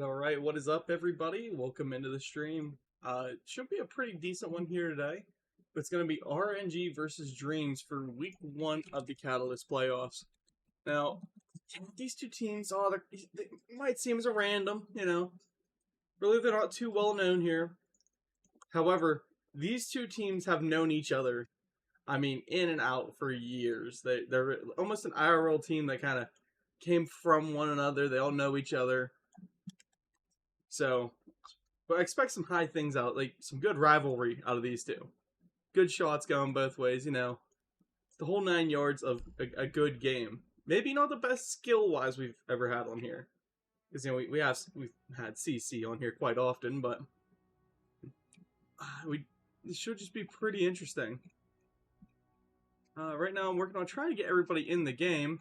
All right. What is up, everybody? Welcome into the stream. It should be a pretty decent one here today. It's going to be RNG versus Dreamz for week 1 of the Catalyst playoffs. Now, these two teams, they might seem as a random, Really, they're not too well known here. However, these two teams have known each other, in and out for years. They're almost an IRL team that kind of came from one another. They all know each other. So, but I expect some high things out, like some good rivalry out of these two. Good shots going both ways, the whole 9 yards of a good game. Maybe not the best skill wise we've ever had on here, because we've had CC on here quite often, but this should just be pretty interesting. Right now I'm working on trying to get everybody in the game.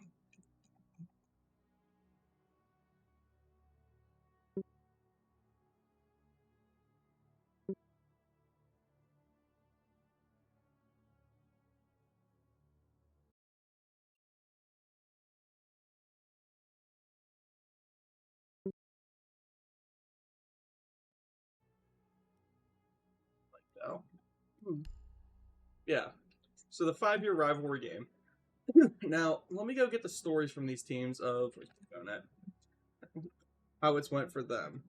So, yeah. So the 5-year rivalry game. Now, let me go get the stories from these teams of how it's went for them.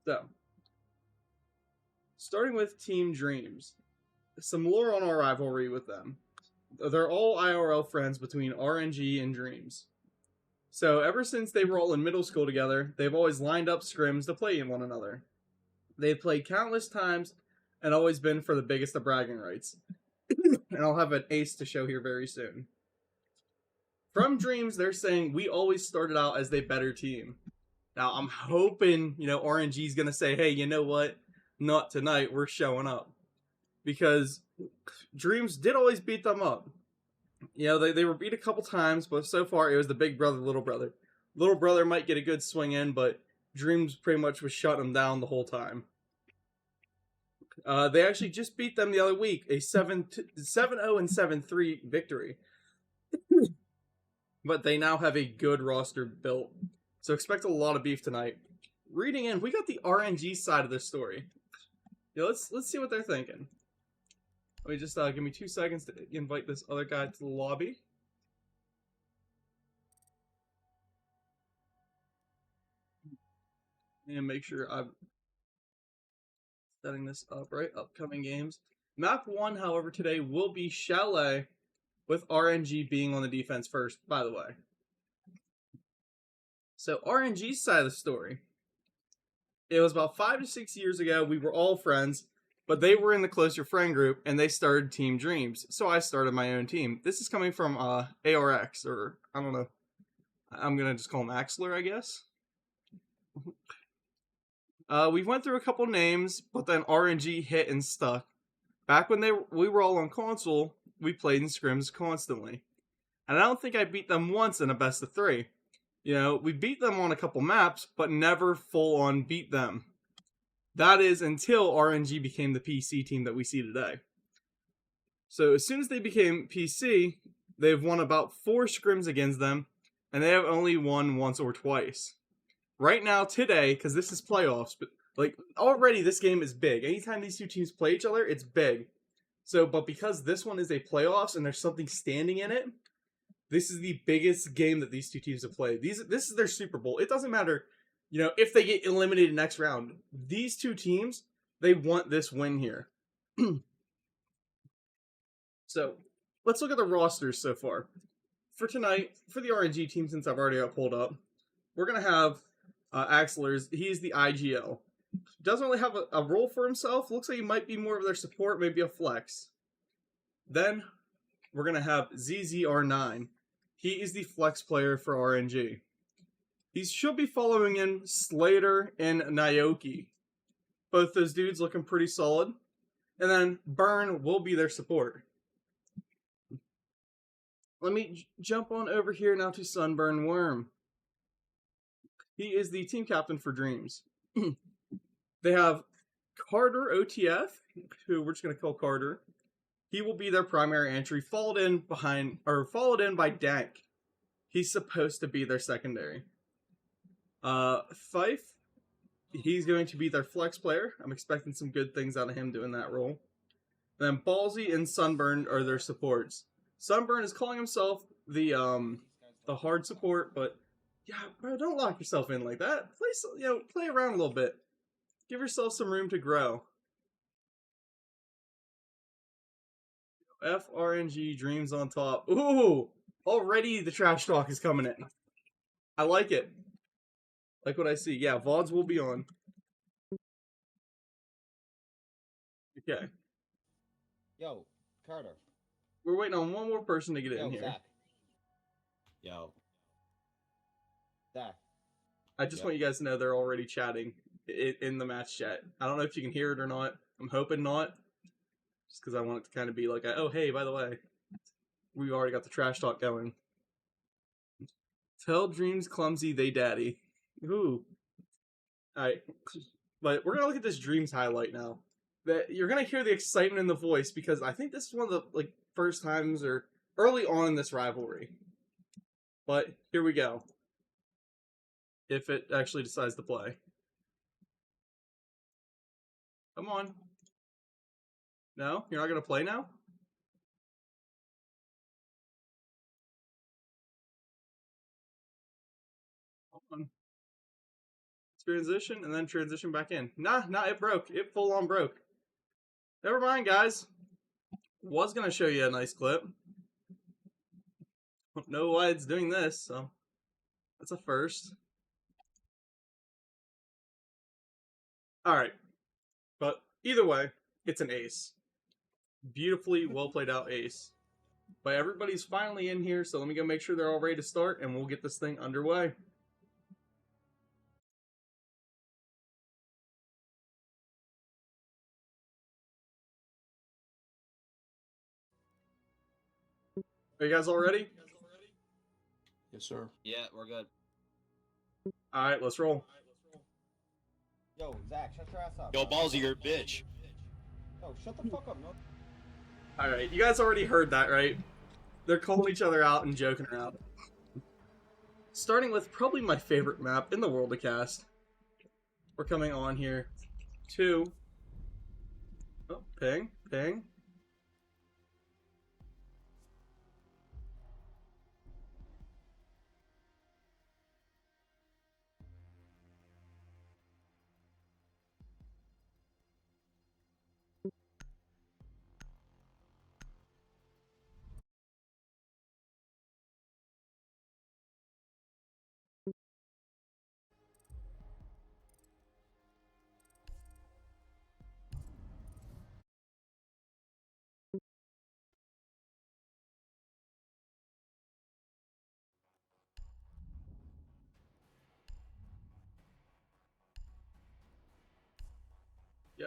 So, starting with Team Dreamz. Some lore on our rivalry with them. They're all IRL friends between RNG and Dreamz. So ever since they were all in middle school together, they've always lined up scrims to play one another. They've played countless times and always been for the biggest of bragging rights. And I'll have an ace to show here very soon. From Dreamz, they're saying we always started out as the better team. Now I'm hoping, RNG's gonna say, hey, you know what? Not tonight, we're showing up. Because Dreamz did always beat them up. They were beat a couple times, but so far it was the big brother, little brother. Little brother might get a good swing in, but Dreamz pretty much was shutting them down the whole time. They actually just beat them the other week, a 7-0 and 7-3 victory. But they now have a good roster built, so expect a lot of beef tonight. Reading in, we got the RNG side of this story. Let's see what they're thinking. Let me just give me 2 seconds to invite this other guy to the lobby. And make sure I'm setting this up right. Upcoming games. Map 1, however, today will be Chalet, with RNG being on the defense first, by the way. So RNG's side of the story. It was about 5 to 6 years ago. We were all friends, but they were in the closer friend group and they started Team Dreamz. So I started my own team. This is coming from ARX, or I don't know. I'm going to just call him Axler, I guess. We went through a couple names, but then RNG hit and stuck. Back when we were all on console, we played in scrims constantly. And I don't think I beat them once in a best of 3. You know, we beat them on a couple maps, but never full on beat them. That is until RNG became the PC team that we see today. So as soon as they became PC, they've won about 4 scrims against them, and they have only won once or twice. Right now, today, because this is playoffs, but like already this game is big. Anytime these two teams play each other, it's big. So, but because this one is a playoffs and there's something standing in it, this is the biggest game that these two teams have played. This is their Super Bowl. It doesn't matter, you know, if they get eliminated next round. These two teams, they want this win here. So, let's look at the rosters so far. For tonight, for the RNG team, since I've already got pulled up, we're going to have Axler's. He's the IGL. Doesn't really have a role for himself. Looks like he might be more of their support, maybe a flex. Then, we're going to have ZZR9. He is the flex player for RNG. He should be following in Slater and Naoki. Both those dudes looking pretty solid. And then Burn will be their support. Let me jump on over here now to Sunburn Worm. He is the team captain for Dreamz. They have Carter OTF, who we're just going to call Carter. He will be their primary entry, followed in by Dank. He's supposed to be their secondary. Fife, he's going to be their flex player. I'm expecting some good things out of him doing that role. Then Ballsy and Sunburn are their supports. Sunburn is calling himself the hard support, but yeah, bro, don't lock yourself in like that. Play around a little bit. Give yourself some room to grow. FRNG Dreamz on top. Ooh, already the trash talk is coming in. I like it. Like what I see. Yeah, VODs will be on. Okay. Yo, Carter. We're waiting on one more person to get in here. Zach. Yo. Zach. I just want you guys to know they're already chatting in the match chat. I don't know if you can hear it or not. I'm hoping not. Just because I want it to kind of be like, oh, hey, by the way, we already got the trash talk going. Tell Dreamz clumsy they daddy. Ooh. Alright. But we're going to look at this Dreamz highlight now. That you're going to hear the excitement in the voice because I think this is one of the first times or early on in this rivalry. But here we go. If it actually decides to play. Come on. No? You're not going to play now? Hold on. Transition and then transition back in. Nah, it broke. It full on broke. Never mind, guys. Was going to show you a nice clip. Don't know why it's doing this, so that's a first. Alright. But either way, it's an ace. Beautifully well played out ace. But everybody's finally in here, so let me go make sure they're all ready to start, and we'll get this thing underway. Are you guys all ready? Yes, sir. Yeah, we're good. Alright, let's roll. Yo, Zach, shut your ass up. Yo, Ballsy, you're a bitch. Yo, shut the fuck up, no. Alright, you guys already heard that, right? They're calling each other out and joking around. Starting with probably my favorite map in the world of cast. We're coming on here to... Oh, ping, ping.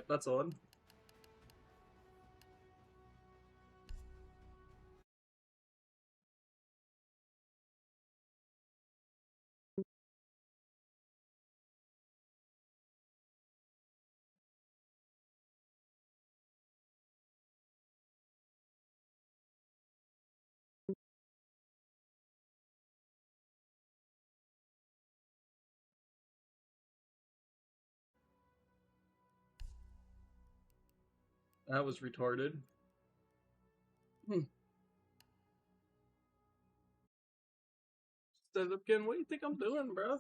Yep, that's odd. That was retarded. Set up again. What do you think I'm doing, bro?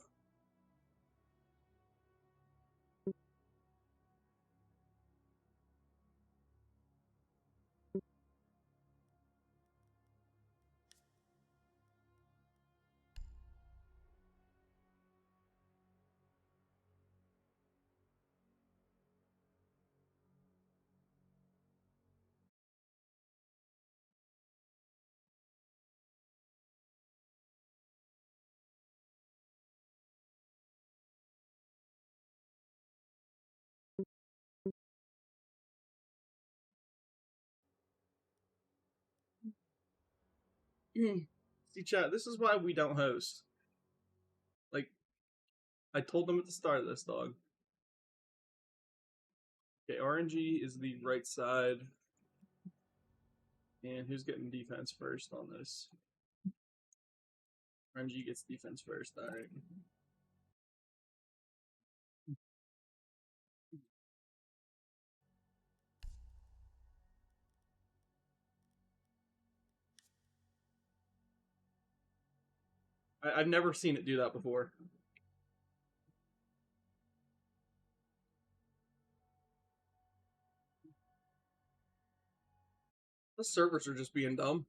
See, chat, this is why we don't host. Like, I told them at the start of this, dog. Okay, RNG is the right side. And who's getting defense first on this? RNG gets defense first, alright. I've never seen it do that before. The servers are just being dumb.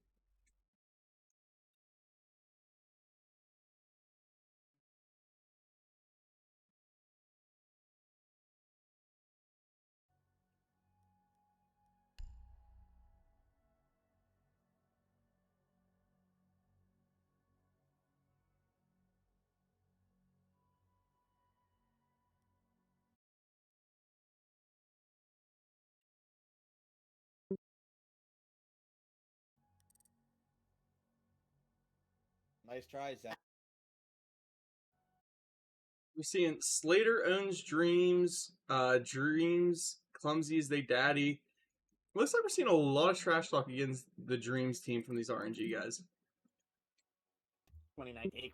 Nice try, Zach. We're seeing Slater owns Dreamz, Dreamz, Clumsy is they daddy. Looks like we're seeing a lot of trash talk against the Dreamz team from these RNG guys. 2019,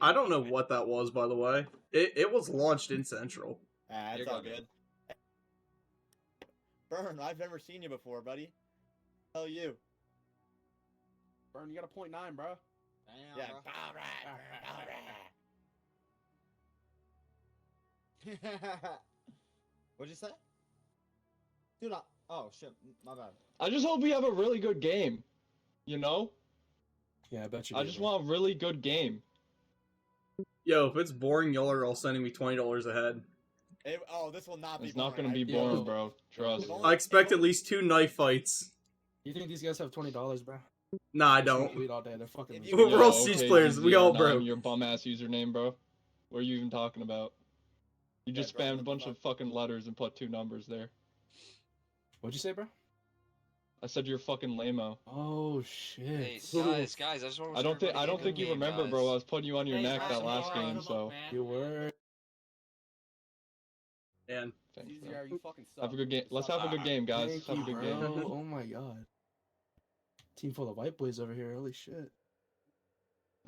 I don't know what that was, by the way. It was launched in Central. It's all good. Burn, I've never seen you before, buddy. Hell you. Burn, you got a .9, bro. Yeah. What'd you say? Dude, oh shit, my bad. I just hope we have a really good game. You know? Yeah, I bet you. I just want a really good game. Yo, if it's boring, y'all are all sending me $20 ahead. This will not be. It's not gonna be Yo. boring, bro. Trust. I expect at least 2 knife fights. You think these guys have $20, bro? Nah, I They don't. smoke weed all day. They're fucking. If you- We're all Yo, Siege okay, players. We all broke. Your bum ass username, bro. What are you even talking about? You just bro, spammed what a the bunch fuck? of fucking letters and put 2 numbers there. What'd you say, bro? I said you're fucking lame-o. Oh shit. Hey, guys, I just want to. I don't think you remember, bro. I was putting you on your neck that last game, so. You were. And Thanks, bro. CZR, you fucking suck. Have a good game. Let's have a good game, guys. Thank Have a you, good game. bro. Oh my god. Team full of white boys over here. Holy shit.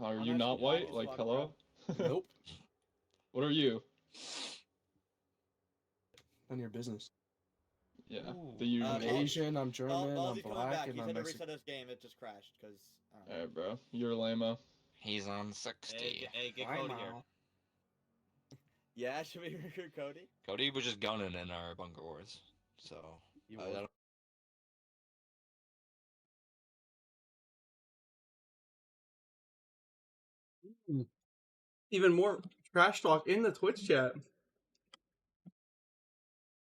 Are I'm you not actually white? white as Like, fuck, hello? Nope. What are you? None of your business. Yeah. Ooh. The usual. I'm Asian, I'm German, I'm He's coming black, back. and He I'm said to Mexican. reset his game. It just crashed because. Alright, bro. You're lame-o. He's on 60. Hey, get Why Cody now? here. Yeah, should we recruit Cody? Cody was just gunning in our bunker wars, so You I would. don't- even more trash talk in the Twitch chat.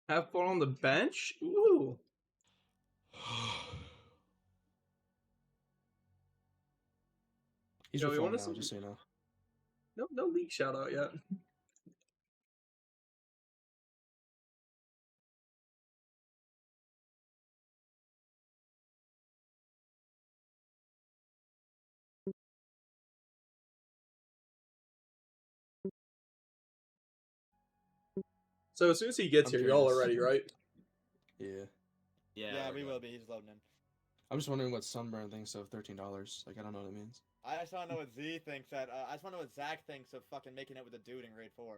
Have fun on the bench? Ooh. He's Yo, you reformed wanna now, see- just so you know. No league shout out yet. So as soon as he gets I'm here, y'all are curious. ready, right? Yeah. Yeah, we're we good. will be. He's loading in. I'm just wondering what Sunburn thinks of $13. Like, I don't know what it means. I just want to know what Z thinks that. I just want to know what Zach thinks of fucking making it with a dude in grade 4.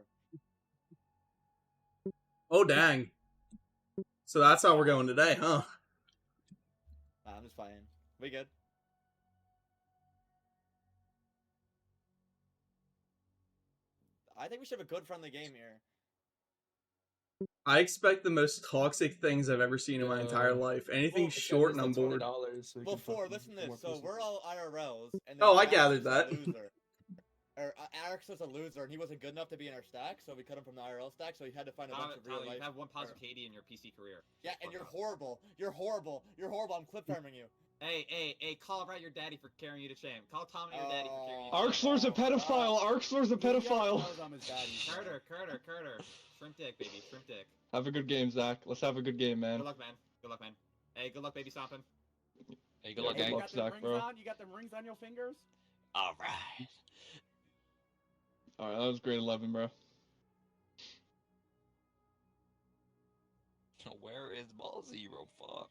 Oh, dang. So that's how we're going today, huh? I'm just playing. We good? I think we should have a good friendly game here. I expect the most toxic things I've ever seen in my entire life. Anything Well, short and I'm bored. So Well, listen to this. So we're all IRLs, and Oh, I Alex gathered is a that. loser. Or Alex was a loser, and he wasn't good enough to be in our stack, so we cut him from the IRL stack. So he had to find a bunch of real Tyler, life. you have one positive KD in your PC career. Yeah, and you're horrible. You're horrible. You're horrible. I'm clip farming you. Hey, call out your daddy for carrying you to shame. Call Tommy your daddy for carrying you to Arxler's a pedophile. Arxler's a pedophile. shame. Carter. Shrimp dick, baby. Shrimp dick. Have a good game, Zach. Let's have a good game, man. Good luck, man. Hey, good luck, baby stomping. Hey, good Yeah, luck, good gang. luck, Zach, bro. You got them rings on your fingers? Alright. Alright, that was grade 11, bro. Where is ball zero? Fuck.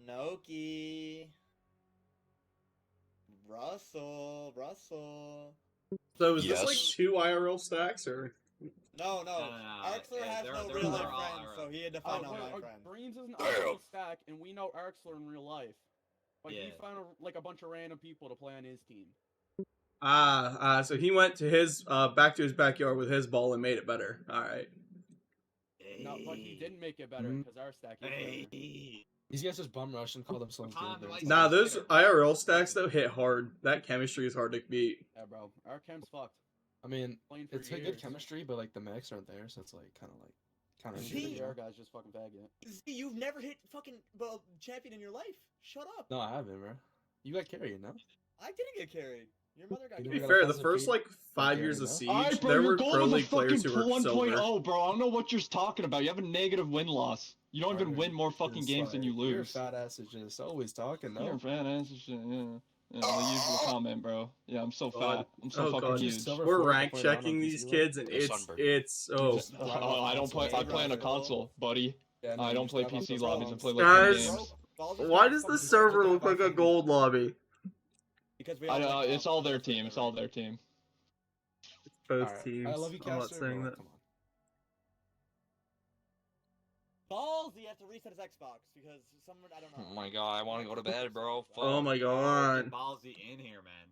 Noki. Russell. So is this Yes. like 2 IRL stacks or? No. No. Arxler Yeah, has they're- no they're real life all friends, IRL. so he had to find online friends. Dreamz is an Damn. RNG stack, and we know Arxler in real life. But he Yeah. found a bunch of random people to play on his team. So he went to his back to his backyard with his ball and made it better. All right. No, but he didn't make it better Mhm. because our stack is better. Hey. These guys just bum rush and call themselves Tom, good. like- Nah, those IRL stacks though hit hard. That chemistry is hard to beat. Yeah, bro. Our chem's fucked. I mean, Playing for it's a good years. chemistry, but like the mechs aren't there, so it's like kind of like And See? the air guy's just fucking faggot. See, you've never hit fucking champion in your life. Shut up. No, I haven't, bro. You got carried, no? I didn't get carried. Your mother got You To know be got a fair, the positive first feed? like 5 Okay, years of no. Siege, Alright, bro, there your were goal pro was a league players fucking who were silver. 1.0, bro. I don't know what you're talking about. You have a negative win-loss. You don't even Carter, win more fucking it's games than you like, Your lose. fat ass is just always talking, You're no? a fat ass and shit, yeah. Yeah, the usual comment, bro. Yeah, I'm so God. fat. I'm so Oh, fucking God. huge. Silver We're four to rank play around on checking these PC, kids, and Like a sunburn. it's oh. Just drive on I don't play. I console. play on a console, buddy. Yeah, no, I you don't just play drive on PC those lobbies. I phones. play like Guys, games. Why does the server look like a gold lobby? Because we I all know went it's up. all their team. It's all their team. Both Alright, teams. I love you, I'm not Caster. saying but that. Come on. Balls, he has to reset his Xbox because someone I don't know. Oh my god, I want to go to bed, bro. Fuck. Oh my Get god. ballsy in here, man.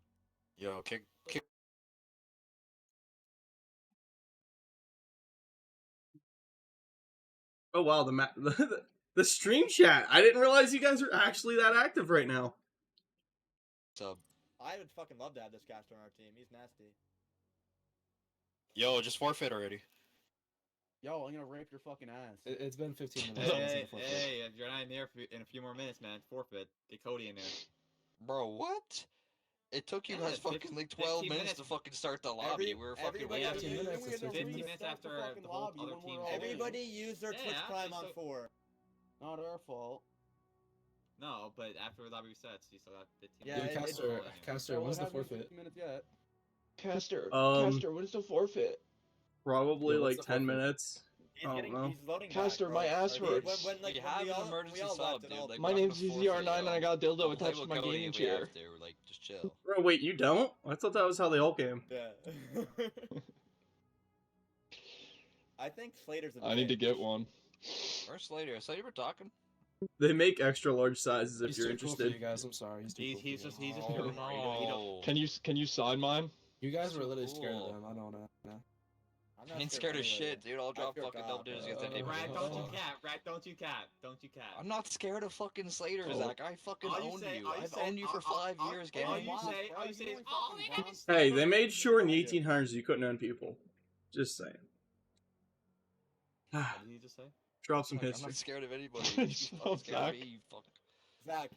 Yo, kick. Oh wow, the stream chat. I didn't realize you guys are actually that active right now. Sub. I would fucking love to have this caster on our team. He's nasty. Yo, just forfeit already. Yo, I'm gonna rape your fucking ass. It's been 15 minutes. Hey, since the hey, if you're not in there in a few more minutes, man, forfeit. Get Cody in there. Bro, what? It took you Yeah, guys fucking like 12 15 minutes to fucking start the lobby. We were fucking everybody- waiting. 15 minutes, We it's had to 15 minutes restart after fucking the whole lobby other when team we're all did it. in. Everybody use their Yeah, Twitch Prime on so- 4. Not our fault. No, but after lobby resets, you still got 15 Yeah, Dude, minutes. it- Caster, Yeah. Caster, So when's it the hasn't been forfeit? 15 minutes yet. Caster, Caster, when's the forfeit? Probably Yeah, what's like the 10 forfeit? minutes. He's I don't getting, know. he's loading Caster, back, my bro. ass Or he- hurts. When, like, You when have we an all, emergency we all sub, left, dude. it all- Like, My we're not name's gonna force it, ZZR9 and yo. I got a dildo We'll play attached to with my Cody gaming if we chair. have to. Like, just chill. Bro, wait, you don't? I thought that was how they all came. Yeah. I think Slater's a I need to bitch. get one. Where's Slater? I saw you were talking. They make extra large sizes if He's you're too cool for interested. you guys. I'm sorry. He's too cool. He's for you just guys. pure Oh, Mario. He don't- no. Can you sign mine? You guys were So literally scared of cool. them. I don't know. I'm I not ain't scared of anybody. shit, dude. I'll drop fear fucking God, double digits against bro. any Rat, person. don't you Oh. cap. Rat, don't you cap. Don't you cap. I'm not scared of fucking Slater, Oh. Zach. I fucking All you owned say- you. all you I've say- owned you for 5 years, all gang. you say- all you say is, oh, yes. Hey, they made sure in the 1800s you couldn't own people. Just saying. What did you just say? Drop some I'm history. not scared of anybody. You should be Shut fucking up, scared of Zach. me, you fucking... Zach,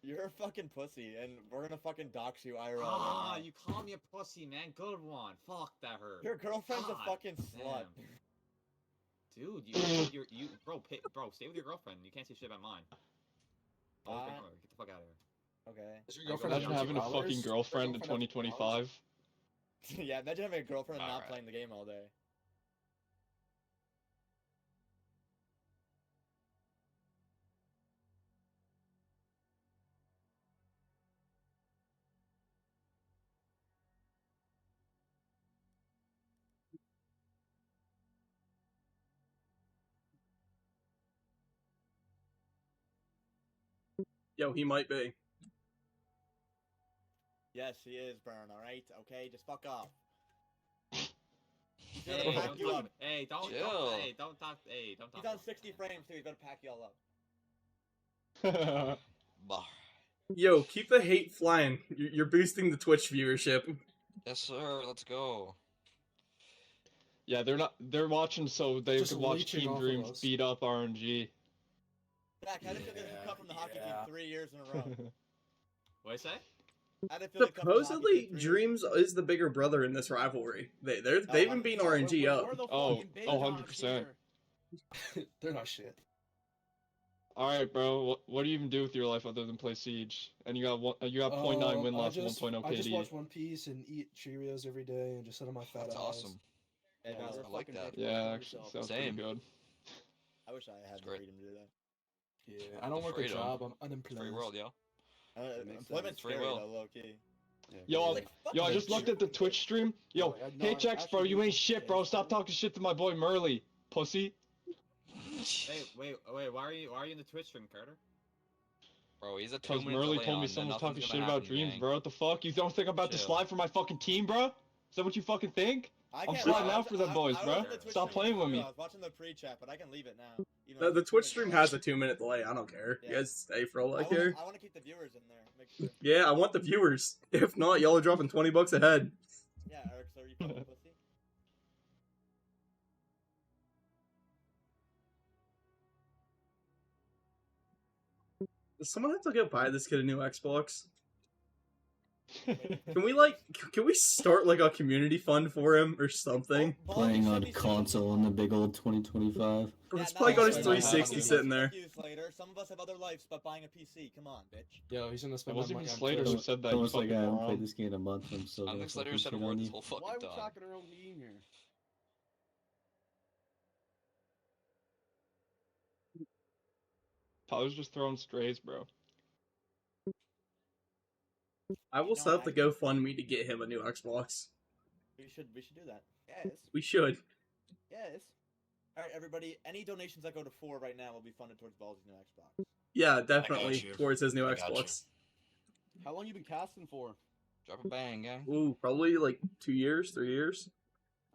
you're a fucking pussy, and we're gonna fucking dox you IRL. Ah, right now. you call me a pussy, man. Good one. Fuck, that hurt. Your girlfriend's God a fucking slut. damn. Dude, bro, stay with your girlfriend. You can't say shit about mine. Oh, Uh, get the fuck out of here. Okay. Is your Like, girlfriend Imagine at having a $2? fucking Is your girlfriend in girlfriend at $2? 2025. Yeah, imagine having a girlfriend and not Alright. playing the game all day. Yo, he might be. Yes, he is, Burn. All right, okay, just fuck off. He's Hey, gonna pack don't you talk. up. Hey, don't Chill. talk. Hey, don't talk. He's on about 60 me. frames too. He's gonna pack you all up. Bah. Yo, keep the hate flying. You're boosting the Twitch viewership. Yes, sir. Let's go. Yeah, they're watching so they Just could watch leeching Team off of Dreams us. beat up RNG. Zach, how did it feel getting cut from the hockey team 3 years in a row? What'd you say? How did it feel getting cut from the hockey Supposedly, team 3 years? Dreams is the bigger brother in this rivalry. They've been beating 100%. RNG We're up. the Oh, fucking big 100%. dogs here. They're not shit. Alright, bro, what do you even do with your life other than play Siege? And you got 0.9 win loss, 1.0 I just KD. watch One Piece and eat Cheerios every day and just sit on my fat That's ass. awesome. Yeah, Yeah, no, we're I like fucking that. big Yeah, dogs, actually, yourself. sounds Same. pretty good. I wish I had the great. freedom to do that. Yeah, I don't work a freedom. job. I'm unemployed. Free world, yo. makes Employment's sense. Free scary will. though, low key. Yeah, Yo, cool. Like, fuck Yo, I that just looked shit. at the Twitch stream. Yo, No, hey I'm Chex, bro, actually you doing ain't some shit, bro. games, Stop dude. talking shit to my boy Merly, pussy. Wait. Why are you in the Twitch stream, Carter? Bro, he's a Cause 2 minute Merly delay told me on, then someone's nothing's talking gonna shit about happen, Dreams, gang. bro. What the fuck? You don't think I'm about to Chill. slide for my fucking team, bro? Is that what you fucking think? I I'm can't sliding lie, out for them boys, I bro. was in the Twitch Stop stream playing with too, me. I was watching the pre-chat, but I can leave it now. even though The it's Twitch 2 stream minutes has a 2-minute delay. I don't care. You Yeah. guys stay for all I I care. want to keep the viewers in there. Make sure. Yeah, I want the viewers. If not, y'all are dropping $20 ahead. Yeah, Eric, so you fucking pussy. Does someone have to go buy this kid a new Xbox? Wait, Can we start like a community fund for him or something? Playing on console in the big old 2025. Bro, it's Yeah, probably no, got his no, no, 360 no, no, sitting no, there. fuck you, Slater. Some of us have other lives but buying a PC. Come on, bitch. Yo, he's gonna It spend wasn't that even money on Slater Twitch. who said that, you Almost like I fucking haven't played moron. this game in a month. I'm still I don't gonna think Slater fucking said a shit word on this you. whole Why are fucking we time. talking our own game here? Tyler's just throwing strays, bro. I will No, set up the GoFundMe to get him a new Xbox. We should do that. Yes. We should. Yes. All right, everybody. Any donations that go to 4 right now will be funded towards Ballsy's new Xbox. Yeah, definitely you. towards his new I got you. Xbox. How long you been casting for? Drop a bang, gang. Ooh, probably like 2 years, 3 years.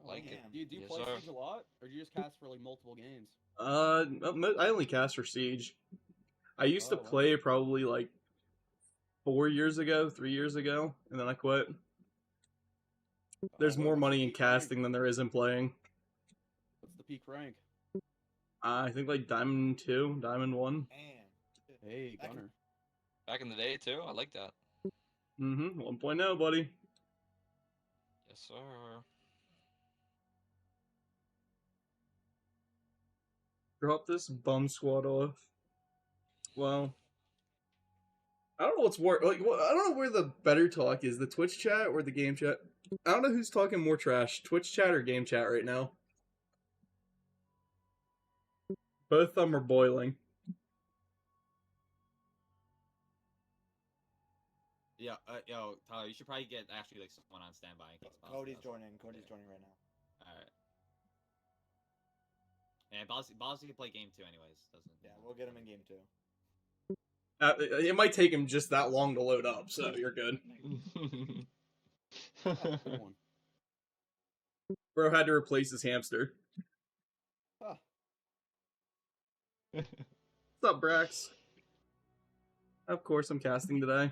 Like it. Damn. Do you Yes, play sir. Siege a lot, or do you just cast for like multiple games? I only cast for Siege. I used to Oh, wow. play probably like 4 years ago, 3 years ago, and then I quit. There's What- more what's the money in peak rank? casting than there is in playing. What's the peak rank? I think like Diamond 2, Diamond 1. Man. Hey, Back in- Gunner. Back in the day, too. I like that. Mm-hmm, 1.0, buddy. Yes, sir. Drop this bum squad off. Well, I don't know what's worse. Like, I don't know where the better talk is, the Twitch chat or the game chat. I don't know who's talking more trash, Twitch chat or game chat right now. Both of them are boiling. Yeah, yo, Tyler, you should probably get actually like someone on standby in case Ballsy Cody's does. joining. Cody's joining right now. All right. And Ballsy can play game 2 anyways. Doesn't? Yeah, we'll get him in game 2. It might take him just that long to load up, so you're good. Good one. Bro had to replace his hamster. Huh. What's up, Brax? Of course, I'm casting today.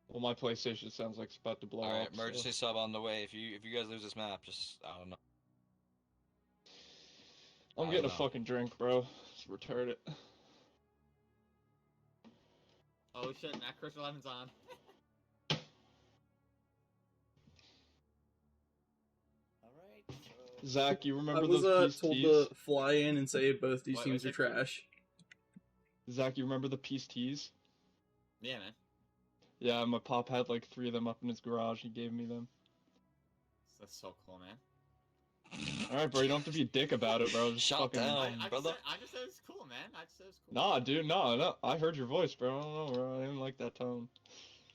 Well, my PlayStation sounds like it's about to blow Alright, up. emergency sub on the way. If you guys lose this map, just I don't know. I'm I getting a don't know. fucking drink, bro. Just return it. Oh shit, Matt Chris 11's on. All right. So Zach, you I remember was those told peace to fly in and say both these What- teams are what's it- trash. tees? Zach, you remember the peace tees? Yeah, man. Yeah, my pop had like 3 of them up in his garage. He gave me them. That's so cool, man. Alright, bro, you don't have to be a dick about it, bro. Just Shut fucking... down. brother. I just said it's cool, man. I just said it's cool. Nah, dude, no. I heard your voice, bro. I don't know, bro. I didn't like that tone.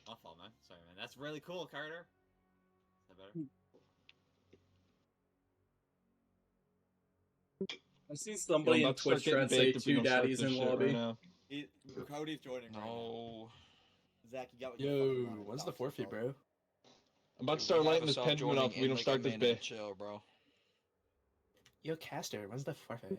My fault, man. Sorry, man. That's really cool, Carter. Is that better? I've seen somebody Yo, I'm in about to start Twitch getting chat say baked if we 2 don't start daddies this in shit lobby. right now. Cody's joining. Right now. No. Zach, you got what Yo, you fucking when's the wanted, forfeit, bro? bro? I'm about to We start have lighting a this sub Pendulum up. joining We in don't like start a this minute. bit. Chill, bro. Yo, Caster, when's the forfeit?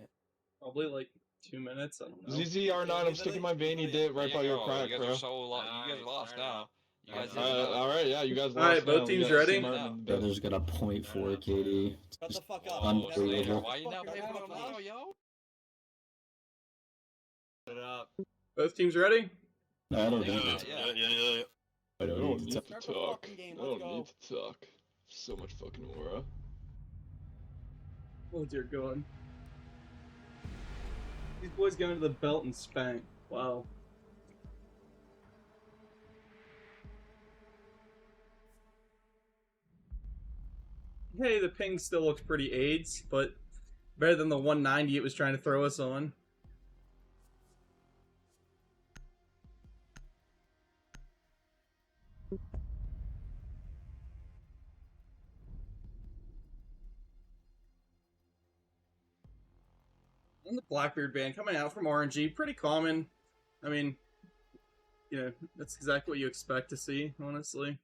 Probably like 2 minutes. I don't know. ZZR9, I'm sticking my veiny dip right by your crack, You guys bro. are so you guys are lost now. You guys Alright, didn't know. Alright, yeah, you guys Alright, lost both now. We teams got ready? Steve Martin in the bit. Brother's got a .4 KD. Shut the fuck up. Whoa, Never Slater, mind. why you not Fuck playing up, for fuck now, up. yo? Put it up. Both teams ready? No, I don't Yeah, think yeah. I I don't don't need need to to Start the talk. fucking game, I let's don't go. need to talk. So much fucking aura. Oh dear God. These boys going to the belt and spank. Wow. Hey, the ping still looks pretty AIDS, but better than the 190 it was trying to throw us on. And the Blackbeard band coming out from RNG, pretty common. I mean, you know, that's exactly what you expect to see, honestly.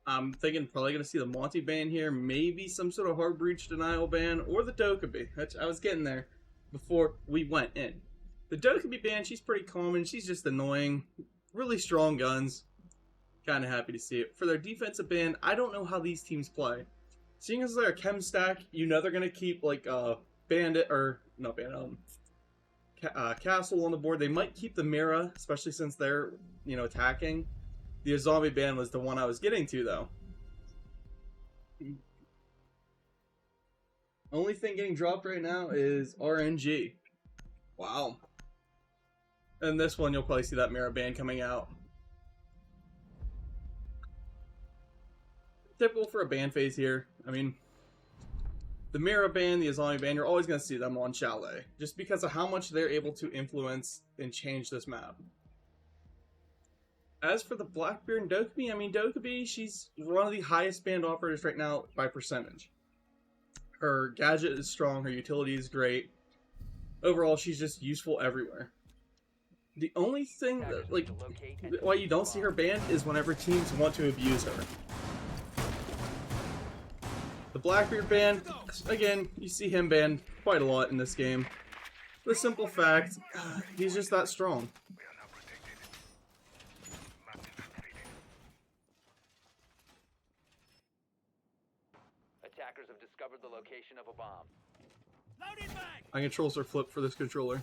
I'm thinking probably going to see the Monty ban here, maybe some sort of hard breach denial ban, or the Dokkaebi. I was getting there before we went in. The Dokkaebi ban, she's pretty common, she's just annoying. Really strong guns. Kind of happy to see it. For their defensive ban, I don't know how these teams play. Seeing as they're a chem stack, you know they're going to keep, like, Bandit, or, not Bandit, Castle on the board. They might keep the Mira, especially since they're, you know, attacking. The zombie ban was the one I was getting to, though. Only thing getting dropped right now is RNG. Wow. And this one, you'll probably see that Mira ban coming out. Typical for a ban phase here. I mean, the Mira ban, the zombie ban, you're always going to see them on Chalet. Just because of how much they're able to influence and change this map. As for the Blackbeard and Dokkaebi, I mean, Dokkaebi, she's one of the highest banned operators right now by percentage. Her gadget is strong, her utility is great. Overall, she's just useful everywhere. The only thing that, like, why you don't see her banned is whenever teams want to abuse her. The Blackbeard ban, again, you see him banned quite a lot in this game. The simple fact, he's just that strong. Attackers have discovered the location of a bomb. My controls are flipped for this controller.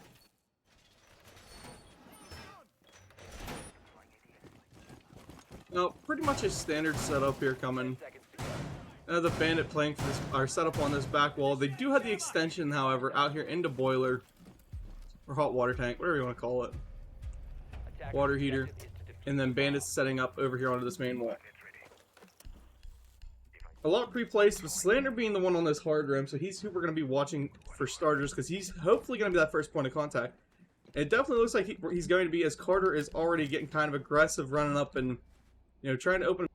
Now, pretty much a standard setup here coming. The bandit playing for this, our setup on this back wall. They do have the extension, however, out here into boiler or hot water tank, whatever you want to call it. Water heater, and then bandits setting up over here onto this main wall. A lot pre-placed, with Slander being the one on this hard rim, so he's who we're going to be watching for starters, because he's hopefully going to be that first point of contact. And it definitely looks like he's going to be, as Carter is already getting kind of aggressive, running up and, you know, trying to open.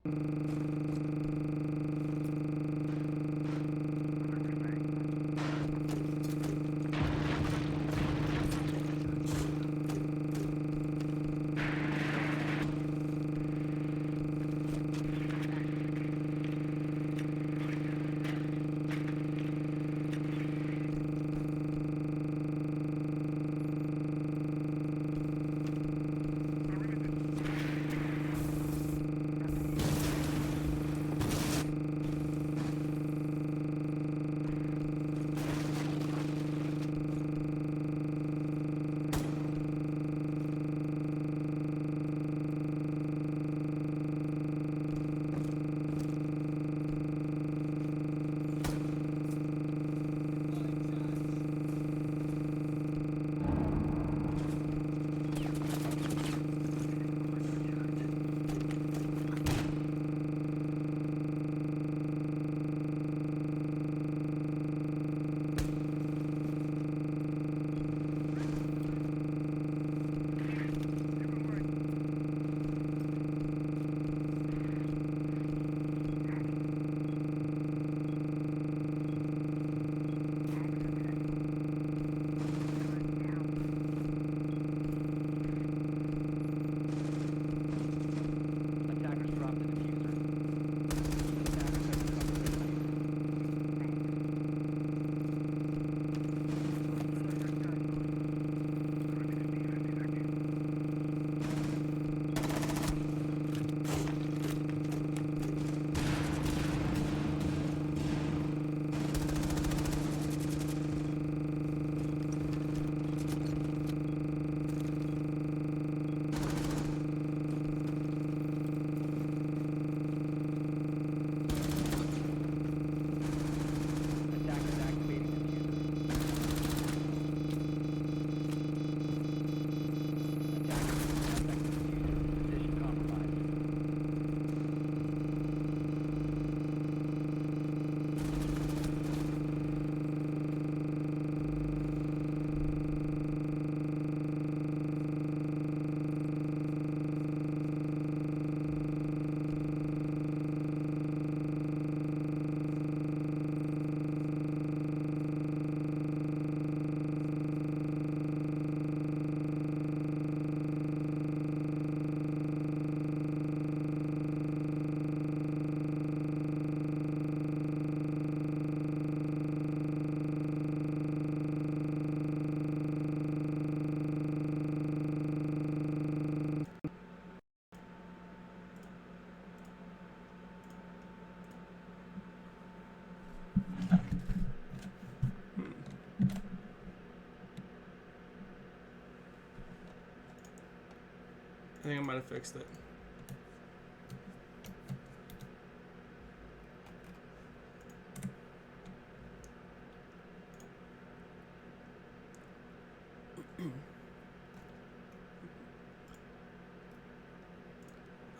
might have fixed it.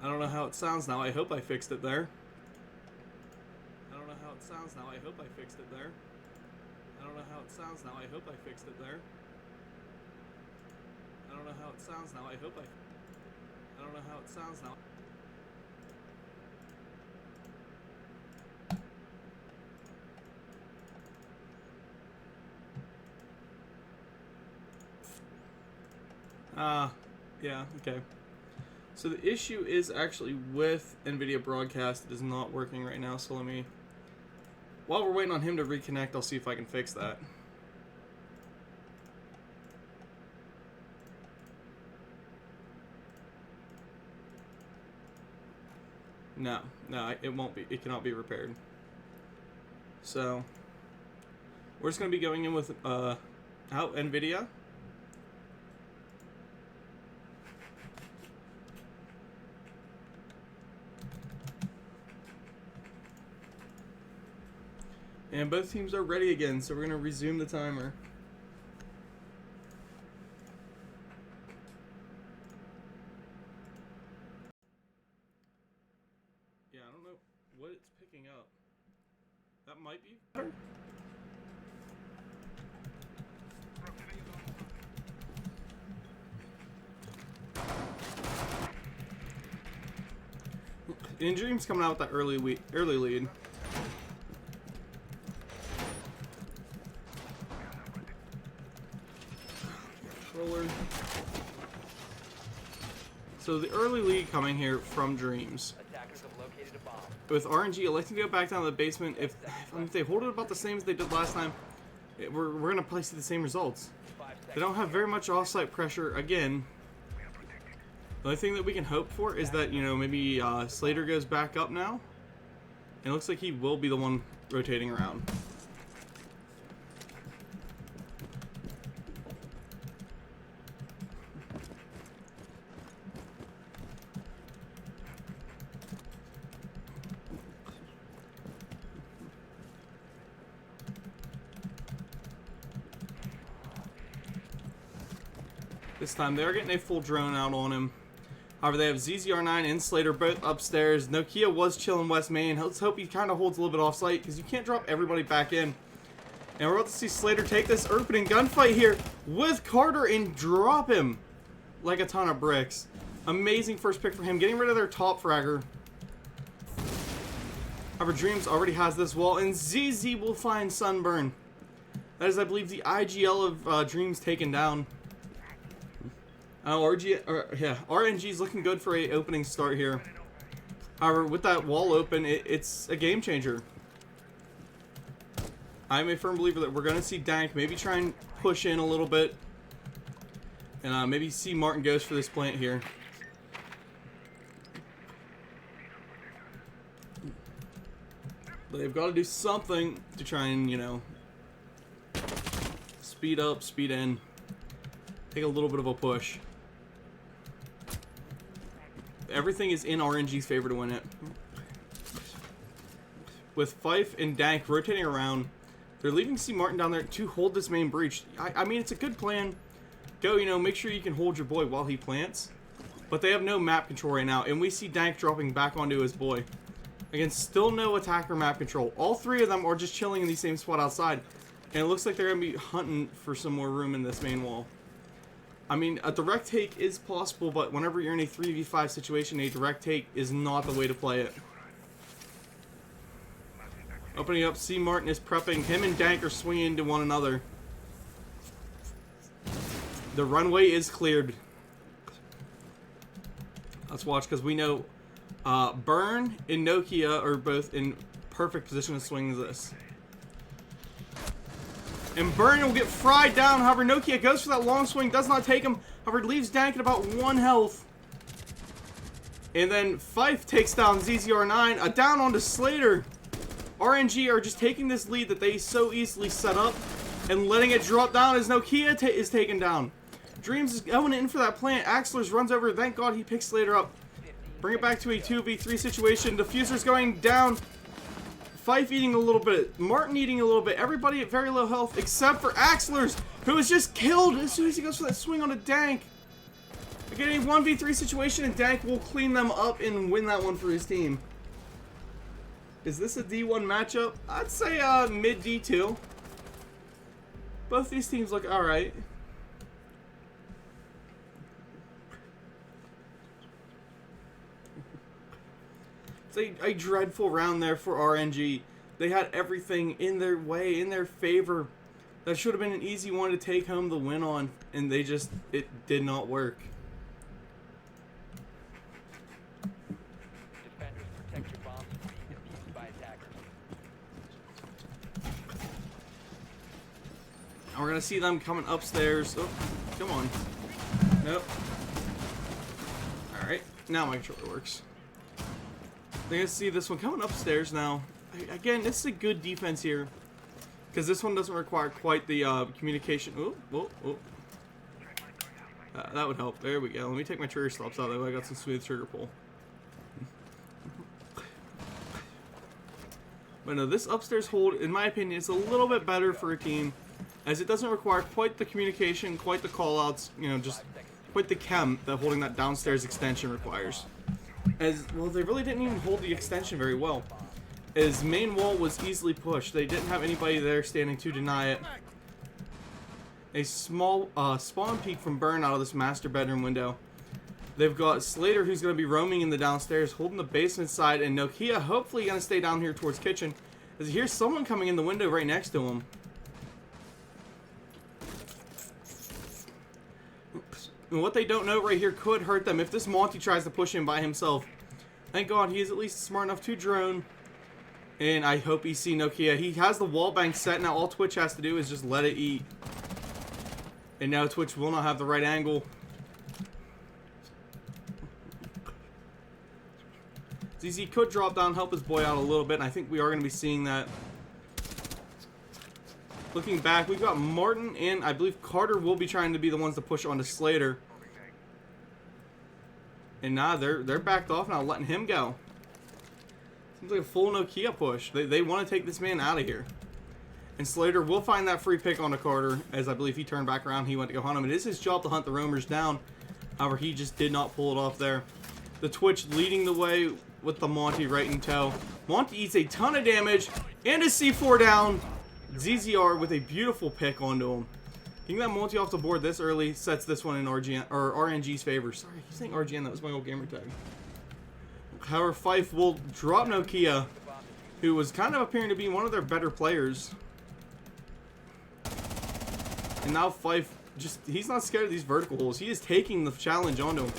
I don't know how it sounds now. I hope I fixed it there. I don't know how it sounds now. I hope I fixed it there. I don't know how it sounds now. I hope I fixed it there. I don't know how it sounds now. I hope I don't know how it sounds now. Yeah, okay. So the issue is actually with NVIDIA Broadcast. It is not working right now, so let me... While we're waiting on him to reconnect, I'll see if I can fix that. No, it won't be. It cannot be repaired. So, we're just going to be going in with out NVIDIA. And both teams are ready again, so we're going to resume the timer. Yeah, I don't know what it's picking up. That might be better. And Dreamz coming out with that early lead. So the early lead coming here from Dreamz. Attackers have located a bomb. With RNG electing to go back down to the basement, if they hold it about the same as they did last time, we're going to probably see the same results. They don't have very much off-site pressure. Again, the only thing that we can hope for is that, you know, maybe Slater goes back up now. And it looks like he will be the one rotating around. This time they're getting a full drone out on him. However, they have ZZR9 and Slater both upstairs. Nokia was chilling West Main. Let's hope he kind of holds a little bit off site because you can't drop everybody back in. And we're about to see Slater take this opening gunfight here with Carter and drop him like a ton of bricks. Amazing first pick for him, getting rid of their top fragger. However, Dreamz already has this wall, and ZZ will find Sunburn. That is, I believe, the IGL of Dreamz taken down. RNG is looking good for a opening start here. However, with that wall open, it's a game changer. I'm a firm believer that we're going to see Dank maybe try and push in a little bit. And maybe see Martin goes for this plant here. But they've got to do something to try and, you know, speed up, speed in. Take a little bit of a push. Everything is in RNG's favor to win it. With Fife and Dank rotating around, they're leaving C. Martin down there to hold this main breach. I mean, it's a good plan. Go, you know, make sure you can hold your boy while he plants. But they have no map control right now, and we see Dank dropping back onto his boy. Again, still no attacker map control. All three of them are just chilling in the same spot outside. And it looks like they're going to be hunting for some more room in this main wall. I mean, a direct take is possible, but whenever you're in a 3v5 situation, a direct take is not the way to play it. Opening up, C. Martin is prepping. Him and Dank are swinging into one another. The runway is cleared. Let's watch, because we know Burn and Nokia are both in perfect position to swing this. And Burn will get fried down. However, Nokia goes for that long swing, does not take him. However, leaves Dank at about 1 health. And then Fife takes down ZZR9. A down onto Slater. RNG are just taking this lead that they so easily set up and letting it drop down as Nokia is taken down. Dreamz is going in for that plant. Axler's runs over. Thank God he picks Slater up. Bring it back to a 2v3 situation. Diffuser's going down. Fife eating a little bit. Martin eating a little bit. Everybody at very low health except for Axler's, who was just killed as soon as he goes for that swing on a Dank. Again, a 1v3 situation, and Dank will clean them up and win that one for his team. Is this a D1 matchup? I'd say mid D2. Both these teams look alright. It's a dreadful round there for RNG. They had everything in their way, in their favor. That should have been an easy one to take home the win on, and they just, it did not work. Defenders, protect your bombs from being defused by attackers. And we're gonna see them coming upstairs. Oh, come on. Nope. Alright, now my controller works. They're gonna see this one coming upstairs now. Again, this is a good defense here, because this one doesn't require quite the communication. That would help. There we go. Let me take my trigger stops out. That way I got some smooth trigger pull. But no, this upstairs hold, in my opinion, is a little bit better for a team, as it doesn't require quite the communication, quite the callouts, you know, just quite the chem that holding that downstairs extension requires. As well, they really didn't even hold the extension very well, as main wall was easily pushed. They didn't have anybody there standing to deny it. A small spawn peek from Burn out of this master bedroom window. They've got Slater, who's going to be roaming in the downstairs, holding the basement side, and Nokia hopefully going to stay down here towards kitchen, as he hears someone coming in the window right next to him. And what they don't know right here could hurt them if this Monty tries to push him by himself. Thank God he is at least smart enough to drone. And I hope he sees Nokia. He has the wall bang set. Now all Twitch has to do is just let it eat. And now Twitch will not have the right angle. ZZ could drop down, help his boy out a little bit. And I think we are going to be seeing that. Looking back, we've got Martin and I believe Carter will be trying to be the ones to push onto Slater. And now they're backed off now, letting him go. Seems like a full Nokia push. They want to take this man out of here. And Slater will find that free pick onto Carter, as I believe he turned back around. He went to go hunt him. It is his job to hunt the roamers down. However, he just did not pull it off there. The Twitch leading the way with the Monty right in tow. Monty eats a ton of damage and a C4 down. ZZR with a beautiful pick onto him. Getting that multi off the board this early sets this one in RNG's favor. Sorry, I keep saying RGN, that was my old gamer tag. However, Fife will drop Nokia, who was kind of appearing to be one of their better players. And now Fife, he's not scared of these vertical holes. He is taking the challenge onto him.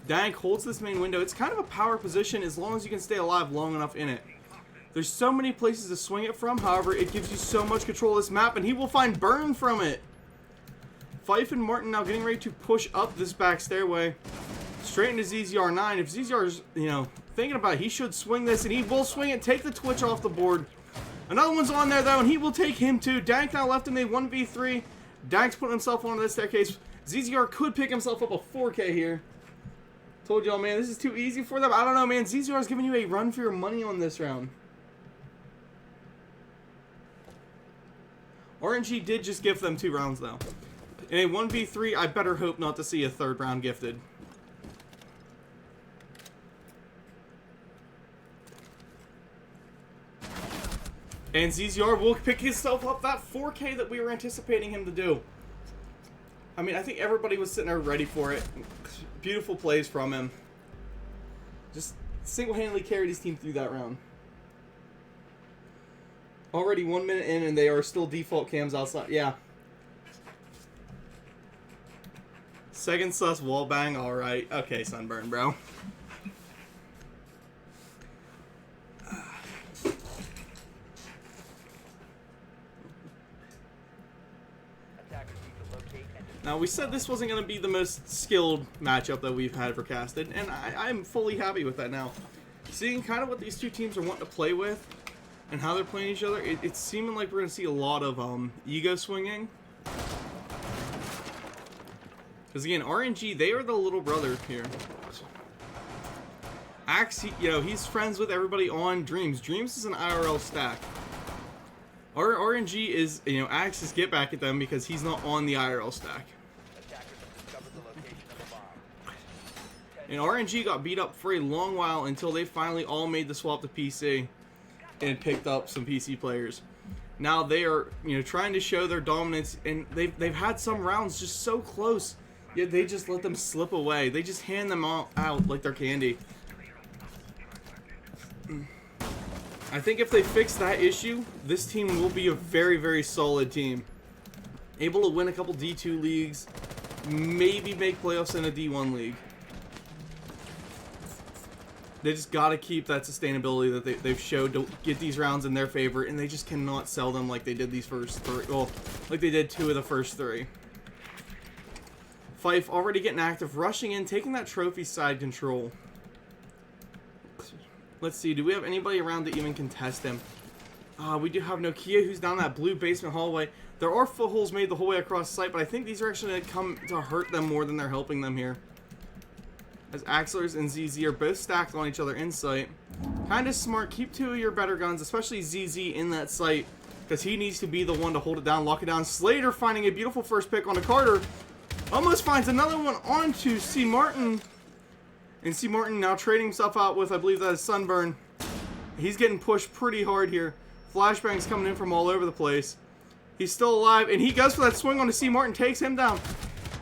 Dank holds this main window. It's kind of a power position as long as you can stay alive long enough in it. There's so many places to swing it from, however, it gives you so much control of this map, and he will find Burn from it. Fife and Martin now getting ready to push up this back stairway, straight into ZZR9. If ZZR's, you know, thinking about it, he should swing this, and he will swing it, take the Twitch off the board. Another one's on there, though, and he will take him, too. Dank now left in a 1v3. Dank's putting himself onto this staircase. ZZR could pick himself up a 4K here. Told y'all, man, this is too easy for them. I don't know, man. ZZR's giving you a run for your money on this round. RNG did just gift them 2 rounds, though. In a 1v3, I better hope not to see a 3rd round gifted. And ZZR will pick himself up that 4K that we were anticipating him to do. I mean, I think everybody was sitting there ready for it. Beautiful plays from him. Just single-handedly carried his team through that round. Already 1 minute in, and they are still default cams outside. Yeah. Second sus wall bang. All right. Okay, Sunburn, bro. Now, we said this wasn't going to be the most skilled matchup that we've had forecasted, and I'm fully happy with that now. Seeing kind of what these two teams are wanting to play with, and how they're playing each other, it's seeming like we're going to see a lot of ego swinging. Because again, RNG, they are the little brother here. Axe, he's friends with everybody on Dreamz. Dreamz is an IRL stack. Our RNG is, Axe is get back at them because he's not on the IRL stack. Attackers have discovered the location of the bomb. And RNG got beat up for a long while until they finally all made the swap to PC and picked up some PC players. Now they are, trying to show their dominance, and they've had some rounds just so close, yet they just let them slip away. They just hand them out like they're candy. I think if they fix that issue, this team will be a very, very solid team. Able to win a couple D2 leagues, maybe make playoffs in a D1 league. They just got to keep that sustainability that they've showed to get these rounds in their favor, and they just cannot sell them like they did these first three. Well, like they did 2 of the first 3. Fife already getting active, rushing in, taking that trophy side control. Let's see, do we have anybody around to even contest him? We do have Nokia, who's down that blue basement hallway. There are footholds made the whole way across the site, but I think these are actually going to come to hurt them more than they're helping them here. As Axlers and ZZ are both stacked on each other in sight. Kind of smart, keep 2 of your better guns, especially ZZ in that site, because he needs to be the one to hold it down, lock it down. Slater finding a beautiful first pick onto Carter. Almost finds another one onto C. Martin. And C. Martin now trading himself out with, I believe that is Sunburn. He's getting pushed pretty hard here. Flashbangs coming in from all over the place. He's still alive, and he goes for that swing onto C. Martin, takes him down.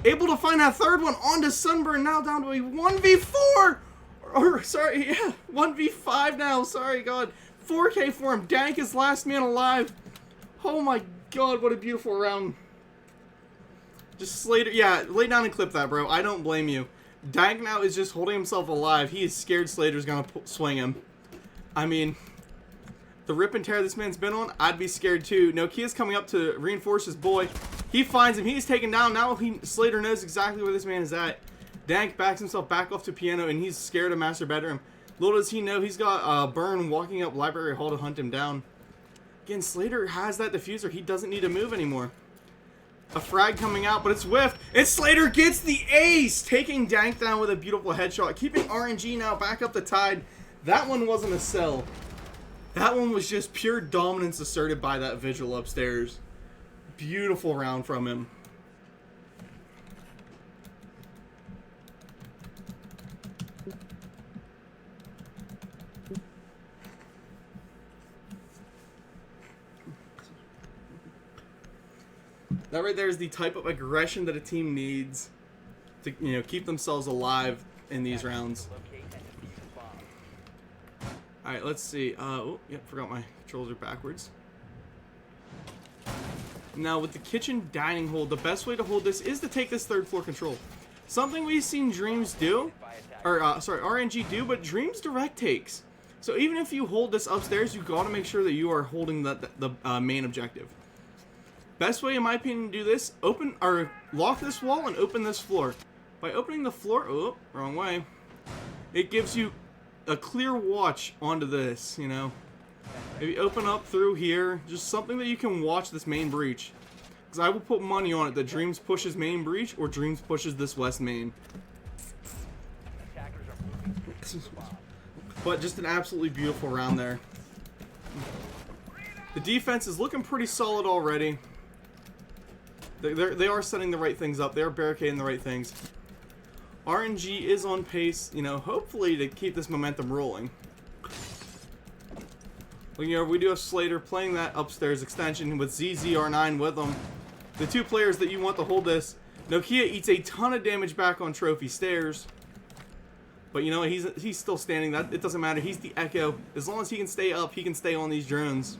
Able to find that third one onto Sunburn, now down to a 1v4! Or, sorry, yeah, 1v5 now, sorry, God. 4K for him, Dank is last man alive. Oh my God, what a beautiful round. Just Slater, yeah, lay down and clip that, bro. I don't blame you. Dank now is just holding himself alive. He is scared Slater's gonna swing him. I mean, the rip and tear this man's been on, I'd be scared too. Nokia's coming up to reinforce his boy. He finds him. He's taken down. Now Slater knows exactly where this man is at. Dank backs himself back off to piano, and he's scared of master bedroom. Little does he know, he's got Burn walking up library hall to hunt him down. Again, Slater has that diffuser. He doesn't need to move anymore. A frag coming out, but it's whiffed. And Slater gets the ace, taking Dank down with a beautiful headshot, keeping RNG now back up the tide. That one wasn't a sell. That one was just pure dominance asserted by that vigil upstairs. Beautiful round from him. That right there is the type of aggression that a team needs to, keep themselves alive in these rounds. Alright, let's see. Oh, yep, forgot my controls are backwards. Now, with the kitchen dining hold, the best way to hold this is to take this 3rd floor control. Something we've seen Dreamz do, or, RNG do, but Dreamz direct takes. So even if you hold this upstairs, you gotta make sure that you are holding the main objective. Best way, in my opinion, to do this, lock this wall and open this floor. By opening the floor, oh, wrong way, it gives you a clear watch onto this, Maybe open up through here, just something that you can watch this main breach. Because I will put money on it that Dreamz pushes main breach or Dreamz pushes this west main. But just an absolutely beautiful round there. The defense is looking pretty solid already. They are setting the right things up. They are barricading the right things. RNG is on pace, hopefully to keep this momentum rolling. We do have Slater playing that upstairs extension with ZZR9 with them. The 2 players that you want to hold this. Nokia eats a ton of damage back on trophy stairs. But you know what? He's still standing. It doesn't matter. He's the Echo. As long as he can stay up, he can stay on these drones.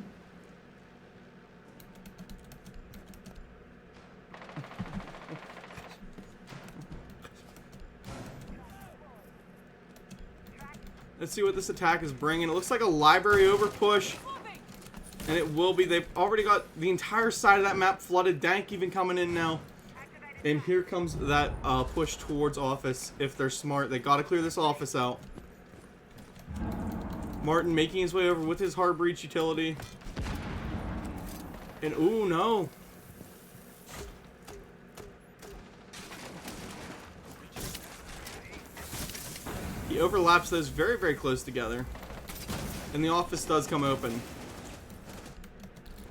Let's see what this attack is bringing. It looks like a library over push. And it will be. They've already got the entire side of that map flooded. Dank even coming in now. And here comes that push towards office. If they're smart, they got to clear this office out. Martin making his way over with his hard breach utility. And ooh, no. He overlaps those very, very close together. And the office does come open.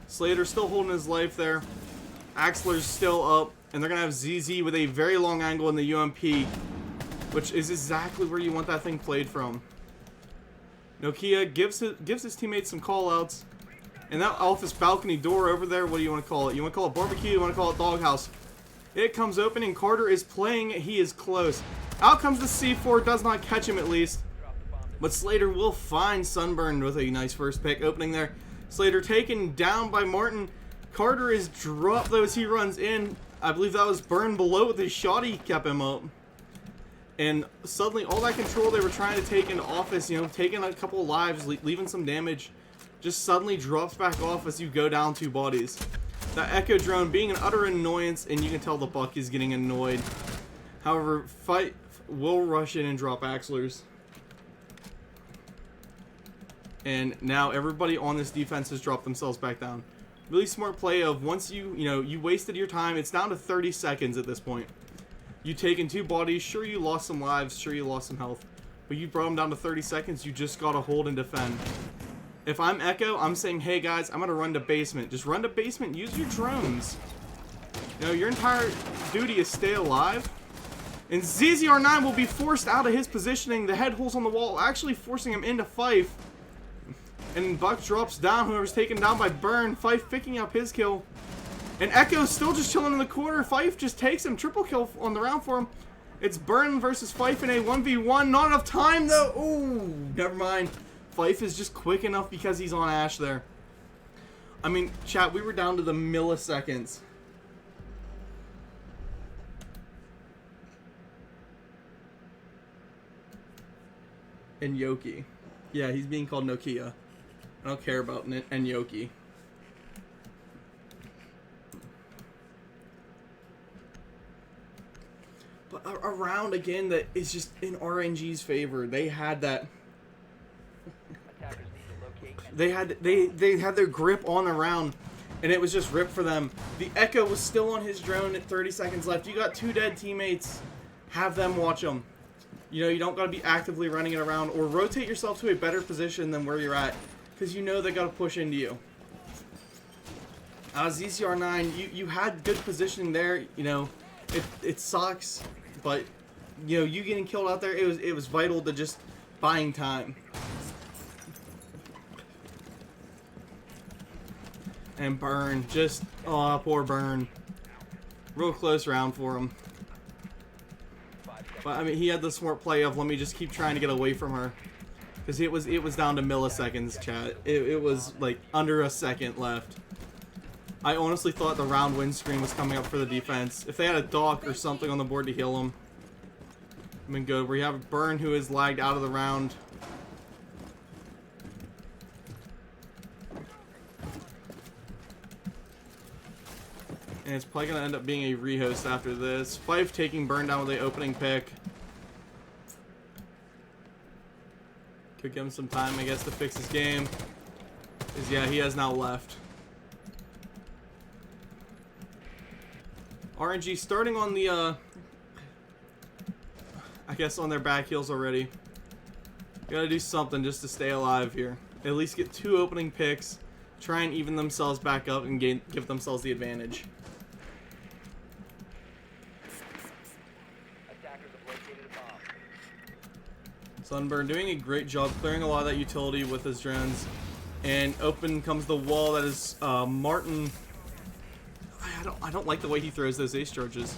Slater's still holding his life there. Axler's still up. And they're going to have ZZ with a very long angle in the UMP. Which is exactly where you want that thing played from. Nokia gives his teammates some call-outs. And that office balcony door over there, what do you want to call it? You want to call it barbecue? You want to call it doghouse? It comes open and Carter is playing. He is close. Out comes the C4. Does not catch him at least. But Slater will find Sunburned with a nice first pick opening there. Slater taken down by Martin. Carter is dropped though as he runs in. I believe that was Burn below with his shot. He kept him up. And suddenly all that control they were trying to take into office, you know, taking a couple of lives, leaving some damage, just suddenly drops back off as you go down 2 bodies. That Echo drone being an utter annoyance, and you can tell the Buck is getting annoyed. However, Fight will rush in and drop Axlers. And now everybody on this defense has dropped themselves back down. Really smart play of once you wasted your time. It's down to 30 seconds at this point. You taken 2 bodies. Sure, you lost some lives. Sure, you lost some health. But you brought them down to 30 seconds. You just got to hold and defend. If I'm Echo, I'm saying, hey guys, I'm going to run to basement. Just run to basement. Use your drones. You know, your entire duty is stay alive. And ZZR9 will be forced out of his positioning. The head holes on the wall actually forcing him into Fife. And Buck drops down. Whoever's taken down by Burn. Fife picking up his kill. And Echo's still just chilling in the corner. Fife just takes him. Triple kill on the round for him. It's Burn versus Fife in a 1v1. Not enough time though. Ooh, never mind. Fife is just quick enough because he's on Ash there. I mean, chat, we were down to the milliseconds. And Yoki. Yeah, he's being called Nokia. I don't care about Yoki. But a round again that is just in RNG's favor. They had that. They had their grip on the round, and it was just ripped for them. The Echo was still on his drone at 30 seconds left. You got 2 dead teammates. Have them watch them. You know, you don't got to be actively running it around, or rotate yourself to a better position than where you're at, because you know they got to push into you. ZCR9, you had good positioning there. You know, it sucks, but you know, you getting killed out there, it was vital to just buying time. And Burn, just, oh, poor Burn. Real close round for him. But I mean, he had the smart play of, let me just keep trying to get away from her. Because it was down to milliseconds, chat. It was like under a second left. I honestly thought the round win screen was coming up for the defense. If they had a dock or something on the board to heal him, I mean, good. We have Burn, who is lagged out of the round. And it's probably going to end up being a rehost after this. Fife taking Burn down with the opening pick. Could give him some time, I guess, to fix his game. Because, yeah, he has now left. RNG starting on the, I guess on their back heels already. Gotta do something just to stay alive here. At least get 2 opening picks. Try and even themselves back up and give themselves the advantage. Sunburn doing a great job clearing a lot of that utility with his drones. And open comes the wall that is Martin. I don't like the way he throws those ace charges.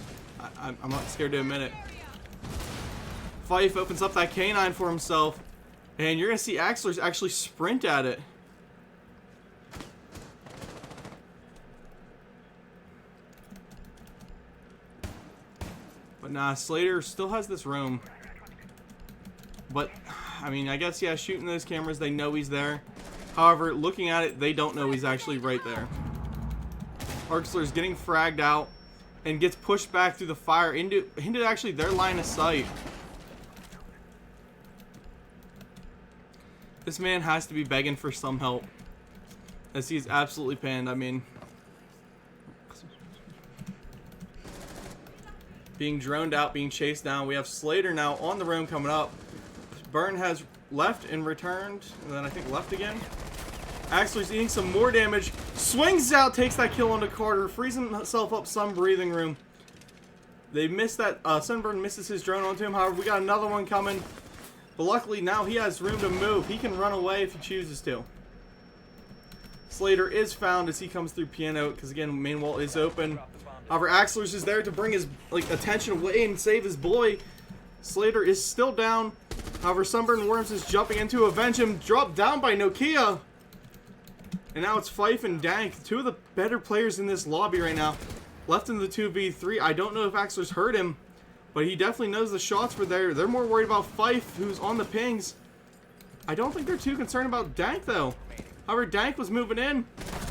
I'm not scared to admit it. Fife opens up that K9 for himself. And you're going to see Axlers actually sprint at it. But nah, Slater still has this room. But, I mean, I guess, yeah, shooting those cameras, they know he's there. However, looking at it, they don't know he's actually right there. Arxler's getting fragged out and gets pushed back through the fire into actually their line of sight. This man has to be begging for some help, as he's absolutely pinned. I mean, being droned out, being chased down. We have Slater now on the room coming up. Burn has left and returned, and then I think left again. Axler's eating some more damage. Swings out, takes that kill onto Carter, frees himself up some breathing room. They missed that. Sunburn misses his drone onto him. However, we got another one coming. But luckily now he has room to move. He can run away if he chooses to. Slater is found as he comes through piano because again, main wall is open. However, Axler's is there to bring his attention away and save his boy. Slater is still down. However, Sunburn Worms is jumping in to avenge him. Dropped down by Nokia. And now it's Fife and Dank, two of the better players in this lobby right now. Left in the 2v3. I don't know if Axler's hurt him, but he definitely knows the shots were there. They're more worried about Fife, who's on the pings. I don't think they're too concerned about Dank, though. However, Dank was moving in.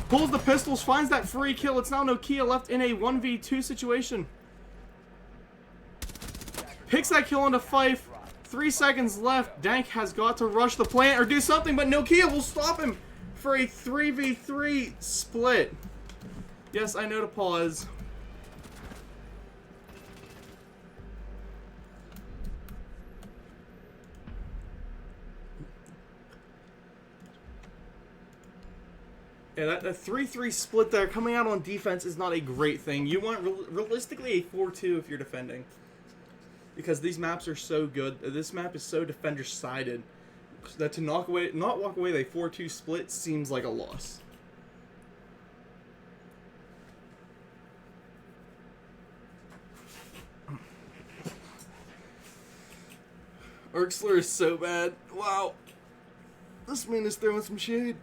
Pulls the pistols, finds that free kill. It's now Nokia left in a 1v2 situation. Picks that kill onto Fife. 3 seconds left. Dank has got to rush the plant or do something, but Nokia will stop him for a 3v3 split. Yes, I know to pause. Yeah, that 3-3 split there coming out on defense is not a great thing. You want realistically a 4-2 if you're defending. Because these maps are so good. This map is so defender-sided that to not walk away with a 4-2 split seems like a loss. Erxler is so bad. Wow. This man is throwing some shade.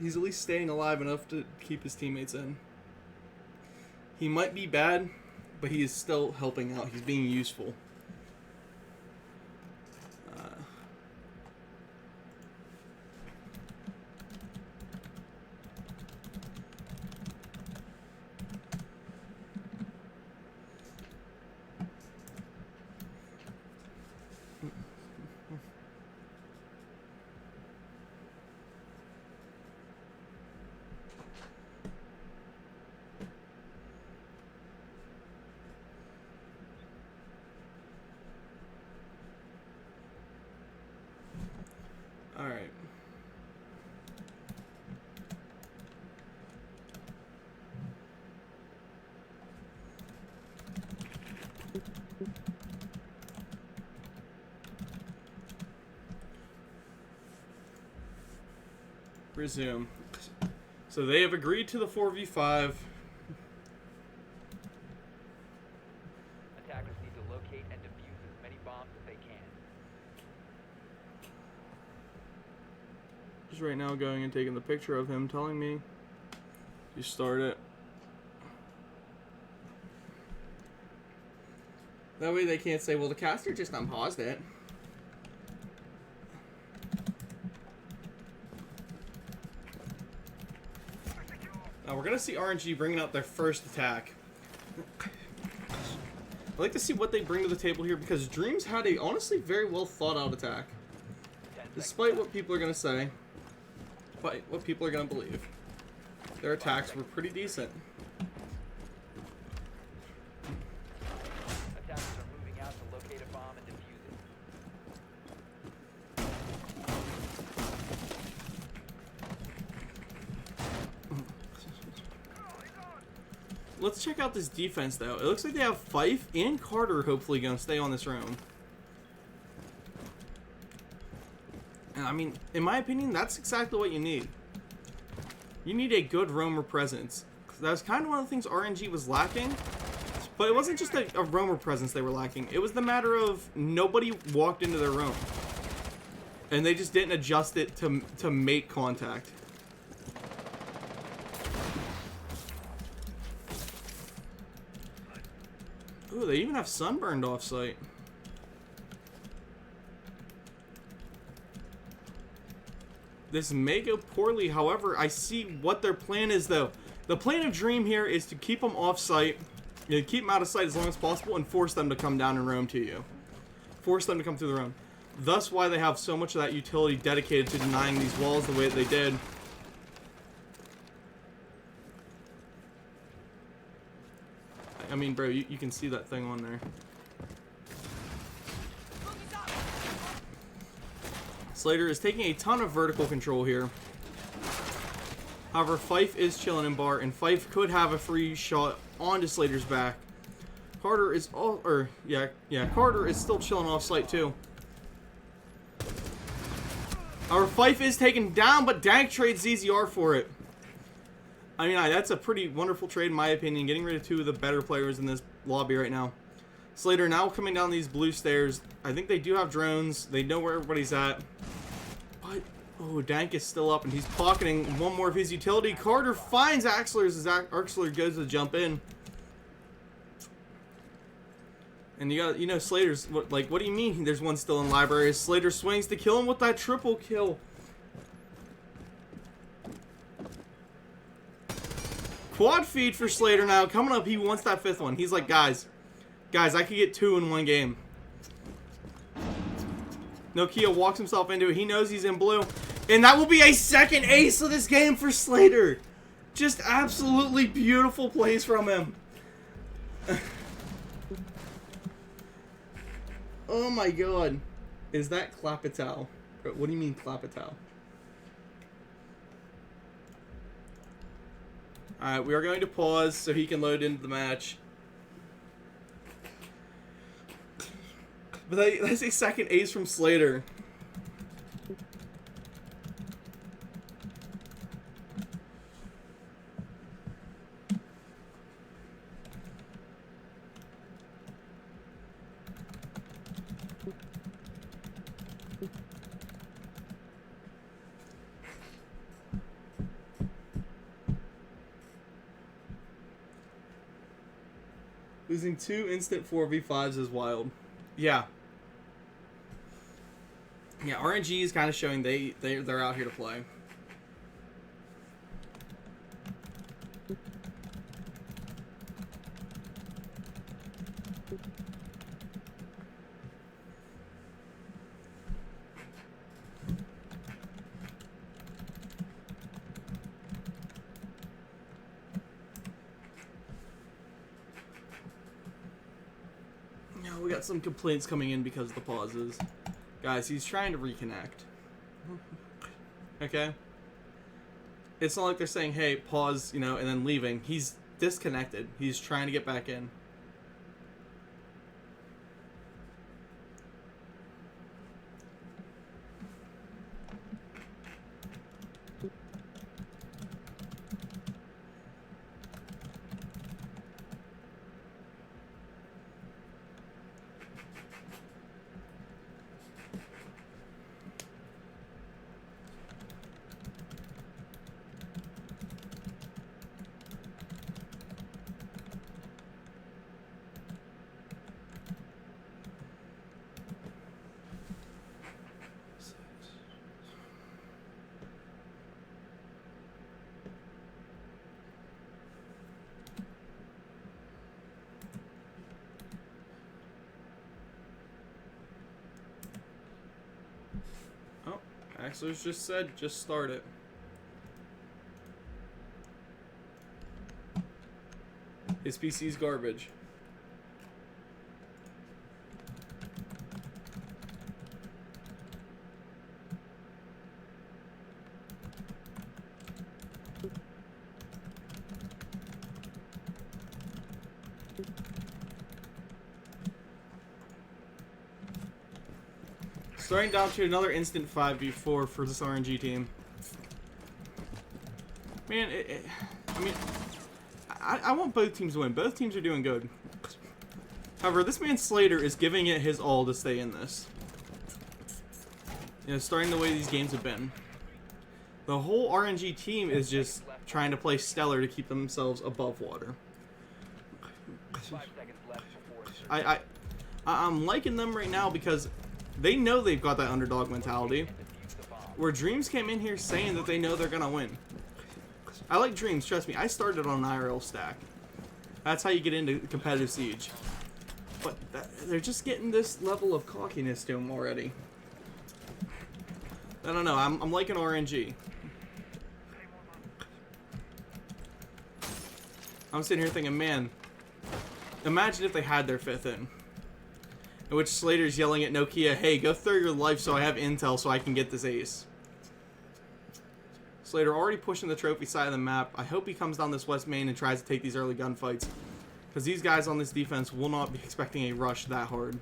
He's at least staying alive enough to keep his teammates in. He might be bad, but he is still helping out. He's being useful. Alright. Resume. So they have agreed to the 4v5. Attackers need to locate and defuse as many bombs as they can. Just right now going and taking the picture of him telling me you start it. That way they can't say, well, the caster just unpaused it. Now we're going to see RNG bringing out their first attack. I'd like to see what they bring to the table here because Dreamz had a honestly very well thought out attack. Despite what people are going to say. Despite what people are going to believe. Their attacks were pretty decent. Attackers are moving out to locate a bomb and defuse it. Let's check out this defense, though. It looks like they have Fife and Carter hopefully going to stay on this room. And I mean, in my opinion, that's exactly what you need. You need a good roamer presence. That was kind of one of the things RNG was lacking. But it wasn't just a roamer presence they were lacking. It was the matter of nobody walked into their room. And they just didn't adjust it to make contact. Ooh, they even have Sunburned off-site. This may go poorly, however, I see what their plan is, though. The plan of Dream here is to keep them off-site, you know, keep them out of sight as long as possible, and force them to come down and roam to you. Force them to come through the room. Thus why they have so much of that utility dedicated to denying these walls the way that they did. I mean, bro, you can see that thing on there. Slater is taking a ton of vertical control here. However, Fife is chilling in bar, and Fife could have a free shot onto Slater's back. Carter is Carter is still chilling off site too. Our Fife is taken down, but Dank trades ZZR for it. I mean, that's a pretty wonderful trade in my opinion, getting rid of two of the better players in this lobby right now. Slater now coming down these blue stairs. I think they do have drones. They know where everybody's at. But, oh, Dank is still up, and he's pocketing one more of his utility. Carter finds Axler as Axler goes to jump in. And you know, Slater's, what do you mean there's one still in library? Slater swings to kill him with that triple kill. Quad feed for Slater now. Coming up, he wants that fifth one. He's like, guys, I could get 2 in one game. Nokia walks himself into it. He knows he's in blue. And that will be a second ace of this game for Slater. Just absolutely beautiful plays from him. Oh my god. Is that Clapatow? What do you mean Clapatow? Alright, we are going to pause so he can load into the match. But that's a second ace from Slater. Losing 2 instant 4v5s is wild. Yeah. Yeah, RNG is kind of showing they're out here to play. We got some complaints coming in because of the pauses. Guys, he's trying to reconnect. Okay? It's not like they're saying, hey, pause, you know, and then leaving. He's disconnected. He's trying to get back in. Axler's just said, just start it. His PC's garbage. Starting down to another instant 5v4 for this RNG team. Man, I mean, I want both teams to win. Both teams are doing good. However, this man Slater is giving it his all to stay in this. You know, starting the way these games have been. The whole RNG team is just trying to play stellar to keep themselves above water. 5 seconds left before I'm liking them right now because they know they've got that underdog mentality. Where Dreamz came in here saying that they know they're gonna win. I like Dreamz, trust me. I started on an IRL stack. That's how you get into competitive Siege. But they're just getting this level of cockiness to them already. I don't know. I'm liking RNG. I'm sitting here thinking, man, imagine if they had their 5th in. in which Slater's yelling at Nokia, hey, go throw your life so I have intel so I can get this ace. Slater already pushing the trophy side of the map. I hope he comes down this west main and tries to take these early gunfights, because these guys on this defense will not be expecting a rush that hard.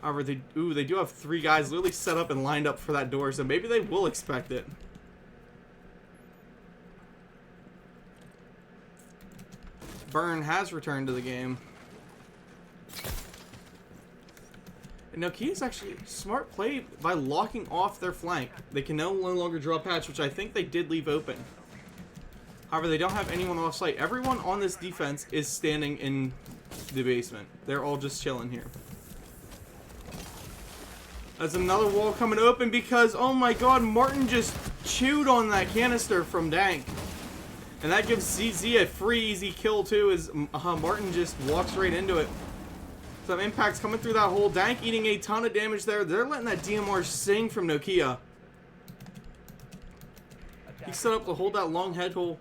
However, they do have 3 guys literally set up and lined up for that door, so maybe they will expect it. Burn has returned to the game. And Nokia's actually smart play by locking off their flank. They can no longer draw patch, which I think they did leave open. However, they don't have anyone off site. Everyone on this defense is standing in the basement. They're all just chilling here. There's another wall coming open because, oh my god, Martin just chewed on that canister from Dank. And that gives ZZ a free easy kill too, as Martin just walks right into it. Some impacts coming through that hole. Dank eating a ton of damage there. They're letting that DMR sing from Nokia. He set up to hold that long head hole.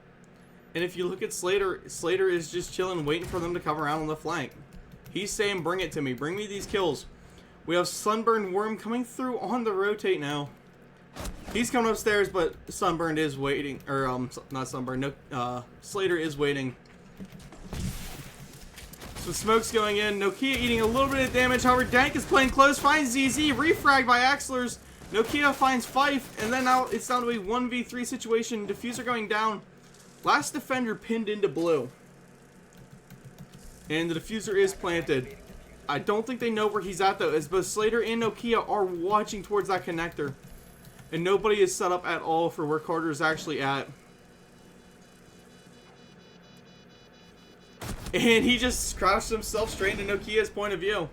And if you look at Slater, Slater is just chilling, waiting for them to come around on the flank. He's saying, bring it to me. Bring me these kills. We have Sunburned Worm coming through on the rotate now. He's coming upstairs, but Sunburned is waiting. Or, not Sunburned. No, Slater is waiting. Some smoke's going in. Nokia eating a little bit of damage. However, Dank is playing close. Finds ZZ. Refrag by Axlers. Nokia finds Fife. And then now it's down to a 1v3 situation. Diffuser going down. Last defender pinned into blue. And the diffuser is planted. I don't think they know where he's at, though, as both Slater and Nokia are watching towards that connector. And nobody is set up at all for where Carter is actually at. And he just crouched himself straight into Nokia's point of view.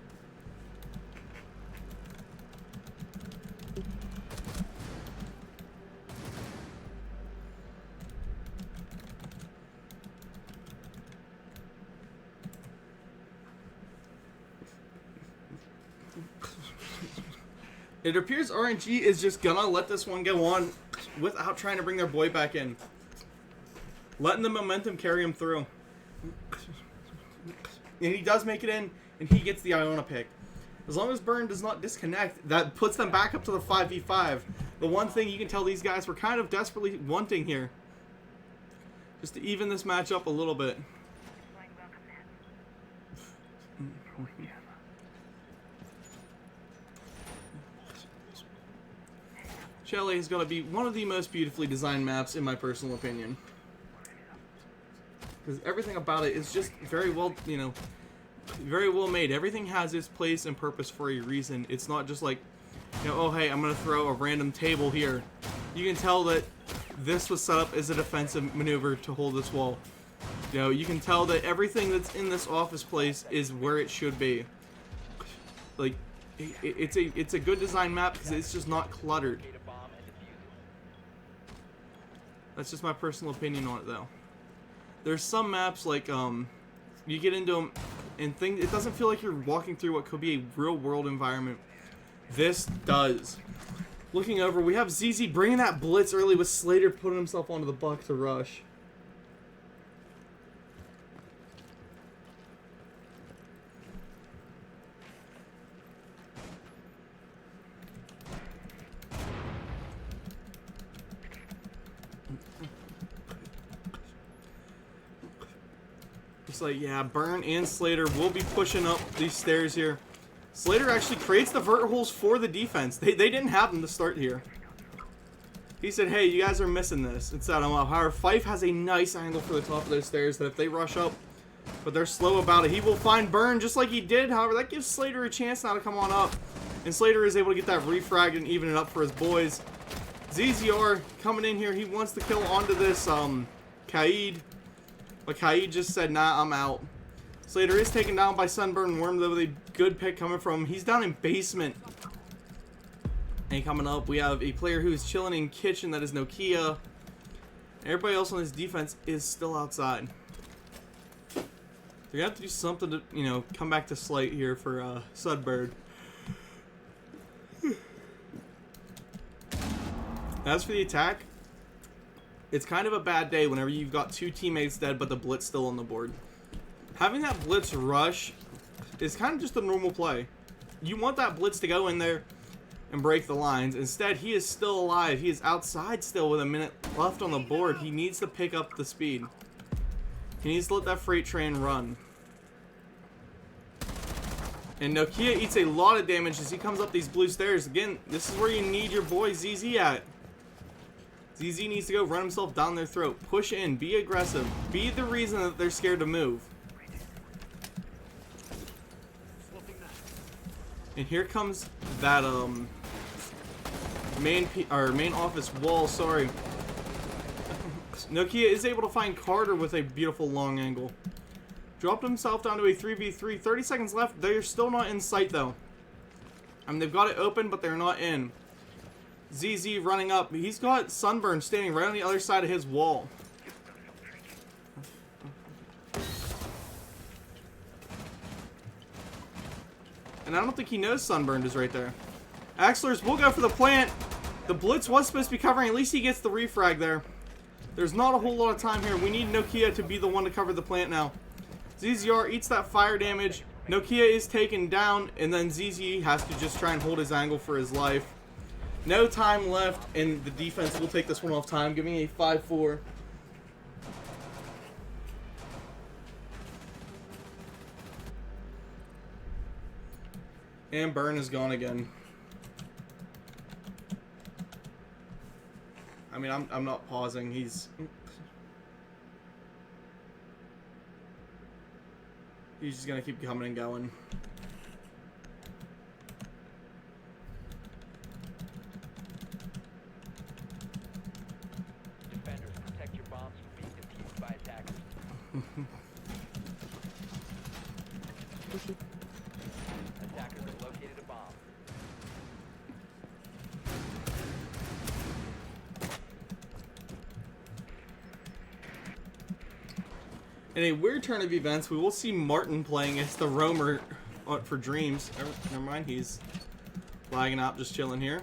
It appears RNG is just gonna let this one go on without trying to bring their boy back in. Letting the momentum carry him through. And he does make it in, and he gets the Iona pick. As long as Burn does not disconnect, that puts them back up to the 5v5. The one thing you can tell these guys were kind of desperately wanting here. Just to even this match up a little bit. Shelly is going to be one of the most beautifully designed maps in my personal opinion. Because everything about it is just very well, you know, very well made. Everything has its place and purpose for a reason. It's not just like, you know, oh hey, I'm going to throw a random table here. You can tell that this was set up as a defensive maneuver to hold this wall. You know, you can tell that everything that's in this office place is where it should be. Like, it's a good design map because it's just not cluttered. That's just my personal opinion on it, though. There's some maps like you get into them and it doesn't feel like you're walking through what could be a real world environment. This does. Looking over, we have ZZ bringing that blitz early with Slater putting himself onto the buck to rush. It's like, yeah, Burn and Slater will be pushing up these stairs here. Slater actually creates the vert holes for the defense. They didn't have them to start here. He said, hey, you guys are missing this. And set them up. However, Fife has a nice angle for the top of those stairs that if they rush up, but they're slow about it, he will find Burn just like he did. However, that gives Slater a chance now to come on up. And Slater is able to get that refrag and even it up for his boys. ZZR coming in here. He wants to kill onto this Kaid. But Kaid just said, nah, I'm out. Slater is taken down by Sunburned Worm, though, with a good pick coming from him. He's down in basement. And coming up, we have a player who is chilling in kitchen. That is Nokia. Everybody else on this defense is still outside. They're going to have to do something to, you know, come back to Slight here for Sudbird. As for the attack, it's kind of a bad day whenever you've got 2 teammates dead but the blitz still on the board. Having that blitz rush is kind of just a normal play. You want that blitz to go in there and break the lines. Instead, he is still alive. He is outside still with a minute left on the board. He needs to pick up the speed. He needs to let that freight train run. And Nokia eats a lot of damage as he comes up these blue stairs. Again, this is where you need your boy ZZ at. ZZ needs to go run himself down their throat. Push in. Be aggressive. Be the reason that they're scared to move. And here comes that main office wall. Sorry. Nokia is able to find Carter with a beautiful long angle. Dropped himself down to a 3v3. 30 seconds left. They're still not in sight though. They've got it open, but they're not in. ZZ running up. He's got Sunburn standing right on the other side of his wall. And I don't think he knows Sunburned is right there. Axlers will go for the plant. The blitz was supposed to be covering. At least he gets the refrag there. There's not a whole lot of time here. We need Nokia to be the one to cover the plant now. ZZR eats that fire damage. Nokia is taken down, and then ZZ has to just try and hold his angle for his life. No time left, and the defense will take this one off time, giving a 5-4. And Burn is gone again. I mean, I'm not pausing. He's just gonna keep coming and going. Defenders, protect your bombs from being defused by attackers. Attackers have located a bomb. In a weird turn of events, we will see Martin playing as the roamer for Dreamz. Never mind, he's lagging out, just chilling here.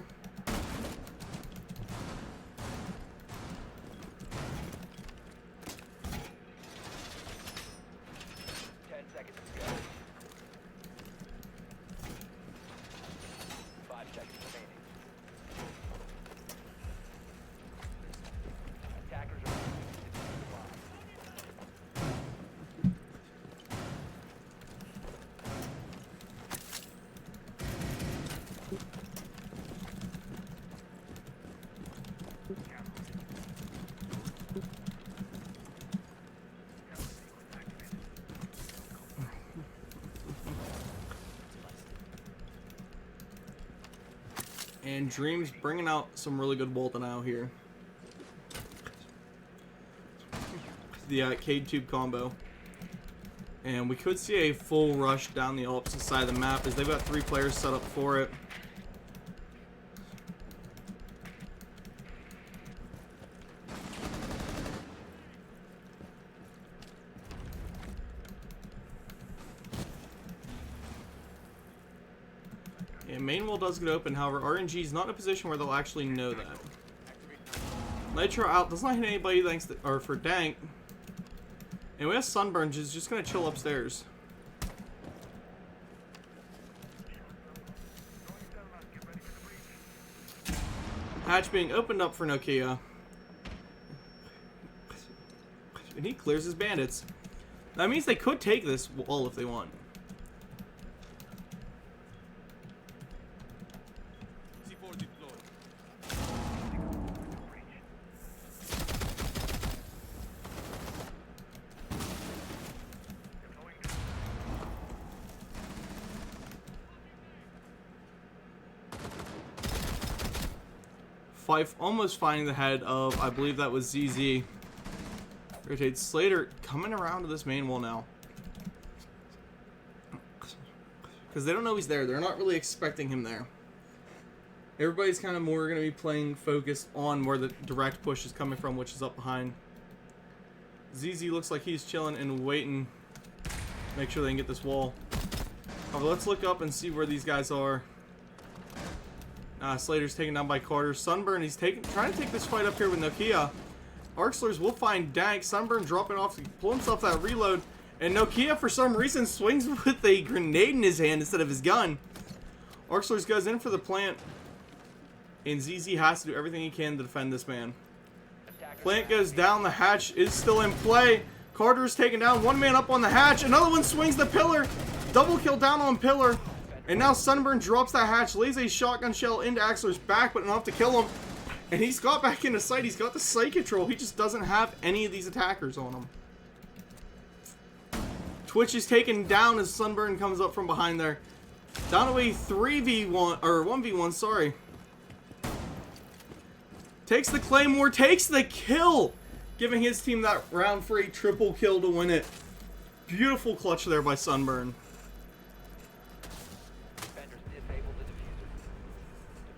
And Dreamz bringing out some really good wall denial here. The Cade Tube combo. And we could see a full rush down the opposite side of the map as they've got 3 players set up for it. And main wall does get open, however, RNG is not in a position where they'll actually know that. Nitro out, does not hit anybody thanks to, or for Dank. And we have Sunburn, who's just gonna chill upstairs. Hatch being opened up for Nokia. And he clears his bandits. That means they could take this wall if they want. Fife almost finding the head of, I believe that was ZZ. Rotates Slater coming around to this main wall now. Because they don't know he's there. They're not really expecting him there. Everybody's kind of more going to be playing focused on where the direct push is coming from, which is up behind. ZZ looks like he's chilling and waiting. Make sure they can get this wall. Let's look up and see where these guys are. Slater's taken down by Carter. Sunburn, he's trying to take this fight up here with Nokia. Arxlers will find Dank. Sunburn dropping off to pull himself that reload. And Nokia, for some reason, swings with a grenade in his hand instead of his gun. Arxlers goes in for the plant. And ZZ has to do everything he can to defend this man. Plant goes down. The hatch is still in play. Carter is taken down. One man up on the hatch. Another one swings the pillar. Double kill down on pillar. And now Sunburn drops that hatch. Lays a shotgun shell into Axler's back, but enough to kill him. And he's got back into sight. He's got the sight control. He just doesn't have any of these attackers on him. Twitch is taken down as Sunburn comes up from behind there. Down to a 3v1, or 1v1, sorry. Takes the Claymore, takes the kill, giving his team that round for a triple kill to win it. Beautiful clutch there by Sunburn. Defenders disable the diffuser.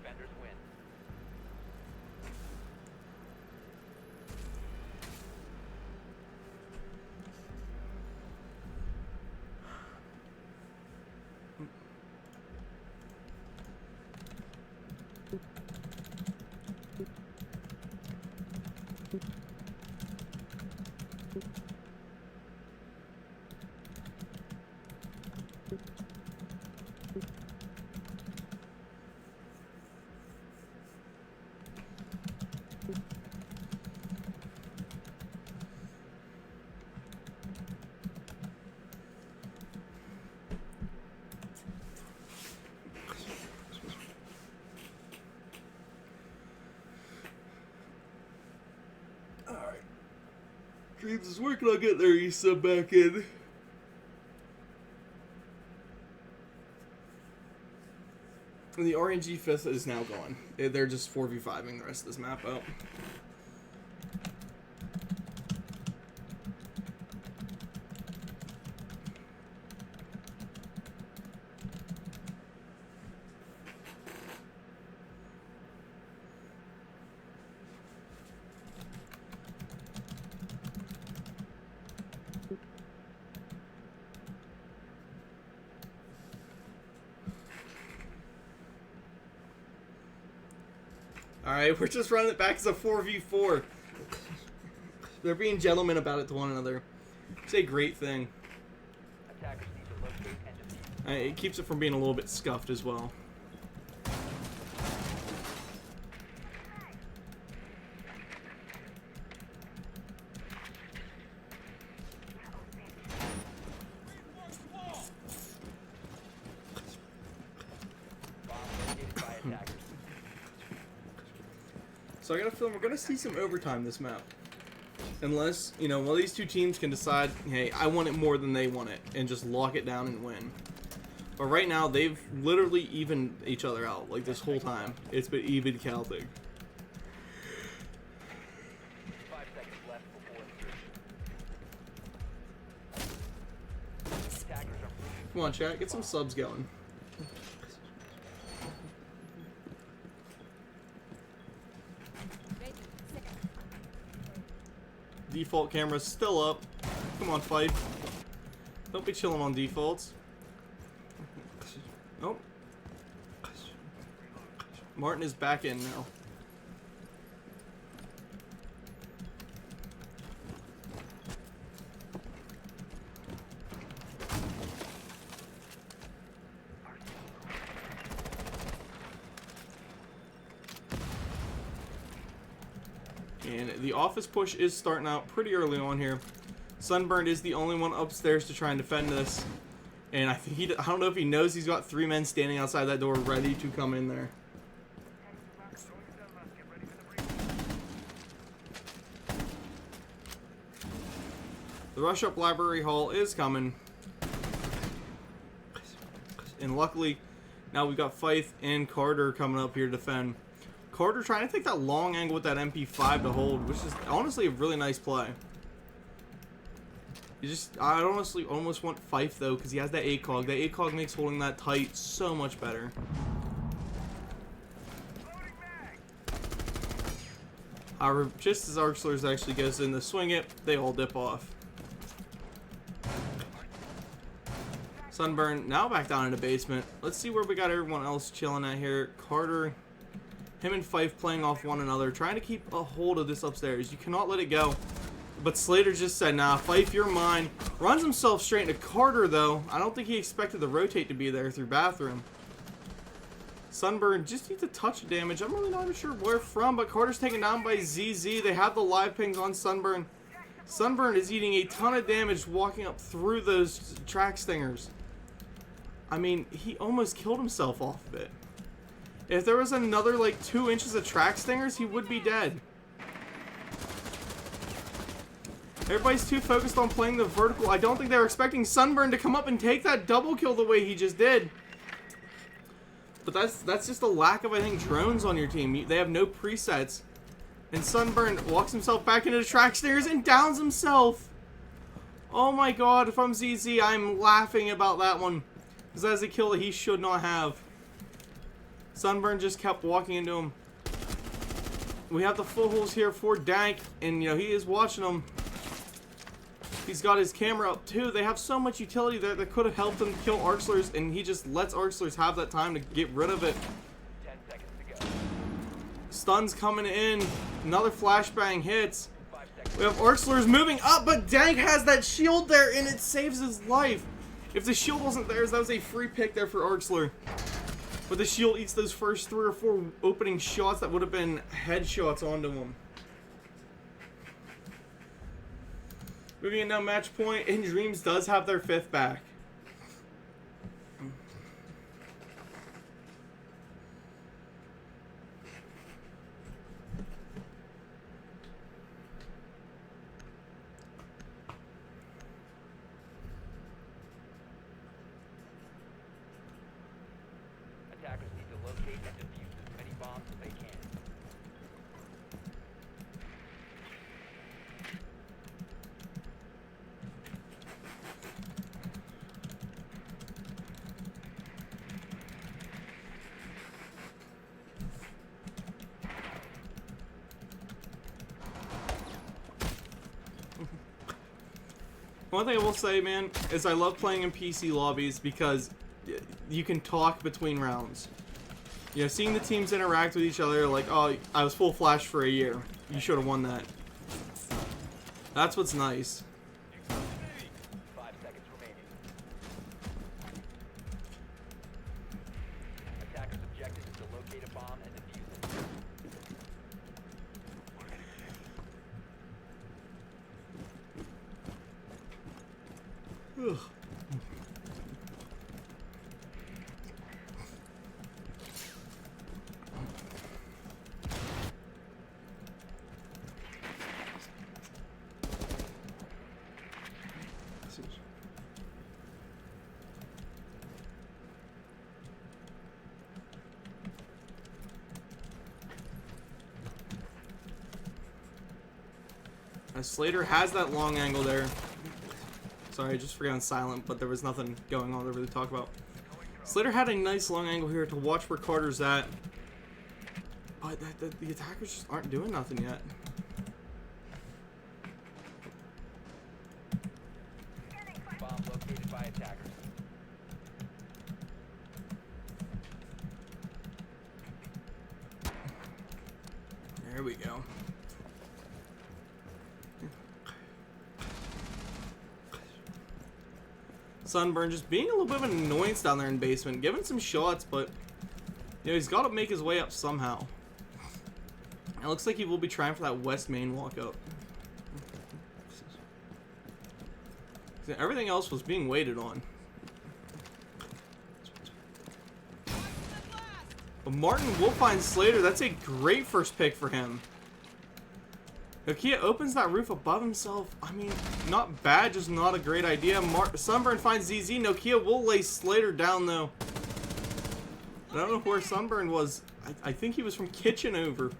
Defenders win. Alright. Dreamz is working on getting their E-sub back in. And the RNG 5th is now gone. They're just 4v5ing the rest of this map out. Alright, we're just running it back as a 4v4. They're being gentlemen about it to one another. It's a great thing. Attackers need to locate and defuse. It keeps it from being a little bit scuffed as well. Bomb located by attackers. So I got a feeling we're gonna see some overtime this map. Unless, you know, one of these two teams can decide, hey, I want it more than they want it, and just lock it down and win. But right now, they've literally evened each other out, like this whole time. It's been even counting. 5 seconds left before insertion. Attackers are moving. Come on, chat, get some subs going. Default camera's still up. Come on, Fife. Don't be chilling on defaults. Oh. Martin is back in now. And the office push is starting out pretty early on here. Sunburned is the only one upstairs to try and defend this. And I think I don't know if he knows he's got 3 men standing outside that door ready to come in there. The rush up library hall is coming. And luckily, now we've got Fife and Carter coming up here to defend. Carter trying to take that long angle with that MP5 to hold, which is honestly a really nice play. I honestly almost want Fife though, because he has that ACOG. That ACOG makes holding that tight so much better. However, just as Arxlers actually goes in to swing it, they all dip off. Sunburn now back down in the basement. Let's see where we got everyone else chilling at here. Carter, him and Fife playing off one another, trying to keep a hold of this upstairs. You cannot let it go. But Slater just said, nah, Fife, you're mine. Runs himself straight into Carter, though. I don't think he expected the rotate to be there through bathroom. Sunburn just needs a touch of damage. I'm really not even sure where from, but Carter's taken down by ZZ. They have the live pings on Sunburn. Sunburn is eating a ton of damage walking up through those track stingers. I mean, he almost killed himself off of it. If there was another, like, 2 inches of track stingers, he would be dead. Everybody's too focused on playing the vertical. I don't think they were expecting Sunburn to come up and take that double kill the way he just did. But that's just a lack of, I think, drones on your team. They have no presets. And Sunburn walks himself back into the track stairs and downs himself. Oh my god, if I'm ZZ, I'm laughing about that one. Because that is a kill that he should not have. Sunburn just kept walking into him. We have the full holes here for Dank. And, you know, he is watching them. He's got his camera up too. They have so much utility there that could have helped him kill Archlers, and he just lets Archlers have that time to get rid of it. 10 seconds to go. Stuns coming in. Another flashbang hits. 5 seconds. We have Archlers moving up, but Dank has that shield there, and it saves his life. If the shield wasn't there, that was a free pick there for Archler. But the shield eats those first 3 or 4 opening shots that would have been headshots onto him. Moving in now, match point, and Dreamz does have their 5th back. Attackers need to locate and defuse as many bombs as they can. One thing I will say, man, is I love playing in PC lobbies because you can talk between rounds. You know, seeing the teams interact with each other, like, oh, I was full flash for a year. You should have won that. That's what's nice. 5 seconds remaining. Attackers' objective is to locate a bomb and defuse it. Ugh. Slater has that long angle there. Sorry, I just forgot on silent, but there was nothing going on to really talk about. Slater had a nice long angle here to watch where Carter's at. But the attackers just aren't doing nothing yet. Bomb located by attackers. There we go. Sunburn just being a little bit of an annoyance down there in basement, giving some shots, but you know, he's got to make his way up somehow. It looks like he will be trying for that west main walk up. Everything else was being waited on. But Martin will find Slater. That's a great first pick for him. Nokia opens that roof above himself. I mean, not bad, just not a great idea. Sunburn finds ZZ. Nokia will lay Slater down, though. I don't know where Sunburn was. I think he was from Kitchen over.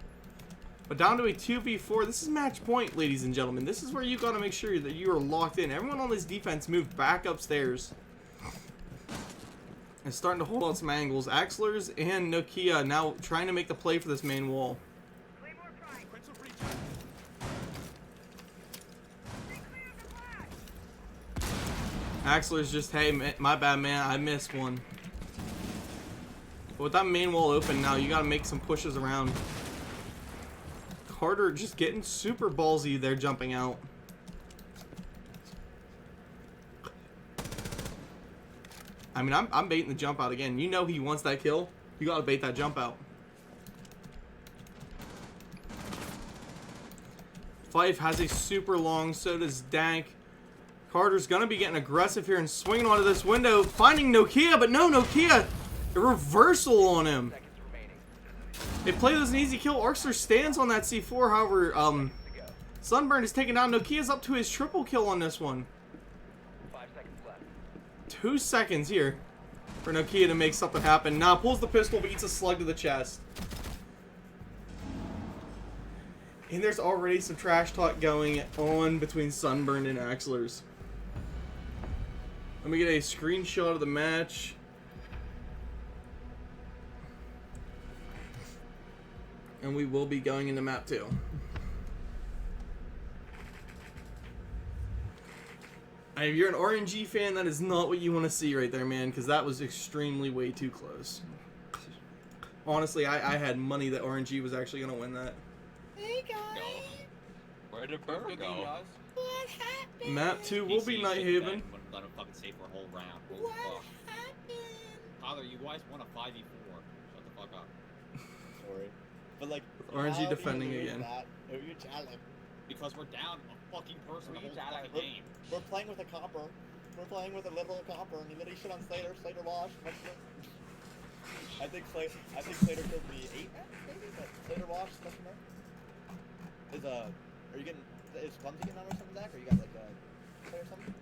But down to a 2v4. This is match point, ladies and gentlemen. This is where you got to make sure that you are locked in. Everyone on this defense moved back upstairs. And starting to hold on some angles. Axlers and Nokia now trying to make the play for this main wall. Axler's just, hey, my bad, man, I missed one. But with that main wall open now, you gotta make some pushes around. Carter just getting super ballsy there, jumping out. I mean, I'm baiting the jump out again. You know he wants that kill. You gotta bait that jump out. Fife has a super long, so does Dank. Carter's gonna be getting aggressive here and swinging onto this window, finding Nokia, but no, Nokia, a reversal on him. Seconds remaining. They play this an easy kill. Arxler stands on that C4, however, Sunburn is taken down. Nokia's up to his triple kill on this one. 5 seconds left. 2 seconds here for Nokia to make something happen. Nah, pulls the pistol, but eats a slug to the chest. And there's already some trash talk going on between Sunburn and Axlers. Let me get a screenshot of the match. And we will be going into map 2. If you're an RNG fan, that is not what you want to see right there, man, because that was extremely way too close. Honestly, I had money that RNG was actually going to win that. Hey guys, Where did Burr Good game, go? guys. what happened? Map 2 will be Nighthaven. Let him fucking stay for a whole round. Holy What fuck. happened? Tyler, you guys won a 5v4. Shut the fuck up. Sorry. But like, RNG how do you defending lose again. that? Who you challenge? Because we're down a fucking person the whole fucking We're, game. we're playing with a copper. We're playing with a literal copper, and he literally shit on Slater. Slater washed. I think Slater killed me 8 rounds, maybe. But Slater washed. Is are you getting? Is Clumsy getting on or something, Zach? Or you got like a play or something?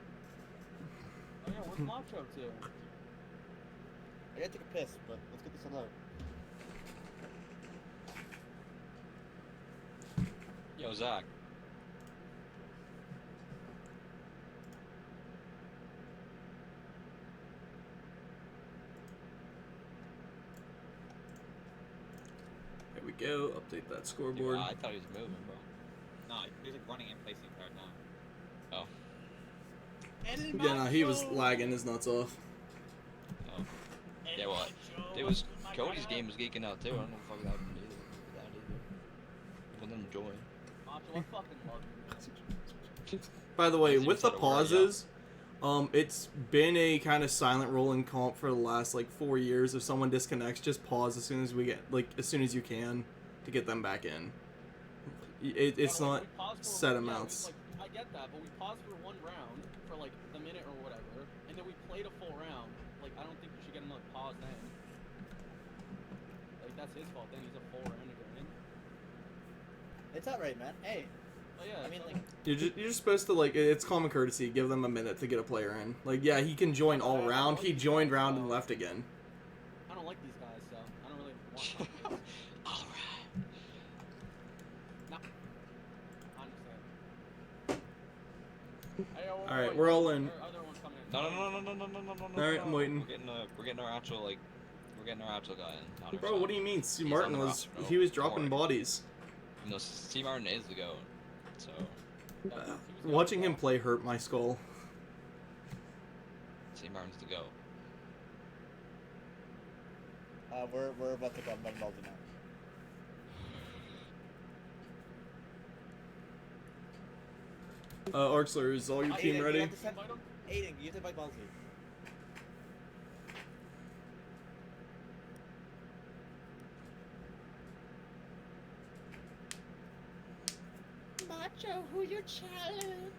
Oh yeah, where's Macho too? I gotta take a piss, but let's get this alone. Yo, Zach. There we go. Update that scoreboard. I thought he was moving, bro. No, he's like running in place the entire time. Oh. Yeah, no, he was lagging his nuts off. Oh. Yeah, well, it was Cody's game was geeking out too. I don't know if I got him either. Let him join. Macho, I fucking love you. By the way, Hasn't with even the said a word yet. pauses, it's been a kind of silent rule in comp for the last like 4 years. If someone disconnects, just pause as soon as as soon as you can to get them back in. It's But, not we paused for- set yeah, amounts. I get that, but we paused for one round for like the minute or whatever, and then we played a full round. Like, I don't think we should get another pause then. Like, that's his fault then. He's a full round again. It's alright, man. Hey, Oh yeah. I mean, so- like, You're just supposed to it's common courtesy. Give them a minute to get a player in. Like, yeah, he can join all round. He joined round and left again. I don't like these guys, so I don't really want them. Alright. No. I understand. Hey, All right, we're all in. There are other ones coming in. No. All right, I'm waiting. We're getting our actual guy in. 100%. Bro, what do you mean? C. He's Martin on the was roster, bro. he was Don't dropping worry. bodies. No, C. Martin is the goat. So Yeah, he was good. Watching him play hurt my skull. C. Martin's the goat. we're about to go multi now. Arxler, is all your team Aiden, ready? You have to send, Aiden, you have to invite multi. Macho, who you challenge?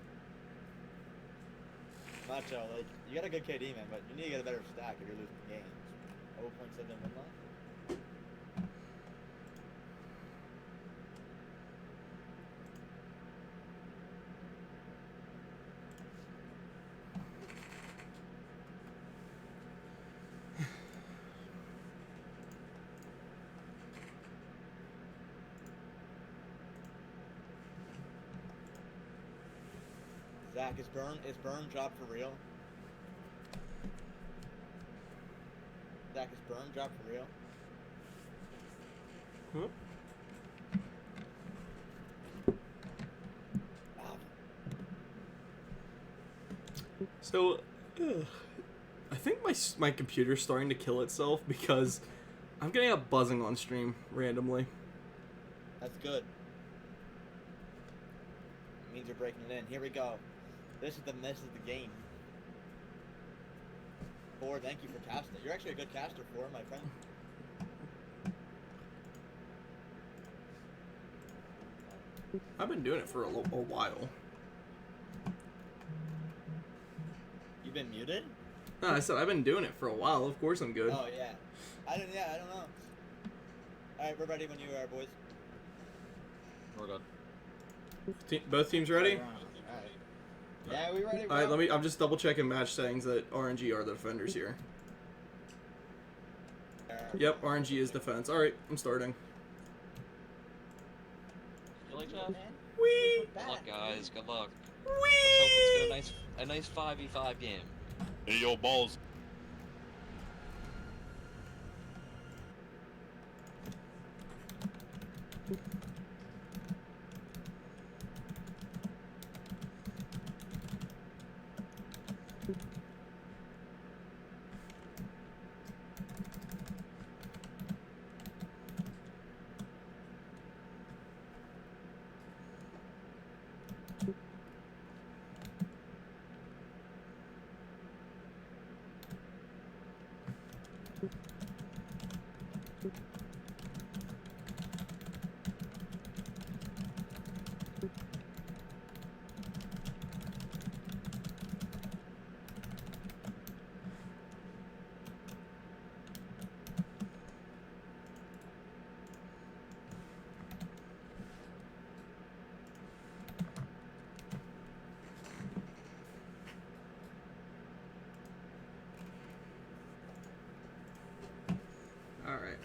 Macho, like, you got a good KD, man, but you need to get a better stack if you're losing games. 0.7 win line? Zach, is Burn job for real? Zach, is Burn job for real? Huh? Wow. So, I think my computer's starting to kill itself because I'm getting a buzzing on stream randomly. That's good. It means you're breaking it in. Here we go. This is the game. 4, thank you for casting. You're actually a good caster, 4, my friend. I've been doing it for a while. You've been muted? No, I said I've been doing it for a while. Of course I'm good. Oh, yeah. I don't know. Alright, we're ready when you are, boys. We're good. Both teams ready? Alright. Yeah, we ready, bro? Alright, I'm just double checking match settings that RNG are the defenders here. Yep, RNG is defense. Alright, I'm starting. You like that? Whee! Good luck, guys. Good luck. Whee! Let's hope it's a nice 5v5 game. Hey, yo, balls. Alright.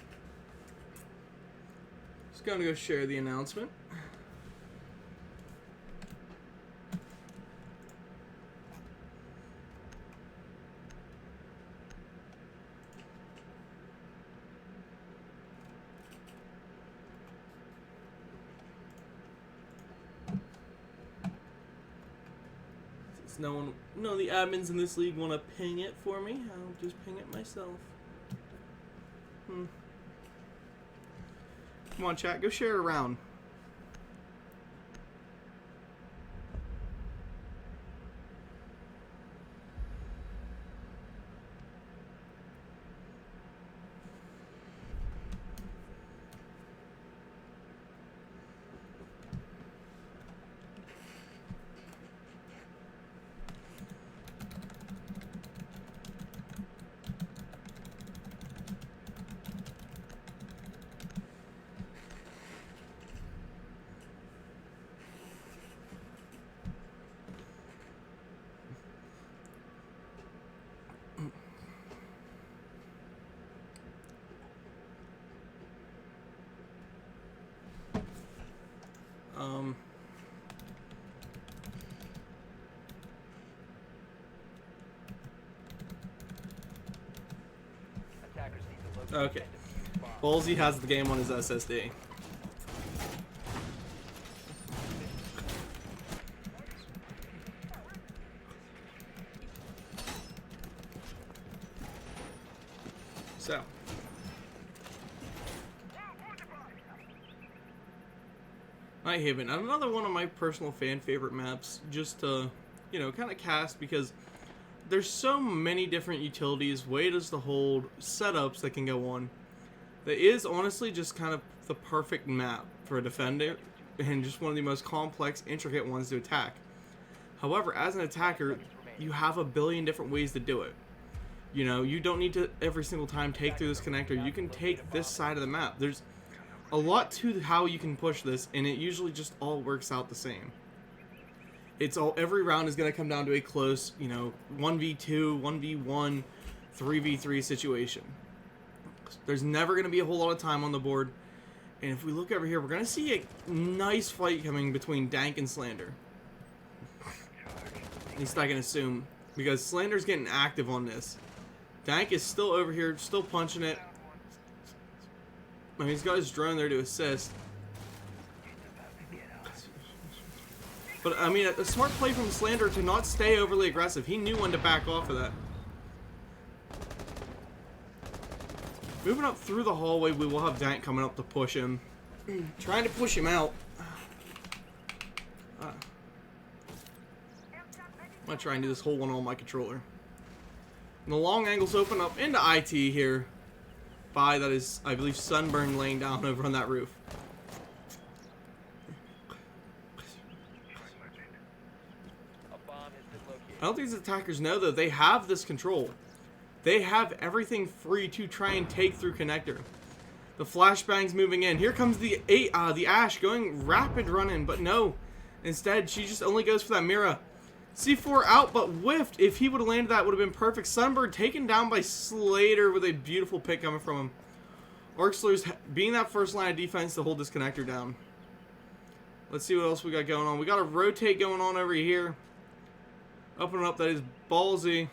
Just gonna go share the announcement. Since none of the admins in this league want to ping it for me, I'll just ping it myself. Come on, chat, go share it around. Okay. Ballsy has the game on his SSD. So. Nighthaven, another one of my personal fan favorite maps, just to, you know, kind of cast because there's so many different utilities, ways to hold, setups that can go on. That is honestly just kind of the perfect map for a defender and just one of the most complex, intricate ones to attack. However, as an attacker, you have a billion different ways to do it. You know, you don't need to every single time take through this connector. You can take this side of the map. There's a lot to how you can push this, and it usually just all works out the same. It's all, every round is going to come down to a close, you know, 1v2, 1v1, 3v3 situation. There's never going to be a whole lot of time on the board. And if we look over here, we're going to see a nice fight coming between Dank and Slander. At least I can assume, because Slander's getting active on this. Dank is still over here, still punching it. I mean, he's got his drone there to assist. But, I mean, a smart play from Slander to not stay overly aggressive. He knew when to back off of that. Moving up through the hallway, we will have Dank coming up to push him. Trying to push him out. I'm going to try and do this whole one on my controller. And the long angles open up into IT here. That is, I believe, Sunburn laying down over on that roof. I don't think these attackers know, though. They have this control. They have everything free to try and take through connector. The flashbang's moving in. Here comes the Ash going rapid running, but no. Instead, she just only goes for that Mira. C4 out, but whiffed. If he would have landed that, would have been perfect. Sunbird taken down by Slater with a beautiful pick coming from him. Orksler's being that first line of defense to hold this connector down. Let's see what else we got going on. We got a rotate going on over here. Opening up, that is ballsy.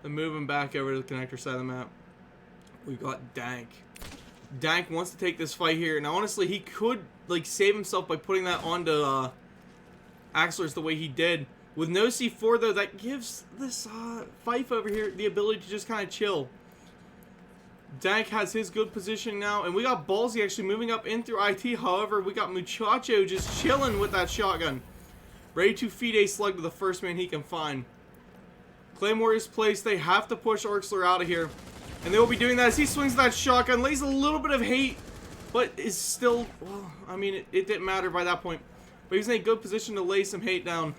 And moving back over to the connector side of the map. We got Dank. Dank wants to take this fight here. Now, honestly, he could like save himself by putting that onto Axler's the way he did. With no C4, though, that gives this Fife over here the ability to just kind of chill. Dank has his good position now, and we got Ballsy actually moving up in through IT. However, we got Muchacho just chilling with that shotgun. Ready to feed a slug to the first man he can find. Claymore is placed. They have to push Orksler out of here. And they will be doing that as he swings that shotgun. Lays a little bit of hate, but is still, well, I mean, it didn't matter by that point. But he's in a good position to lay some hate down.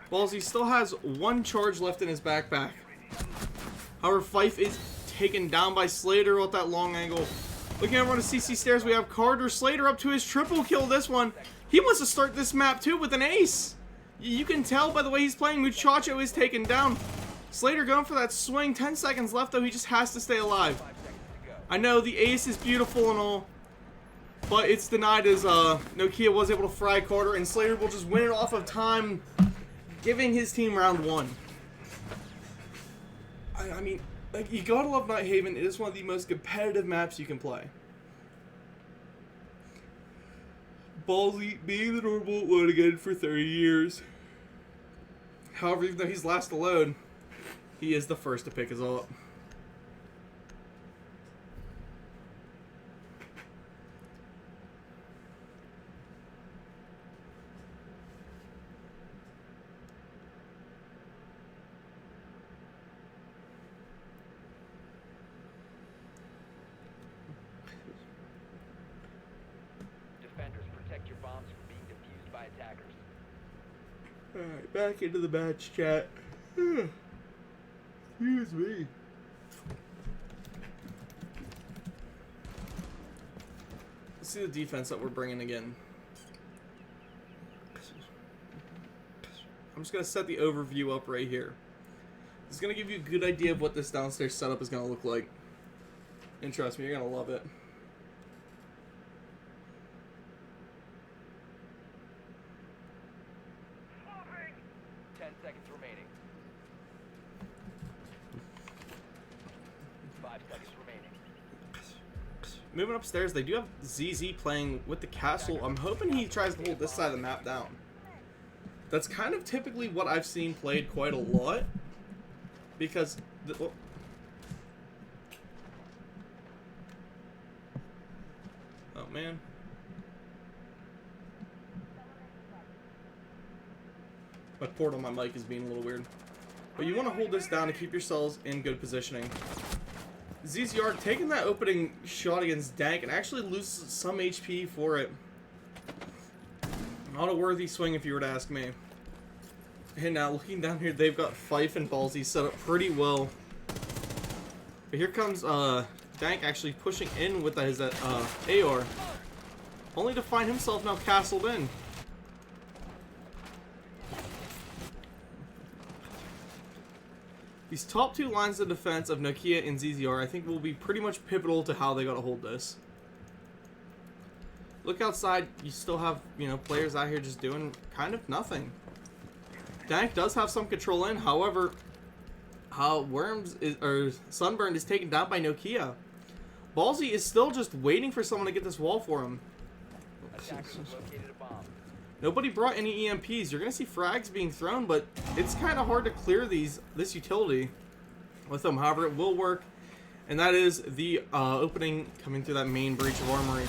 Ballsy still has one charge left in his backpack. However, Fife is taken down by Slater with that long angle. Looking over on the CC stairs, we have Carter. Slater up to his triple kill this one. He wants to start this map too with an ace. You can tell by the way he's playing. Muchacho is taken down. Slater going for that swing. 10 seconds left though. He just has to stay alive. I know the ace is beautiful and all, but it's denied as Nokia was able to fry Carter, and Slater will just win it off of time, giving his team round one. I mean, like, you gotta love Night Haven. It is one of the most competitive maps you can play. Ballsy being the normal one again for 30 years. However, even though he's last alone, he is the first to pick us all up. Alright, back into the match chat. Excuse me. Let's see the defense that we're bringing again. I'm just going to set the overview up right here. It's going to give you a good idea of what this downstairs setup is going to look like. And trust me, you're going to love it. Moving upstairs, they do have ZZ playing with the castle. I'm hoping he tries to hold this side of the map down. That's kind of typically what I've seen played quite a lot. Because... Oh, man. My port on my mic is being a little weird. But you want to hold this down to keep yourselves in good positioning. ZZR taking that opening shot against Dank and actually loses some HP for it. Not a worthy swing if you were to ask me. And now looking down here, they've got Fife and Ballsy set up pretty well. But here comes Dank actually pushing in with his AR. Only to find himself now castled in. These top two lines of defense of Nokia and ZZR, I think, will be pretty much pivotal to how they got to hold this. Look outside, you still have, you know, players out here just doing kind of nothing. Dank does have some control in, however, Sunburned is taken down by Nokia. Ballsy is still just waiting for someone to get this wall for him. Nobody brought any EMPs. You're going to see frags being thrown, but it's kind of hard to clear this utility with them. However, it will work And that is the opening coming through that main breach of armory.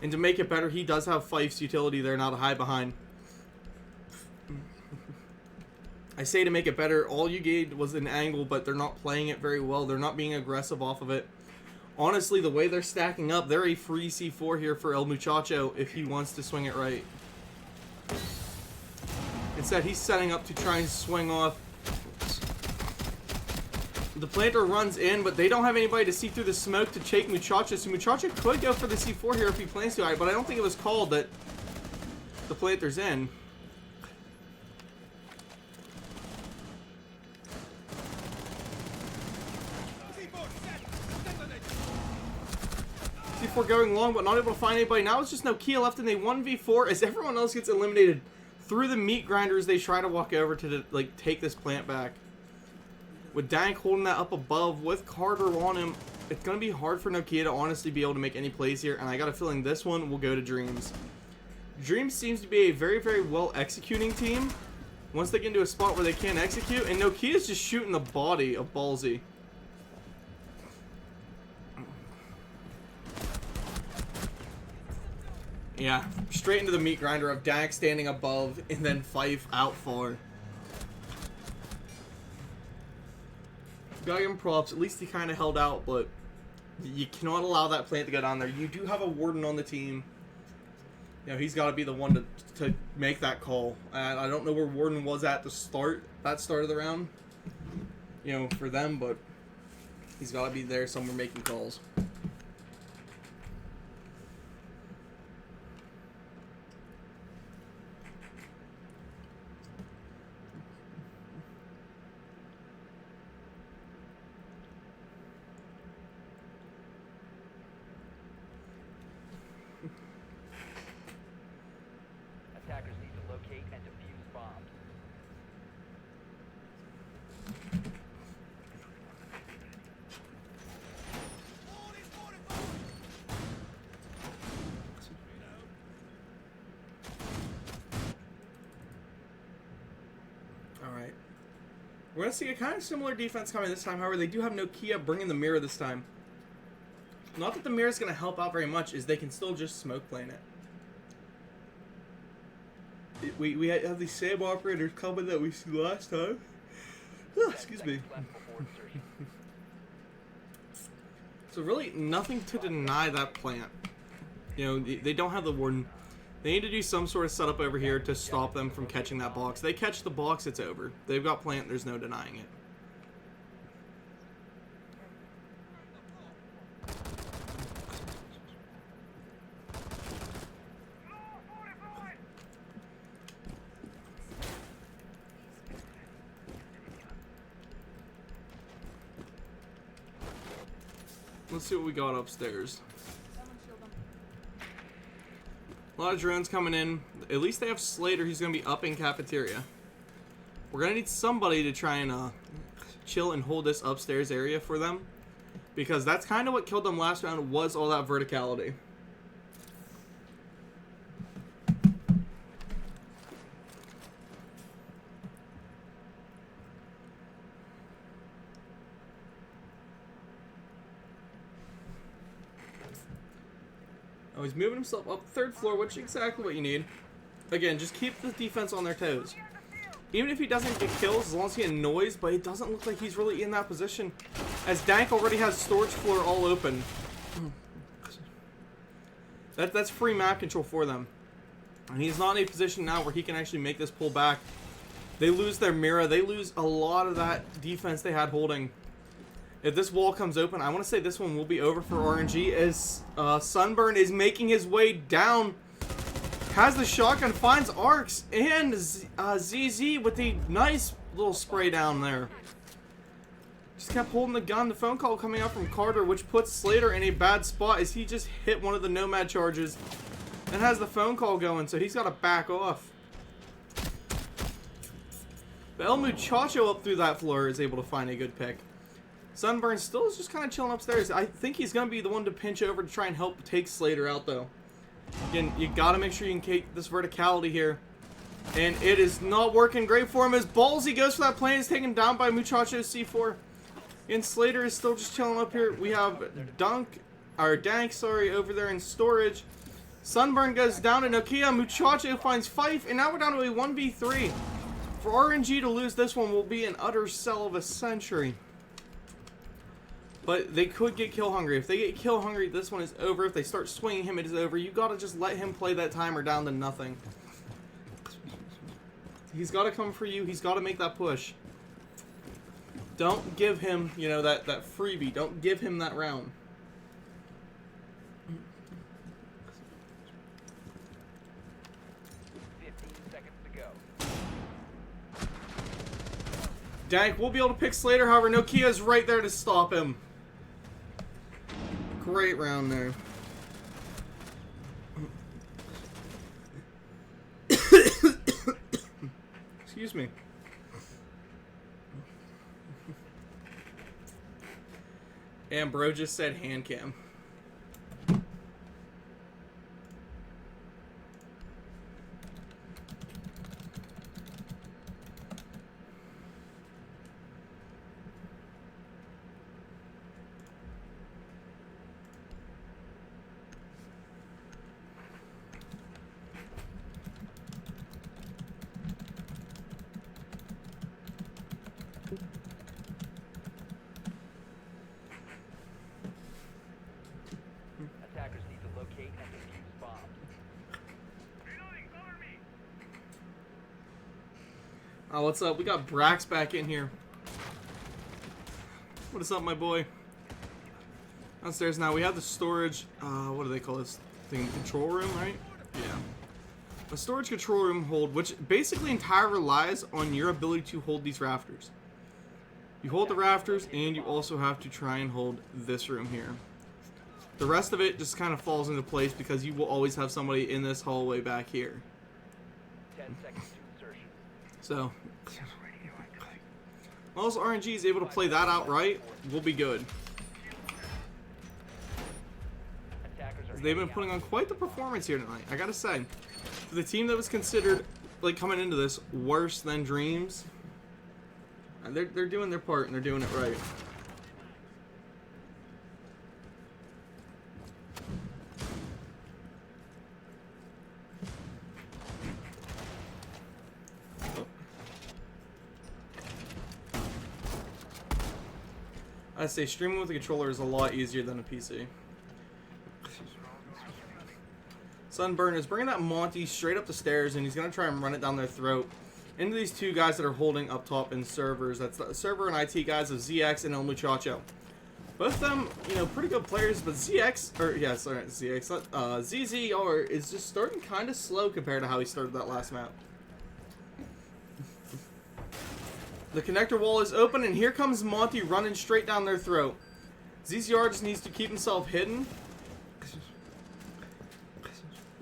And to make it better, he does have Fife's utility there now to hide behind. I say to make it better, all you gave was an angle, but they're not playing it very well. They're not being aggressive off of it. Honestly, the way they're stacking up, they're a free C4 here for El Muchacho if he wants to swing it right. Instead, he's setting up to try and swing off. The planter runs in, but they don't have anybody to see through the smoke to take Muchacho. So Muchacho could go for the C4 here if he plans to, but I don't think it was called that the planter's in. C4 going long, but not able to find anybody. Now it's just Nokia left in a 1v4 as everyone else gets eliminated through the meat grinders. They try to walk over to like take this plant back. With Dank holding that up above with Carter on him, it's going to be hard for Nokia to honestly be able to make any plays here, and I got a feeling this one will go to Dreamz. Dreamz seems to be a very, very well executing team once they get into a spot where they can't execute, and Nokia's just shooting the body of Ballsy. Yeah, straight into the meat grinder of Dank standing above and then Fife out far. Gotta give him props. At least he kind of held out, but you cannot allow that plant to go down there. You do have a warden on the team. You know, he's got to be the one to make that call. And I don't know where warden was at the start of the round, you know, for them, but he's got to be there somewhere making calls. Attackers need to locate and defuse bombs. Alright. We're going to see a kind of similar defense coming this time. However, they do have Nokia bringing the mirror this time. Not that the mirror is going to help out very much, is they can still just smoke plane it. We have these same operators coming that we see last time. Oh, excuse me. So really, nothing to deny that plant. You know, they don't have the warden. They need to do some sort of setup over here to stop them from catching that box. They catch the box, it's over. They've got plant, there's no denying it. Let's see what we got upstairs. A lot of drones coming in. At least they have Slater, who's going to be up in cafeteria. We're going to need somebody to try and chill and hold this upstairs area for them. Because that's kind of what killed them last round, was all that verticality. Oh, he's moving himself up the 3rd floor, which is exactly what you need. Again, just keep the defense on their toes. Even if he doesn't get kills, as long as he annoys, but it doesn't look like he's really in that position. As Dank already has storage floor all open. That's free map control for them. And he's not in a position now where he can actually make this pull back. They lose their mirror. They lose a lot of that defense they had holding. If this wall comes open, I want to say this one will be over for RNG as Sunburn is making his way down. Has the shotgun, finds Arcs, and ZZ with the nice little spray down there. Just kept holding the gun. The phone call coming out from Carter, which puts Slater in a bad spot as he just hit one of the Nomad charges and has the phone call going, so he's got to back off. But El Muchacho up through that floor is able to find a good pick. Sunburn still is just kind of chilling upstairs. I think he's going to be the one to pinch over to try and help take Slater out, though. Again, you got to make sure you can keep this verticality here. And it is not working great for him as Ballsy goes for that plane. Is taken down by Muchacho's C4. And Slater is still just chilling up here. We have Dank, sorry, over there in storage. Sunburn goes down to Nokia. Muchacho finds Fife, and now we're down to a 1v3. For RNG to lose this one will be an utter sell of a century. But they could get kill hungry. If they get kill hungry, this one is over. If they start swinging him, it is over. You gotta just let him play that timer down to nothing. He's gotta come for you. He's gotta make that push. Don't give him, you know, that freebie. Don't give him that round. Dank will be able to pick Slater, however, Nokia's right there to stop him. Great round there. Excuse me. And bro just said hand cam. Attackers need to locate and defuse bombs. Oh, what's up? We got Brax back in here. What is up, my boy? Downstairs now, we have the storage, what do they call this thing? Control room, right? Yeah. A storage control room hold, which basically entirely relies on your ability to hold these rafters. You hold the rafters, and you also have to try and hold this room here. The rest of it just kind of falls into place because you will always have somebody in this hallway back here. 10 seconds to insertion. So, as long as RNG is able to play that out right, we'll be good. They've been putting on quite the performance here tonight, I gotta say. For the team that was considered, like, coming into this worse than Dreamz, they're doing their part and they're doing it right. I'd say streaming with a controller is a lot easier than a PC. Sunburn is bringing that Monty straight up the stairs, and he's going to try and run it down their throat into these two guys that are holding up top in servers. That's the server and IT guys of ZX and El Muchacho. Both of them, you know, pretty good players, but ZZR is just starting kind of slow compared to how he started that last map. The connector wall is open, and here comes Monty running straight down their throat. ZZR just needs to keep himself hidden.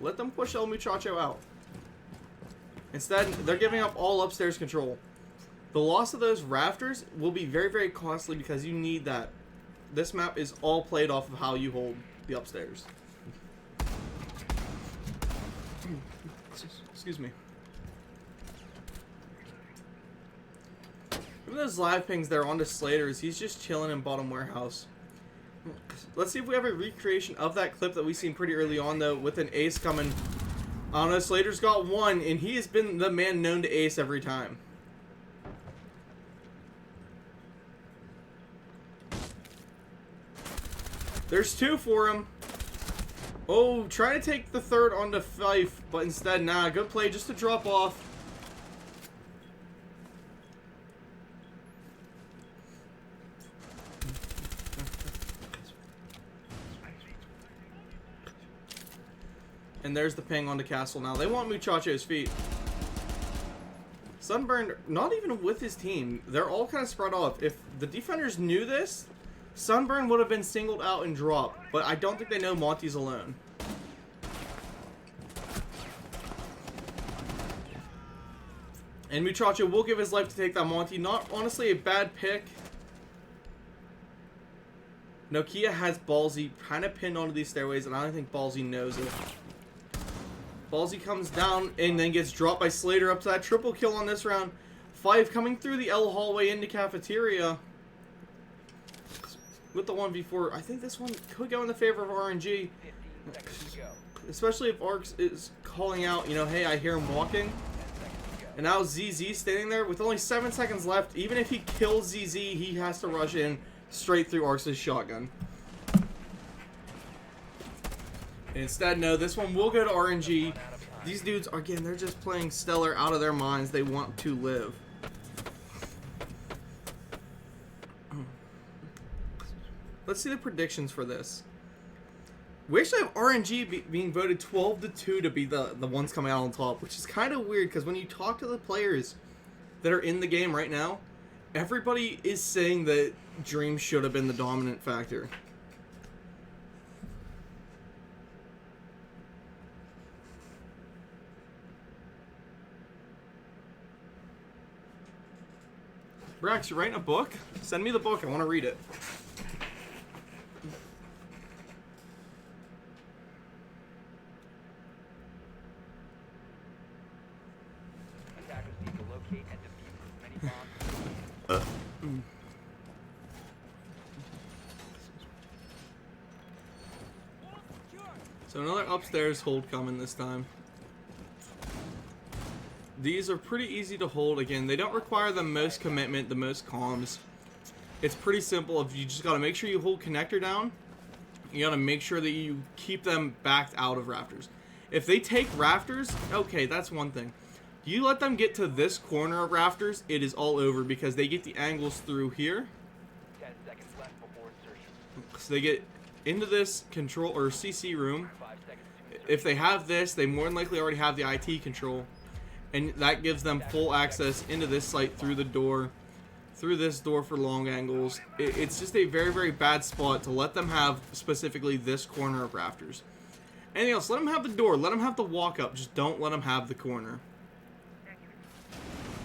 Let them push El Muchacho out. Instead, they're giving up all upstairs control. The loss of those rafters will be very, very costly because you need that. This map is all played off of how you hold the upstairs. Excuse me. Even those live pings there onto Slater's, he's just chilling in bottom warehouse. Let's see if we have a recreation of that clip that we seen pretty early on, though, with an ace coming. I don't know, Slater's got one, and he has been the man known to ace every time. There's two for him. Oh, trying to take the third onto Fife, but instead, nah, good play just to drop off. And there's the ping on the castle now. They want Muchacho's feet. Sunburn, not even with his team. They're all kind of spread off. If the defenders knew this, Sunburn would have been singled out and dropped. But I don't think they know Monty's alone. And Muchacho will give his life to take that Monty. Not, honestly, a bad pick. Nokia has Ballsy kind of pinned onto these stairways, and I don't think Ballsy knows it. Ballsy comes down and then gets dropped by Slater up to that triple kill on this round. Five coming through the L hallway into cafeteria. with the 1v4. I think this one could go in the favor of RNG. 15 seconds to go. Especially if Arx is calling out, you know, hey, I hear him walking. 10 seconds to go. And now ZZ standing there with only 7 seconds left. Even if he kills ZZ, he has to rush in straight through Arx's shotgun. Instead, no, this one will go to RNG. These dudes, again, they're just playing Stellar out of their minds. They want to live. Let's see the predictions for this. We actually have RNG being voted 12-2 to be the ones coming out on top, which is kind of weird because when you talk to the players that are in the game right now, everybody is saying that Dreamz should have been the dominant factor. Rex, you're writing a book? Send me the book. I want to read it. Attackers need to locate and defuse as many bombs. So another upstairs hold coming this time. These are pretty easy to hold. Again, they don't require the most commitment, the most comms. It's pretty simple. If you just got to make sure you hold connector down, you got to make sure that you keep them backed out of rafters. If they take rafters, okay, that's one thing. You let them get to this corner of rafters, it is all over because they get the angles through here. 10 seconds left before insertion. So they get into this control or CC room. 5 seconds to insertion. If they have this, they more than likely already have the IT control. And that gives them full access into this site through the door, through this door for long angles. It's just a very, very bad spot to let them have specifically this corner of rafters. Anything else, let them have the door, let them have the walk up, just don't let them have the corner.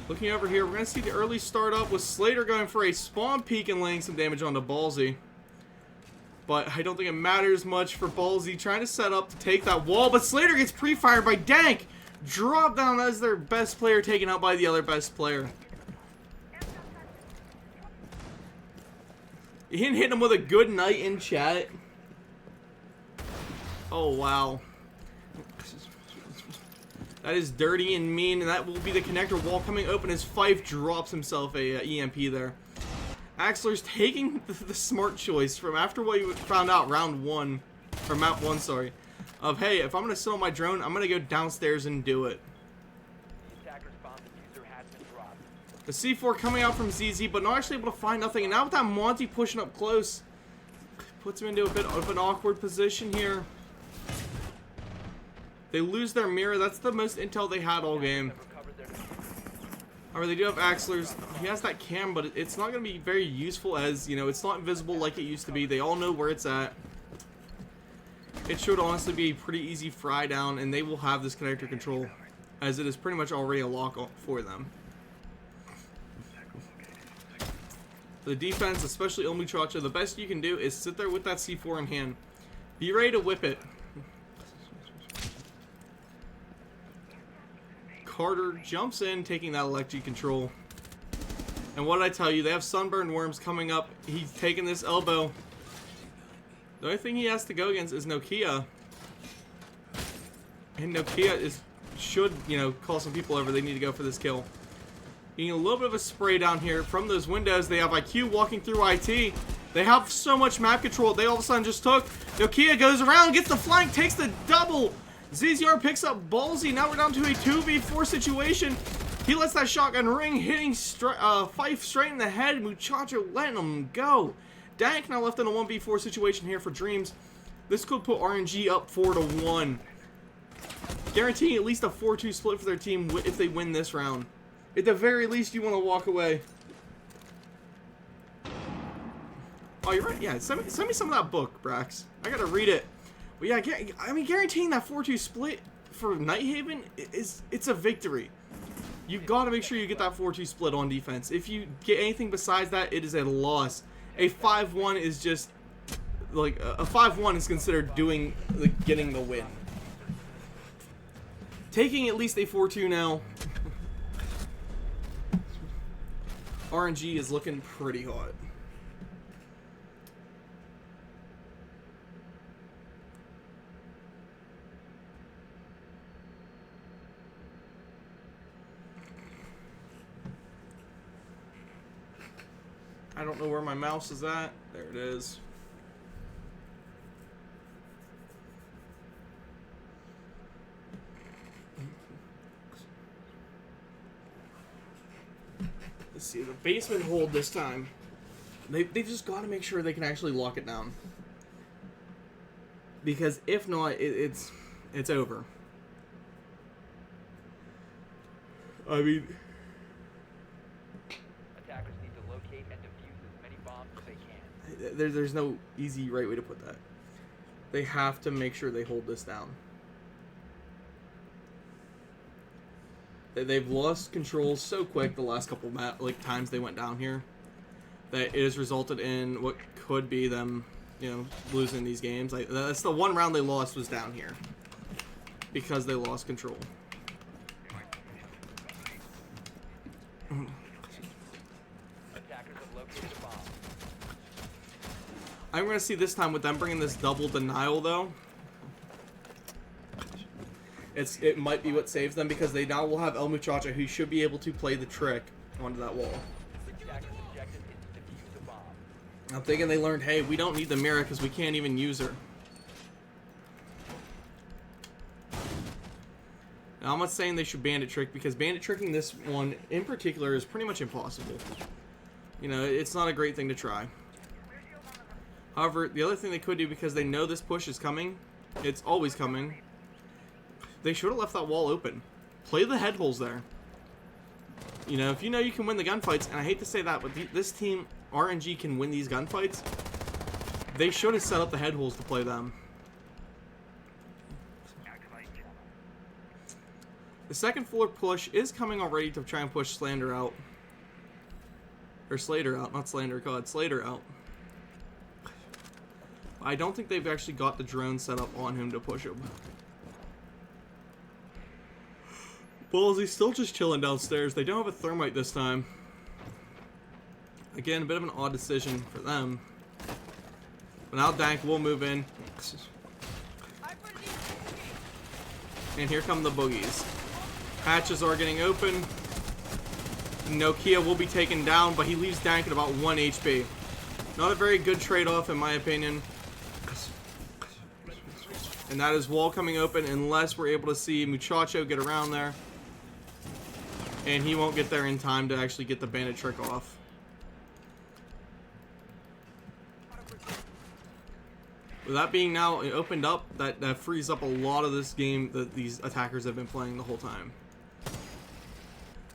Looking over here, we're going to see the early start up with Slater going for a spawn peek and laying some damage onto Ballsy. But I don't think it matters much for Ballsy trying to set up to take that wall, but Slater gets pre-fired by Dank. Drop down as their best player taken out by the other best player. You didn't hit him with a good night in chat. Oh, wow. That is dirty and mean, and that will be the connector wall coming open as Fife drops himself a EMP there. Axler's taking the smart choice from after what you found out round 1, or map 1, sorry. Of, hey, if I'm going to sit on my drone, I'm going to go downstairs and do it. The attacker's bomb diffuser has been dropped. The C4 coming out from ZZ, but not actually able to find nothing. And now with that Monty pushing up close, puts him into a bit of an awkward position here. They lose their mirror. That's the most intel they had all game. Have recovered their However, they do have Axler's. He has that cam, but it's not going to be very useful as, you know, it's not invisible like it used to be. They all know where it's at. It should honestly be a pretty easy fry down, and they will have this connector control, as it is pretty much already a lock for them. For the defense, especially Omichacha, the best you can do is sit there with that C4 in hand. Be ready to whip it. Carter jumps in, taking that electric control. And what did I tell you? They have Sunburned Worms coming up. He's taking this elbow. The only thing he has to go against is Nokia. And Nokia should, you know, call some people over. They need to go for this kill. Getting a little bit of a spray down here from those windows. They have IQ walking through IT. They have so much map control. They all of a sudden just took. Nokia goes around, gets the flank, takes the double. ZZR picks up Ballsy. Now we're down to a 2v4 situation. He lets that shotgun ring, hitting Fife straight in the head. Muchacho letting him go. Dank now left in a 1v4 situation here for Dreamz. This could put RNG up 4-1. Guaranteeing at least a 4-2 split for their team if they win this round. At the very least, you want to walk away. Oh, you're right. Yeah, send me some of that book, Brax. I gotta read it. But yeah, I mean, guaranteeing that 4-2 split for Nighthaven it's a victory. You gotta make sure you get that 4-2 split on defense. If you get anything besides that, it is a loss. A 5-1 is just like a 5-1 is considered getting the win. Taking at least a 4-2 now. RNG is looking pretty hot. I don't know where my mouse is at. There it is. Let's see, the basement hold this time. They've just got to make sure they can actually lock it down. Because if not, it's over. I mean... Attackers need to locate and defuse as many bombs as they can. There's no easy right way to put that. They have to make sure they hold this down. They've lost control so quick the last couple times they went down here that it has resulted in what could be them, you know, losing these games. Like that's the one round they lost was down here because they lost control. Attackers have located a bomb. I'm gonna see this time with them bringing this double denial though. It might be what saves them because they now will have El Muchacho who should be able to play the trick onto that wall. The attacker's objective is to defuse the bomb. I'm thinking they learned, hey, we don't need the mirror because we can't even use her. Now, I'm not saying they should bandit trick because bandit tricking this one in particular is pretty much impossible. You know, it's not a great thing to try. However, the other thing they could do because they know this push is coming, it's always coming, they should have left that wall open. Play the head holes there. You know, if you know you can win the gunfights, and I hate to say that, but this team, RNG, can win these gunfights, they should have set up the head holes to play them. The second floor push is coming already to try and push Slander out. Or Slater out, not Slander, God, Slater out. I don't think they've actually got the drone set up on him to push him. Ballsy's still just chilling downstairs. They don't have a thermite this time. Again, a bit of an odd decision for them. But now Dank will move in. And here come the boogies. Hatches are getting open. Nokia will be taken down, but he leaves Dank at about 1 HP. Not a very good trade-off in my opinion. And that is wall coming open unless we're able to see Muchacho get around there. And he won't get there in time to actually get the bandit trick off. With that being now opened up, that frees up a lot of this game that these attackers have been playing the whole time.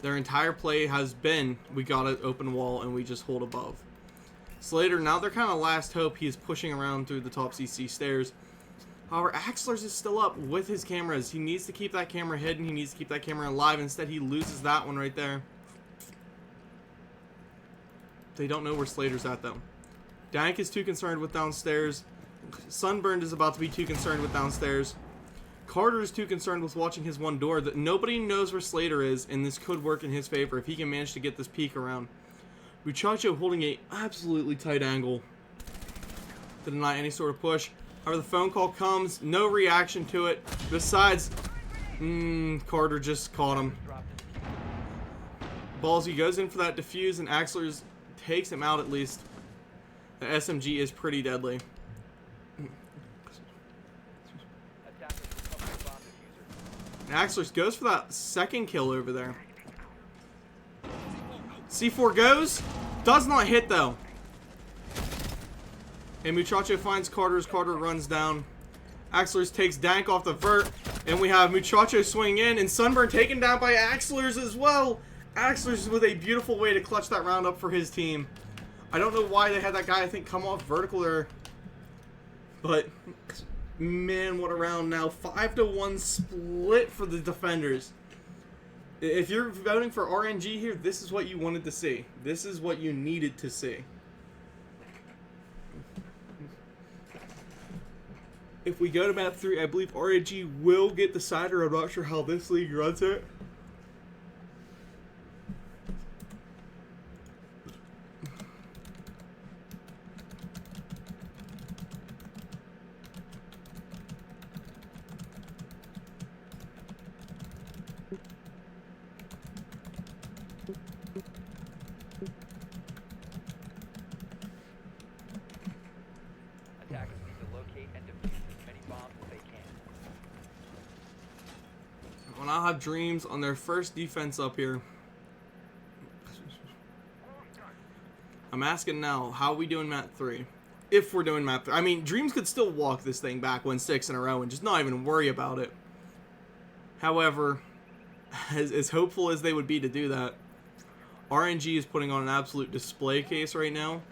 Their entire play has been, we got an open wall and we just hold above. Slater, now they're kind of last hope. He is pushing around through the top CC stairs. However, Axler's is still up with his cameras. He needs to keep that camera hidden. He needs to keep that camera alive. Instead, he loses that one right there. They don't know where Slater's at, though. Dank is too concerned with downstairs. Sunburned is about to be too concerned with downstairs. Carter is too concerned with watching his one door. That nobody knows where Slater is, and this could work in his favor if he can manage to get this peek around. Muchacho holding a absolutely tight angle to deny any sort of push. However, the phone call comes, no reaction to it. Besides, Carter just caught him. Ballsy goes in for that defuse, and Axler's takes him out at least. The SMG is pretty deadly. And Axler goes for that second kill over there. C4 goes, does not hit though. And Muchacho finds Carter as Carter runs down. Axlers takes Dank off the vert. And we have Muchacho swing in. And Sunburn taken down by Axlers as well. Axlers with a beautiful way to clutch that round up for his team. I don't know why they had that guy, I think, come off vertical there. But, man, what a round now. 5-1 split for the defenders. If you're voting for RNG here, this is what you wanted to see. This is what you needed to see. If we go to map 3, I believe RNG will get the cider. I'm not sure how this league runs it. I'll now have Dreamz on their first defense up here. I'm asking now, how are we doing map 3? If we're doing map 3. I mean, Dreamz could still walk this thing back, win 6 in a row, and just not even worry about it. However, as hopeful as they would be to do that, RNG is putting on an absolute display case right now.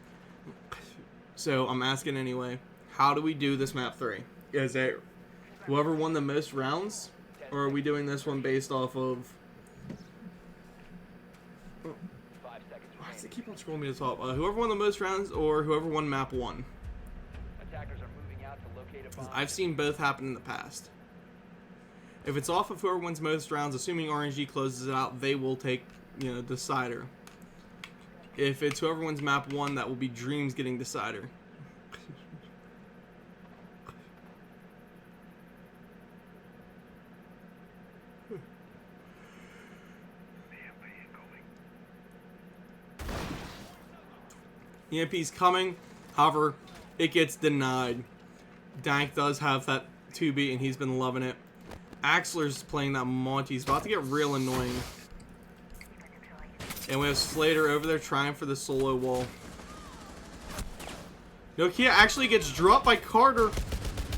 So I'm asking anyway, how do we do this map 3? Is it whoever won the most rounds? Or are we doing this one based off of... Why does it keep on scrolling me to the top? Whoever won the most rounds or whoever won map 1? Attackers are moving out to locate a bomb. I've seen both happen in the past. If it's off of whoever wins most rounds, assuming RNG closes it out, they will take, you know, decider. If it's whoever wins map 1, that will be Dreamz getting decider. EMP's coming, however, it gets denied. Dank does have that 2B, and he's been loving it. Axler's playing that Monty. He's about to get real annoying. And we have Slater over there trying for the solo wall. Nokia actually gets dropped by Carter,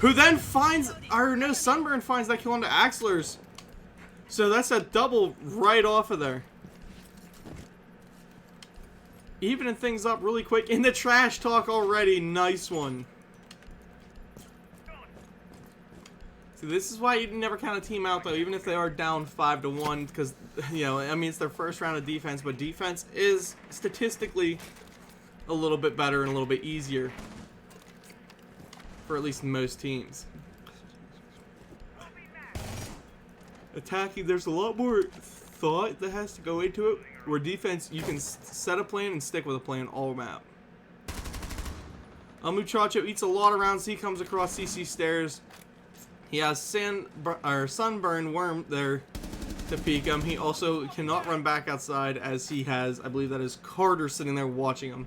who then finds, or no, Sunburn finds that kill onto Axler's. So that's a double right off of there. Evening things up really quick in the trash talk already. Nice one. See, this is why you never count a team out, though, even if they are down 5-1, because, you know, I mean, it's their first round of defense, but defense is statistically a little bit better and a little bit easier for at least most teams. Attacking, there's a lot more thought that has to go into it, where defense, you can set a plan and stick with a plan all map. Muchacho eats a lot of rounds. He comes across CC stairs. He has Sunburn Worm there to peek him. He also cannot run back outside, as he has, I believe that is Carter sitting there watching him.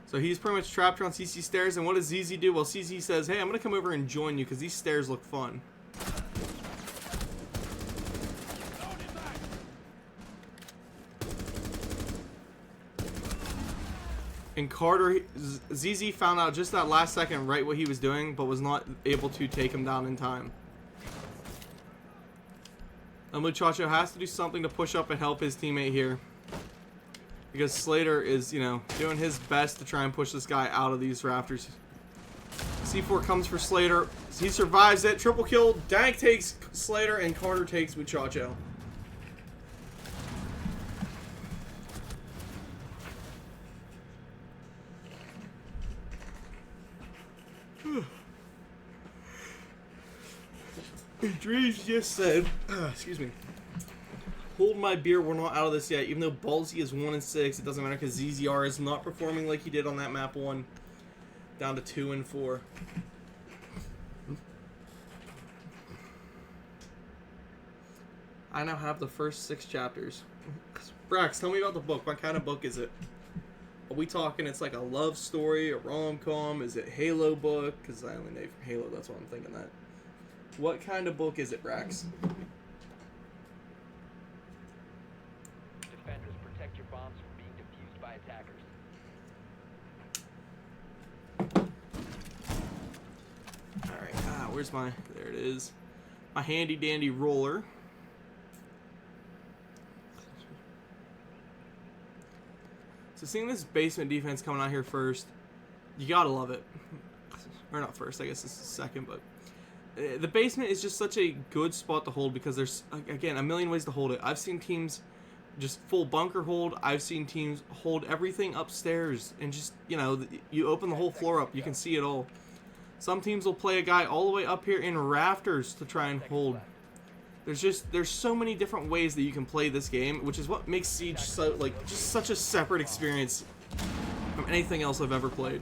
So he's pretty much trapped around CC stairs. And what does ZZ do? Well, CC says, hey, I'm going to come over and join you because these stairs look fun. And Carter, ZZ found out just that last second right what he was doing, but was not able to take him down in time. And Muchacho has to do something to push up and help his teammate here. Because Slater is, you know, doing his best to try and push this guy out of these rafters. C4 comes for Slater. He survives it. Triple kill. Dank takes Slater, and Carter takes Muchacho. Dreamz just said, excuse me, hold my beer, we're not out of this yet. Even though Ballsy is 1-6, it doesn't matter because ZZR is not performing like he did on that map 1. Down to 2-4. I now have the first 6 chapters. Brax, tell me about the book. What kind of book is it? Are we talking it's like a love story, a rom-com? Is it Halo book? Because I only know from Halo, that's why I'm thinking that. What kind of book is it, Brax? Defenders, protect your bombs from being defused by attackers. Alright, where's my... There it is. My handy-dandy roller. So seeing this basement defense coming out here first, you gotta love it. Or not first, I guess this is second, but... The basement is just such a good spot to hold because there's, again, a million ways to hold it. I've seen teams just full bunker hold. I've seen teams hold everything upstairs and just, you know, you open the whole floor up. You can see it all. Some teams will play a guy all the way up here in rafters to try and hold. There's so many different ways that you can play this game, which is what makes Siege so, like, just such a separate experience from anything else I've ever played.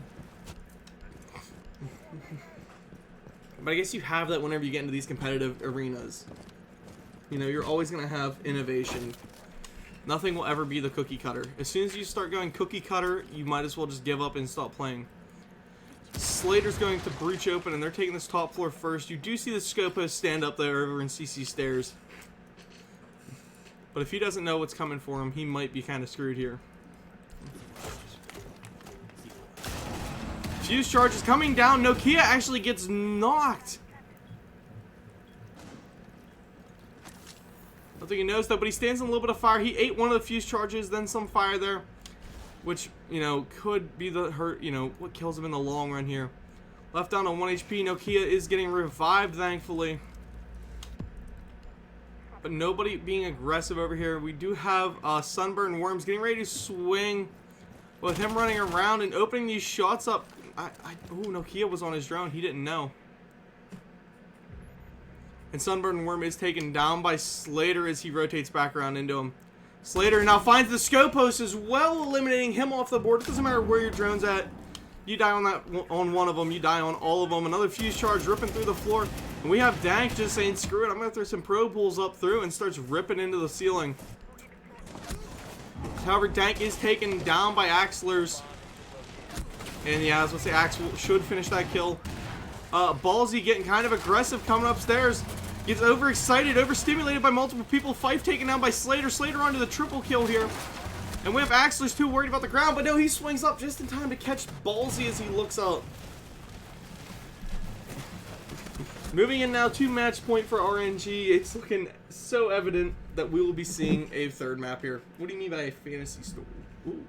But I guess you have that whenever you get into these competitive arenas. You know, you're always going to have innovation. Nothing will ever be the cookie cutter. As soon as you start going cookie cutter, you might as well just give up and stop playing. Slater's going to breach open, and they're taking this top floor first. You do see the Scopos stand up there over in CC stairs. But if he doesn't know what's coming for him, he might be kind of screwed here. Fuse charge is coming down. Nokia actually gets knocked. I don't think he knows that, but he stands in a little bit of fire. He ate one of the fuse charges, then some fire there, which, you know, could be the hurt, you know, what kills him in the long run here. Left down on 1 HP. Nokia is getting revived, thankfully. But nobody being aggressive over here. We do have Sunburn Worms getting ready to swing with him running around and opening these shots up. Ooh, Nokia was on his drone. He didn't know. And Sunburn Worm is taken down by Slater as he rotates back around into him. Slater now finds the scope post as well, eliminating him off the board. It doesn't matter where your drone's at. You die on one of them, you die on all of them. Another fuse charge ripping through the floor. And we have Dank just saying, screw it, I'm going to throw some pro pools up through, and starts ripping into the ceiling. However, Dank is taken down by Axlers. And yeah, I was going to say, Axel should finish that kill. Ballsy getting kind of aggressive coming upstairs. Gets overexcited, overstimulated by multiple people. Fife taken down by Slater. Slater onto the triple kill here. And we have Axlers too worried about the ground, but no, he swings up just in time to catch Ballsy as he looks up. Moving in now to match point for RNG. It's looking so evident that we will be seeing a third map here. What do you mean by a fantasy story? Ooh.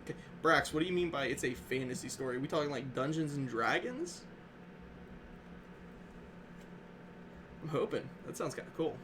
Okay, Brax, what do you mean by it's a fantasy story? Are we talking like Dungeons and Dragons? I'm hoping. That sounds kind of cool.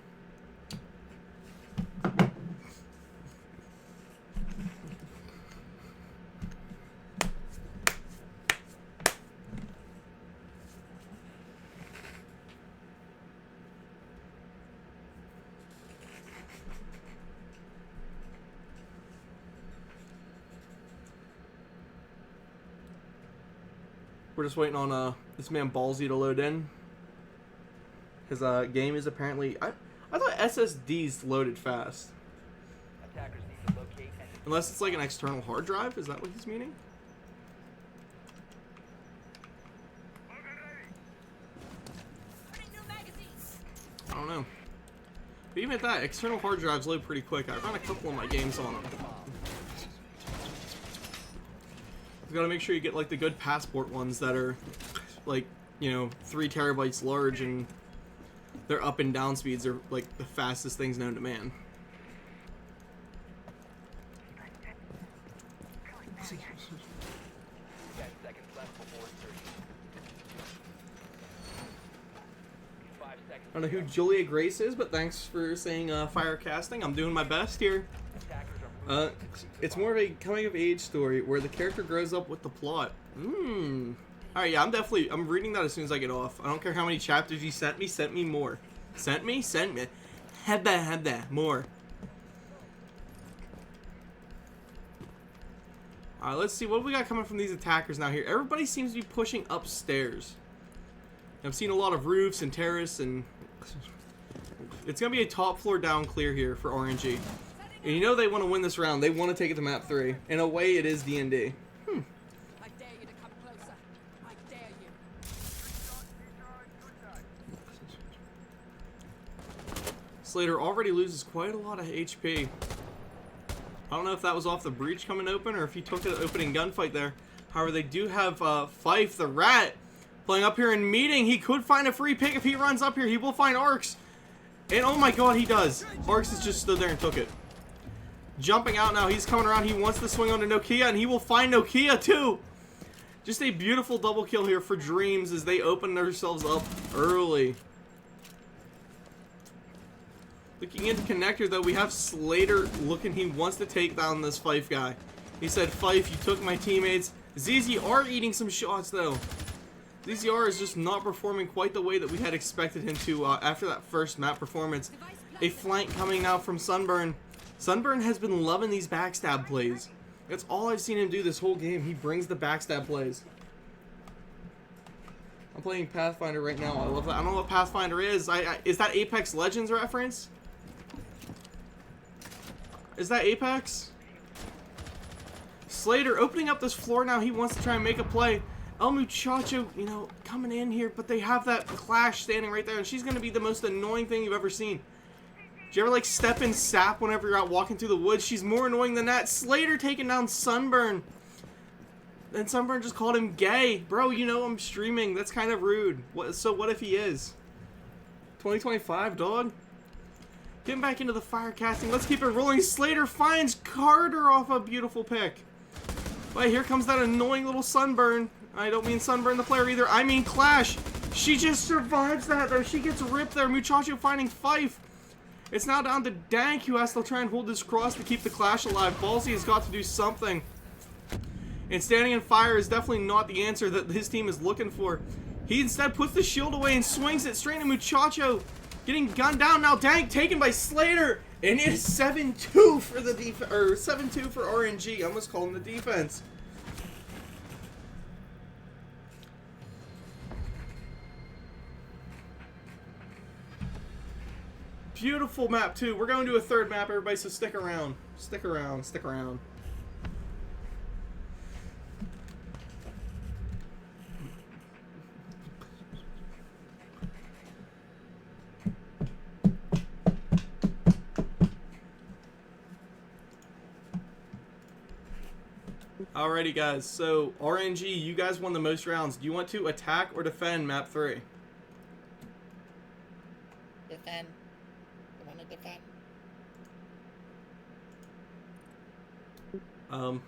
We're just waiting on this man Ballsy to load in. His game is apparently... I thought SSDs loaded fast. Attackers need to locate and Unless it's like an external hard drive? Is that what he's meaning? I don't know. But even at that, external hard drives load pretty quick. I run a couple of my games on them. You've got to make sure you get like the good passport ones that are like, you know, 3 terabytes large, and their up and down speeds are like the fastest things known to man. 10 seconds left before insertion. 5 seconds. I don't know who Julia Grace is, but thanks for saying fire casting. I'm doing my best here. Attackers are moving. It's more of a coming of age story where the character grows up with the plot. Alright, yeah, I'm reading that as soon as I get off. I don't care how many chapters you sent me more. Sent me? Hebba, more. Alright, let's see what we got coming from these attackers now here. Everybody seems to be pushing upstairs. I've seen a lot of roofs and terrace, and it's going to be a top floor down clear here for RNG. And you know they want to win this round. They want to take it to map 3. In a way, it is D&D. I dare you to come closer. I dare you. Slater already loses quite a lot of HP. I don't know if that was off the breach coming open or if he took an opening gunfight there. However, they do have Fife the Rat playing up here in meeting. He could find a free pick if he runs up here. He will find Arcs. And oh my god, he does. Arcs has just stood there and took it. Jumping out now. He's coming around. He wants to swing onto Nokia, and he will find Nokia too. Just a beautiful double kill here for Dreamz as they open themselves up early. Looking into connector, though, we have Slater looking. He wants to take down this Fife guy. He said, Fife, you took my teammates. ZZR eating some shots, though. ZZR is just not performing quite the way that we had expected him to after that first map performance. A flank coming now from Sunburn. Sunburn has been loving these backstab plays. That's all I've seen him do this whole game. He brings the backstab plays. I'm playing Pathfinder right now. I love that. I don't know what Pathfinder is. Is that Apex Legends reference? Is that Apex? Slater opening up this floor now. He wants to try and make a play. El Muchacho, you know, coming in here, but they have that Clash standing right there, and she's going to be the most annoying thing you've ever seen. Do you ever like step in sap whenever you're out walking through the woods? She's more annoying than that. Slater taking down Sunburn. And Sunburn just called him gay. Bro, you know I'm streaming. That's kind of rude. So what if he is? 2025, dog. Getting back into the fire casting. Let's keep it rolling. Slater finds Carter off a beautiful pick. But here comes that annoying little Sunburn. I don't mean Sunburn the player either. I mean Clash. She just survives that though. She gets ripped there. Muchacho finding Fife. It's now down to Dank, who has to try and hold this cross to keep the Clash alive. Ballsy has got to do something. And standing in fire is definitely not the answer that his team is looking for. He instead puts the shield away and swings it straight at Muchacho. Getting gunned down now. Dank taken by Slater. And it is 7-2 for the defense, or 7-2 for RNG. I almost called him the defense. Beautiful map too. We're going to a third map, everybody, so stick around. Stick around, stick around. Alrighty guys, so RNG, you guys won the most rounds. Do you want to attack or defend map 3? Defend. I want to defend.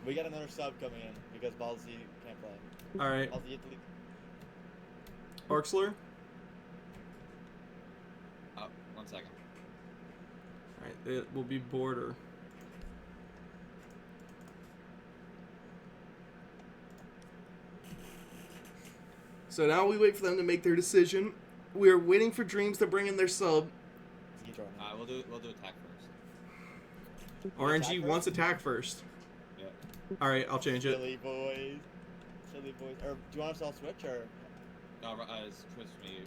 We got another sub coming in because Ballsy can't play. Alright. Ballsy hit the lead. Arxler? Oh, 1 second. Alright, it will be Border. So now we wait for them to make their decision. We are waiting for Dreamz to bring in their sub. We'll do attack first. RNG wants attack first. Yeah. Alright, I'll change it. Silly boys. Silly boys. Or do you want us to all switch or? No, switch me.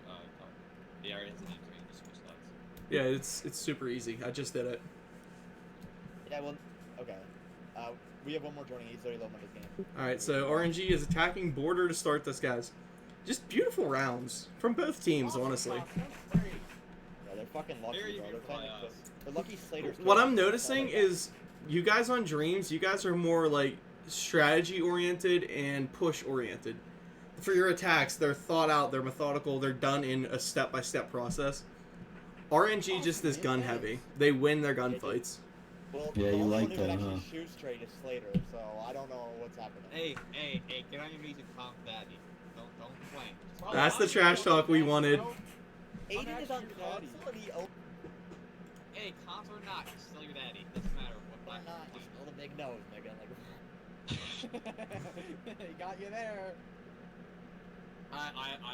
The area doesn't need to switch slots. Yeah, it's super easy. I just did it. Yeah, well, okay. We have one more joining. He's very low on this game. Alright, so RNG is attacking Border to start this, guys. Just beautiful rounds from both teams, honestly. Yeah, they're fucking lucky, bro. They're lucky Slater's. What I'm noticing is you guys on Dreamz, you guys are more like strategy oriented and push oriented. For your attacks, they're thought out, they're methodical, they're done in a step-by-step process. RNG just is gun heavy. They win their gunfights. Well, Yeah, you like that, huh? Shoot straight is Slater, so I don't know what's happening. Hey, get on your knees and calm daddy. Don't complain. That's the trash talk we wanted. Aiden is on console and he Hey, cons or not, he's still your daddy. Doesn't matter what Why black not? or Just hold a big nose, nigga. Like, he got you there. I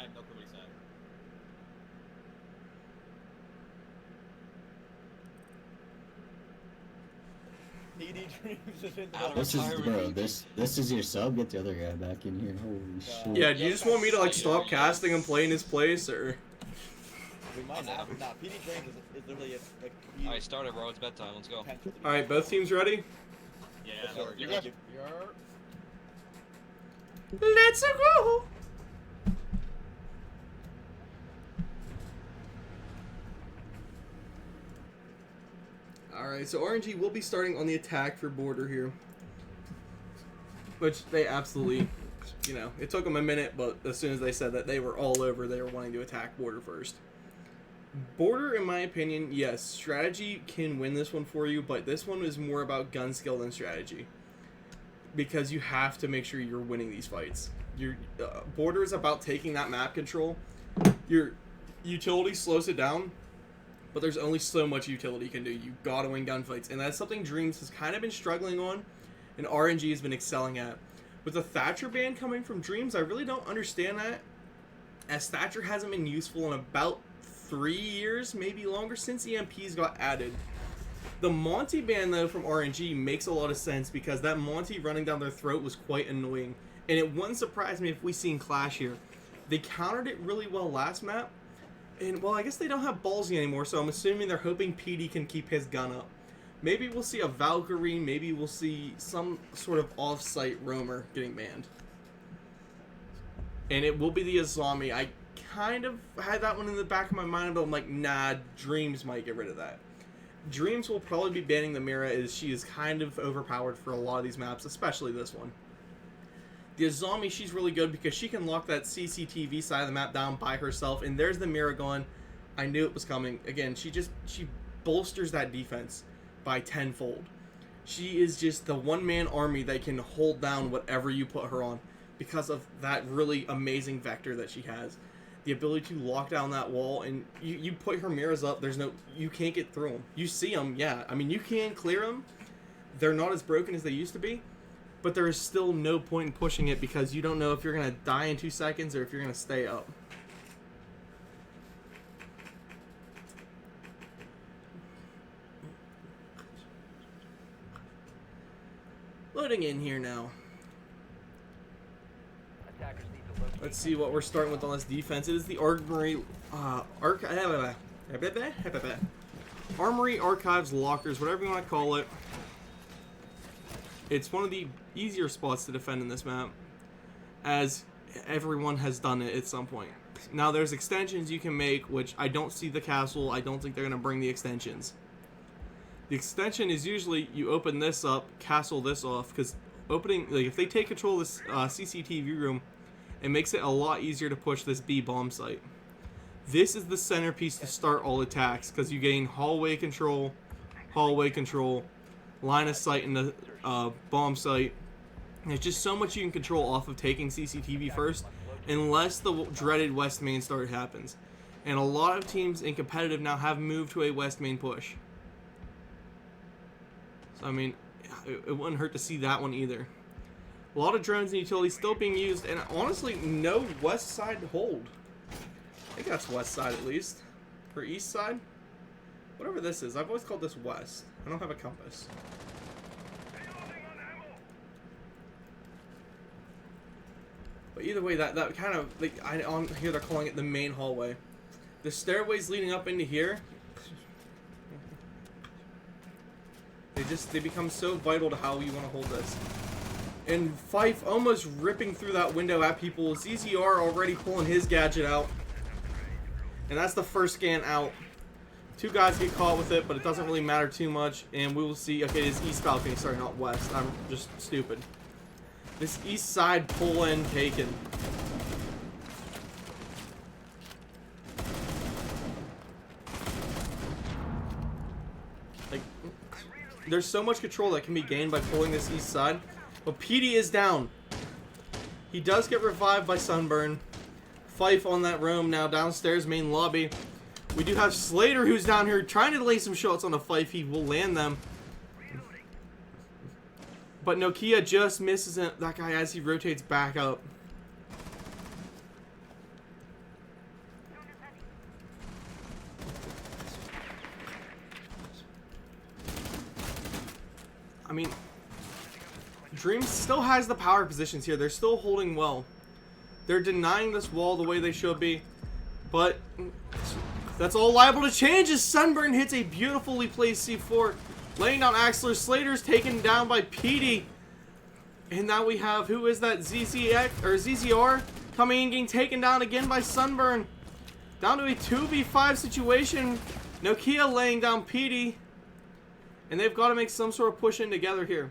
have no clue what he said. PD Dreamz is in This is, bro, this is your sub? Get the other guy back in here. Holy shit. Yeah, do you just want me to like stop casting and play in his place, or? We might not. Nah, PD Dreamz is literally like. Alright, start it, bro. It's bedtime. Let's go. Alright, both teams ready? Yeah, You're we're good. Let's go! Alright, so RNG will be starting on the attack for Border here. Which they absolutely, you know, it took them a minute, but as soon as they said that they were all over, they were wanting to attack Border first. Border, in my opinion, yes, strategy can win this one for you, but this one is more about gun skill than strategy. Because you have to make sure you're winning these fights. Your Border is about taking that map control. Your utility slows it down, but there's only so much utility can do. You gotta win gunfights, and that's something Dreamz has kind of been struggling on, and RNG has been excelling at. With the Thatcher ban coming from Dreamz, I really don't understand that, as Thatcher hasn't been useful in about 3 years, maybe longer, since EMPs got added. The Monty ban, though, from RNG makes a lot of sense, because that Monty running down their throat was quite annoying, and it wouldn't surprise me if we seen Clash here. They countered it really well last map, and, well, I guess they don't have Ballsy anymore, so I'm assuming they're hoping PD can keep his gun up. Maybe we'll see a Valkyrie, maybe we'll see some sort of off-site roamer getting banned. And it will be the Azami. I kind of had that one in the back of my mind, but I'm like, nah, Dreamz might get rid of that. Dreamz will probably be banning the Mira, as she is kind of overpowered for a lot of these maps, especially this one. The Azami, she's really good because she can lock that CCTV side of the map down by herself, and there's the Mira going. I knew it was coming. Again, she bolsters that defense by tenfold. She is just the one-man army that can hold down whatever you put her on because of that really amazing vector that she has. The ability to lock down that wall, and you put her mirrors up, you can't get through them. You see them, yeah. I mean, you can clear them. They're not as broken as they used to be, but there is still no point in pushing it because you don't know if you're going to die in 2 seconds or if you're going to stay up. Loading in here now. Attackers need to locate. Let's see what we're starting with on this defense. It is the Armory, Armory, Archives, Lockers, whatever you want to call it. It's one of the easier spots to defend in this map, as everyone has done it at some point. Now there's extensions you can make, which I don't see the castle. I don't think they're going to bring the extensions. The extension is usually you open this up, castle this off, because opening, like if they take control of this CCTV room, it makes it a lot easier to push this B bomb site. This is the centerpiece to start all attacks, because you gain hallway control, line of sight in the bomb site. There's just so much you can control off of taking CCTV first, unless the dreaded west main start happens. And a lot of teams in competitive now have moved to a west main push. So I mean, it wouldn't hurt to see that one either. A lot of drones and utilities still being used, and honestly, no west side hold. I think that's west side at least. Or east side? Whatever this is. I've always called this west. I don't have a compass. But either way, that kind of, like, on here they're calling it the main hallway. The stairways leading up into here, they become so vital to how you want to hold this. And Fife almost ripping through that window at people. ZZR already pulling his gadget out. And that's the first scan out. 2 guys get caught with it, but it doesn't really matter too much. And we will see, okay, this east balcony, sorry, not west. I'm just stupid. This east side pull-in taken. Like, there's so much control that can be gained by pulling this east side. But PD is down. He does get revived by Sunburn. Fife on that room now downstairs main lobby. We do have Slater who's down here trying to lay some shots on a Fife. He will land them. But Nokia just misses that guy as he rotates back up. I mean, Dreamz still has the power positions here. They're still holding well. They're denying this wall the way they should be. But that's all liable to change as Sunburn hits a beautifully placed C4. Laying down Axler. Slater's taken down by PD. And now we have, who is that? ZZR coming in, getting taken down again by Sunburn. Down to a 2v5 situation. Nokia laying down PD. And they've got to make some sort of push in together here.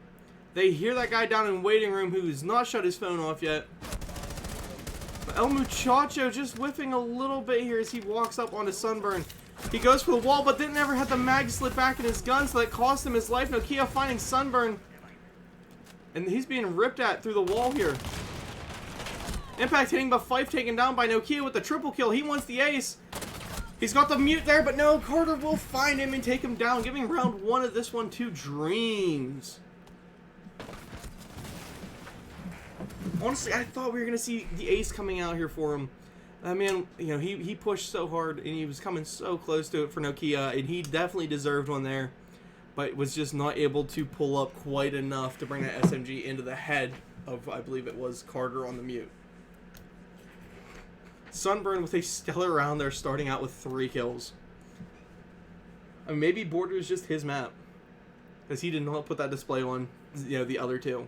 They hear that guy down in waiting room who's not shut his phone off yet. But El Muchacho just whiffing a little bit here as he walks up onto Sunburn. He goes for the wall, but didn't ever have the mag slip back in his gun, so that cost him his life. Nokia finding Sunburn. And he's being ripped at through the wall here. Impact hitting, but Fife taken down by Nokia with the triple kill. He wants the ace. He's got the mute there, but no, Carter will find him and take him down, giving round 1 of this one to Dreamz. Honestly, I thought we were going to see the ace coming out here for him. That man, you know, he pushed so hard, and he was coming so close to it for Nokia, and he definitely deserved one there, but was just not able to pull up quite enough to bring that SMG into the head of, I believe it was, Carter on the mute. Sunburn with a stellar round there, starting out with 3 kills. I mean, maybe Border is just his map, because he did not put that display on, you know, the other 2.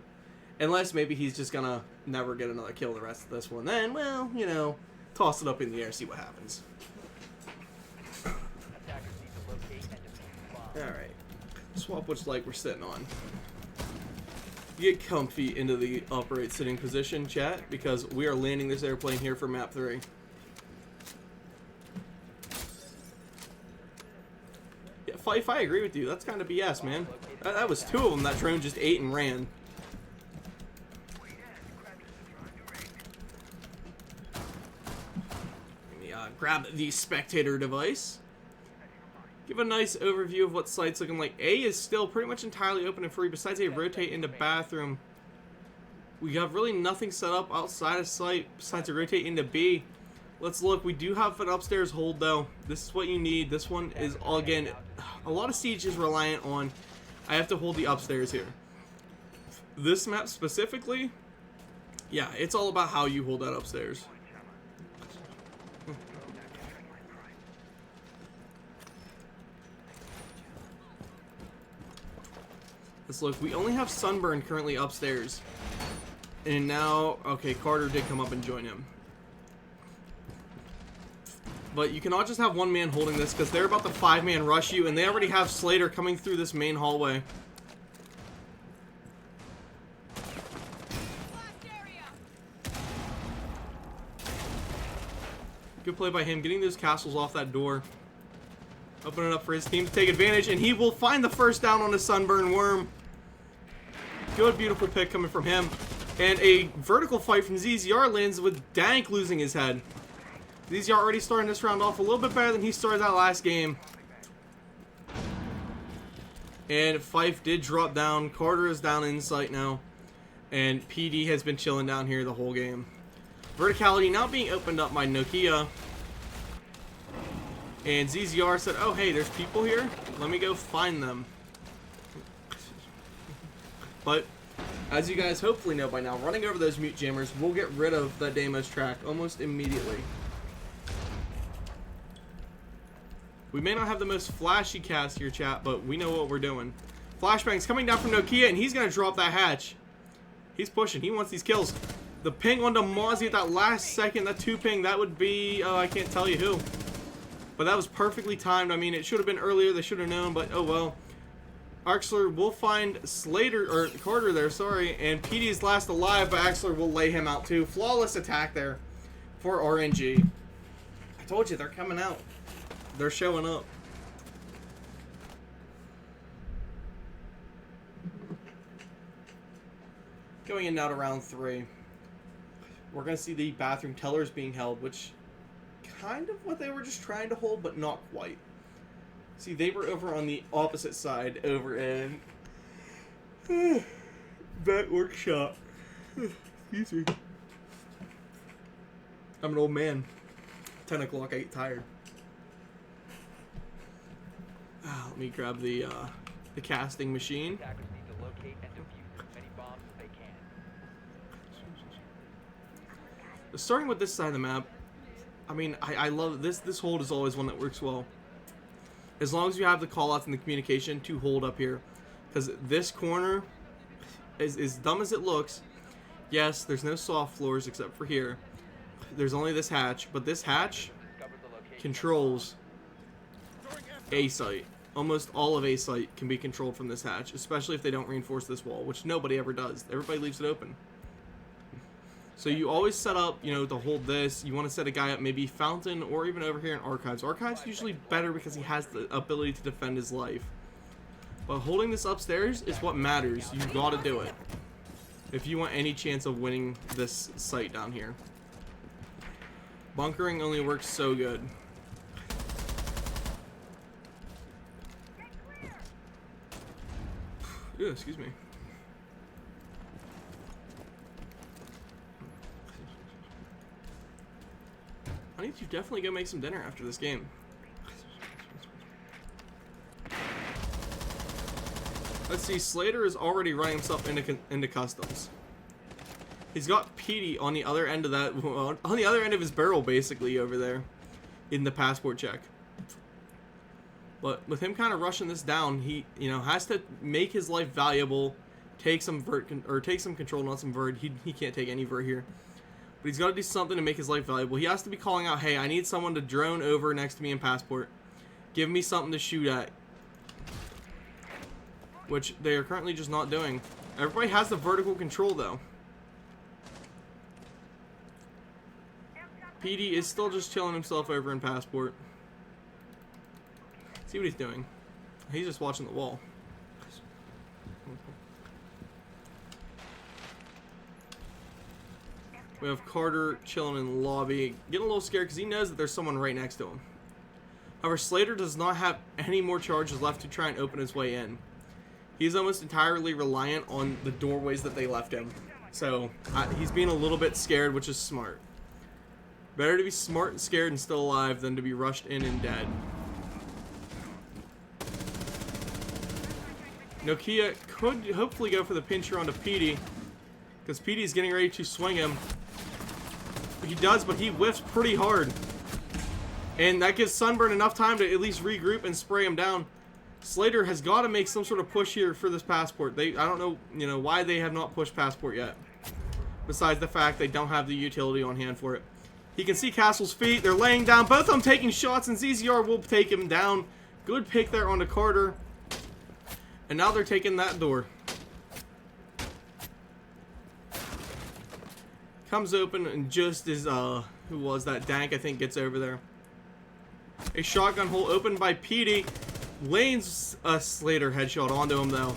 Unless maybe he's just gonna never get another kill the rest of this one. Then, well, you know, toss it up in the air, see what happens. Attackers need to locate and defuse the bomb. Alright. Swap which light we're sitting on. Get comfy into the upright sitting position, chat, because we are landing this airplane here for map 3. Yeah, Fife, I agree with you. That's kind of BS, man. That was 2 of them that drone just ate and ran. Let me grab the spectator device. Give a nice overview of what site's looking like. A is still pretty much entirely open and free. Besides a rotate into bathroom, we have really nothing set up outside of site besides a rotate into B. Let's look. We do have an upstairs hold though. This is what you need. This one is all, again, a lot of Siege is reliant on I have to hold the upstairs here. This map specifically, yeah, it's all about how you hold that upstairs. Let's look. We only have Sunburn currently upstairs. And now, okay, Carter did come up and join him. But you cannot just have one man holding this because they're about to 5-man rush you, and they already have Slater coming through this main hallway. Good play by him, getting those castles off that door. Opening up for his team to take advantage, and he will find the first down on the Sunburn Worm. Good, beautiful pick coming from him. And a vertical fight from ZZR lands with Dank losing his head. ZZR already starting this round off a little bit better than he started that last game. And Fife did drop down. Carter is down in sight now. And PD has been chilling down here the whole game. Verticality now being opened up by Nokia. And ZZR said, oh hey, there's people here? Let me go find them. But, as you guys hopefully know by now, running over those mute jammers will get rid of that Deimos track almost immediately. We may not have the most flashy cast here, chat, but we know what we're doing. Flashbang's coming down from Nokia, and he's going to drop that hatch. He's pushing. He wants these kills. The ping onto Mozzie at that last second, that 2-ping, that would be, I can't tell you who. But that was perfectly timed. I mean, it should have been earlier. They should have known, but oh well. Axler will find Slater, or Carter there, sorry, and PD's last alive, but Axler will lay him out too. Flawless attack there for RNG. I told you, they're coming out. They're showing up. Going in now to round 3. We're going to see the bathroom tellers being held, which kind of what they were just trying to hold, but not quite. See, they were over on the opposite side, over in that workshop. Excuse me. I'm an old man. 10 o'clock, I get tired. Let me grab the casting machine. Attackers need to locate and defuse as many bombs as they can. Starting with this side of the map, I mean, I love this. This hold is always one that works well. As long as you have the callouts and the communication to hold up here. Because this corner, as dumb as it looks, yes, there's no soft floors except for here. There's only this hatch, but this hatch controls A site. Almost all of A site can be controlled from this hatch, especially if they don't reinforce this wall, which nobody ever does. Everybody leaves it open. So you always set up, you know, to hold this. You want to set a guy up maybe Fountain or even over here in Archives. Archives usually better because he has the ability to defend his life. But holding this upstairs is what matters. You gotta do it if you want any chance of winning this site down here. Bunkering only works so good. Ew, excuse me. I need to definitely go make some dinner after this game. Let's see, Slater is already running himself into customs. He's got PD on the other end of that, on the other end of his barrel basically over there in the passport check. But with him kind of rushing this down, he, you know, has to make his life valuable, take some vert, or take some control, not some vert. He can't take any vert here. But he's got to do something to make his life valuable. He has to be calling out, hey, I need someone to drone over next to me in passport. Give me something to shoot at. which they are currently just not doing. Everybody has the vertical control though. PD is still just chilling himself over in Passport. See what he's doing. He's just watching the wall. We have Carter chilling in the lobby, getting a little scared because he knows that there's someone right next to him. However, Slater does not have any more charges left to try and open his way in. He's almost entirely reliant on the doorways that they left him. So, he's being a little bit scared, which is smart. Better to be smart and scared and still alive than to be rushed in and dead. Nokia could hopefully go for the pincher onto PD, because PD is getting ready to swing him. He does, but he whiffs pretty hard. And that gives Sunburn enough time to at least regroup and spray him down. Slater has got to make some sort of push here for this Passport. I don't know, why they have not pushed Passport yet. Besides the fact they don't have the utility on hand for it. He can see Castle's feet. They're laying down. Both of them taking shots, and ZZR will take him down. Good pick there onto Carter. And now they're taking that door. Comes open, and just as, who was that? Dank, I think, gets over there. A shotgun hole opened by PD. Lane's a Slater headshot onto him, though.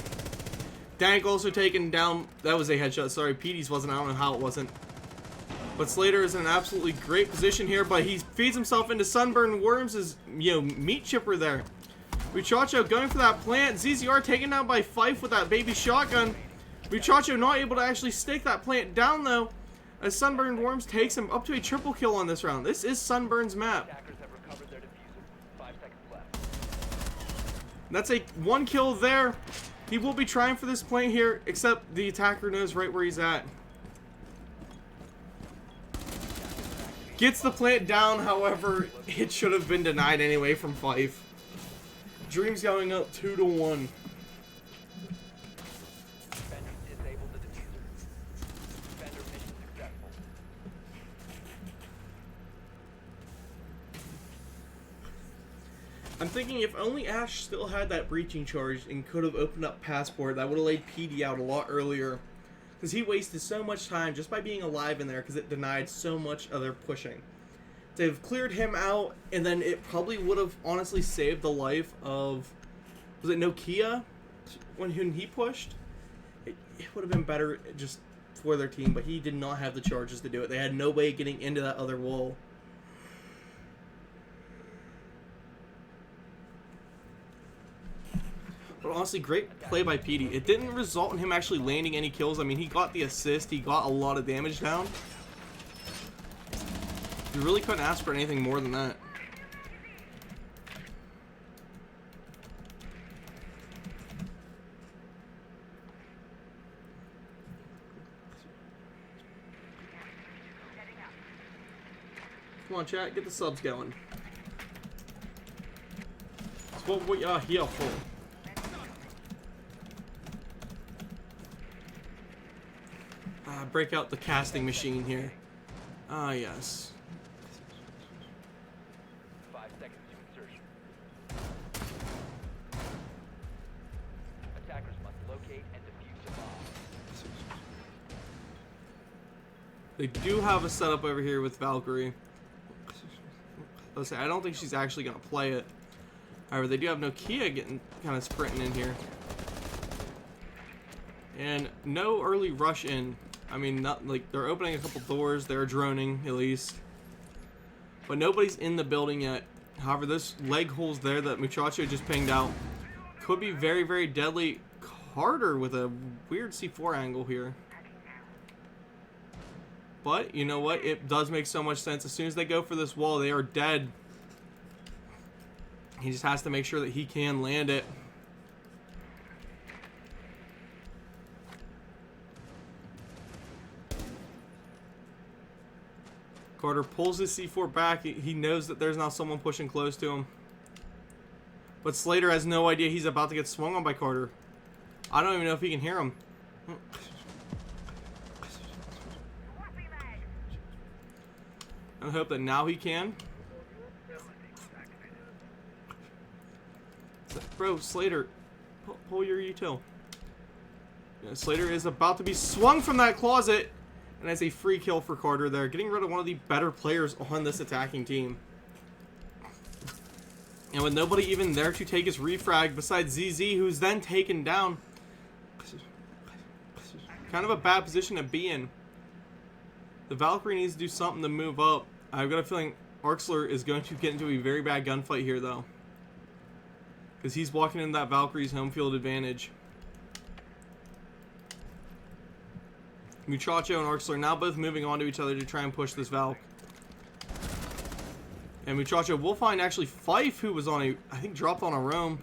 Dank also taken down. That was a headshot. Sorry, PD's wasn't. I don't know how it wasn't. But Slater is in an absolutely great position here, but he feeds himself into Sunburn Worms' meat chipper there. Muchacho going for that plant. ZZR taken down by Fife with that baby shotgun. Muchacho not able to actually stake that plant down, though, as Sunburn Worms takes him up to a triple kill on this round. This is Sunburn's map. That's a 1 kill there. He will be trying for this plant here, except the attacker knows right where he's at. Gets the plant down, however, it should have been denied anyway from Fife. Dreamz going up 2-1. I'm thinking if only Ash still had that breaching charge and could have opened up Passport, that would have laid PD out a lot earlier. Because he wasted so much time just by being alive in there because it denied so much of their pushing. To have cleared him out, and then it probably would have honestly saved the life of... Was it Nokia when he pushed? It would have been better just for their team, but he did not have the charges to do it. They had no way of getting into that other wall. But honestly, great play by PD. It didn't result in him actually landing any kills. I mean, he got the assist. He got a lot of damage down. You really couldn't ask for anything more than that. Come on, chat. Get the subs going. That's what we are here for. Break out the casting machine here. Ah, yes. 5 seconds to insertion. Attackers must locate and defuse a bomb. They do have a setup over here with Valkyrie. Let's say I don't think she's actually gonna play it. However, they do have Nokia getting kind of sprinting in here, and no early rush in. I mean, not like they're opening a couple doors, they're droning at least, but nobody's in the building yet. However, this leg holes there that Muchacho just pinged out could be very, very deadly. Carter with a weird C4 angle here. But, you know what? It does make so much sense. As soon as they go for this wall, they are dead. He just has to make sure that he can land it. Carter pulls his C4 back. He knows that there's now someone pushing close to him. But Slater has no idea he's about to get swung on by Carter. I don't even know if he can hear him. I hope that now he can. Bro, Slater, Pull your util. Yeah, Slater is about to be swung from that closet. And that's a free kill for Carter there. Getting rid of one of the better players on this attacking team. And with nobody even there to take his refrag besides ZZ, who's then taken down. Kind of a bad position to be in. The Valkyrie needs to do something to move up. I've got a feeling Arxler is going to get into a very bad gunfight here, though. Because he's walking into that Valkyrie's home field advantage. Muchacho and Arxler now both moving on to each other to try and push this Valk. And Muchacho will find actually Fife, who was on a, I think, dropped on a roam.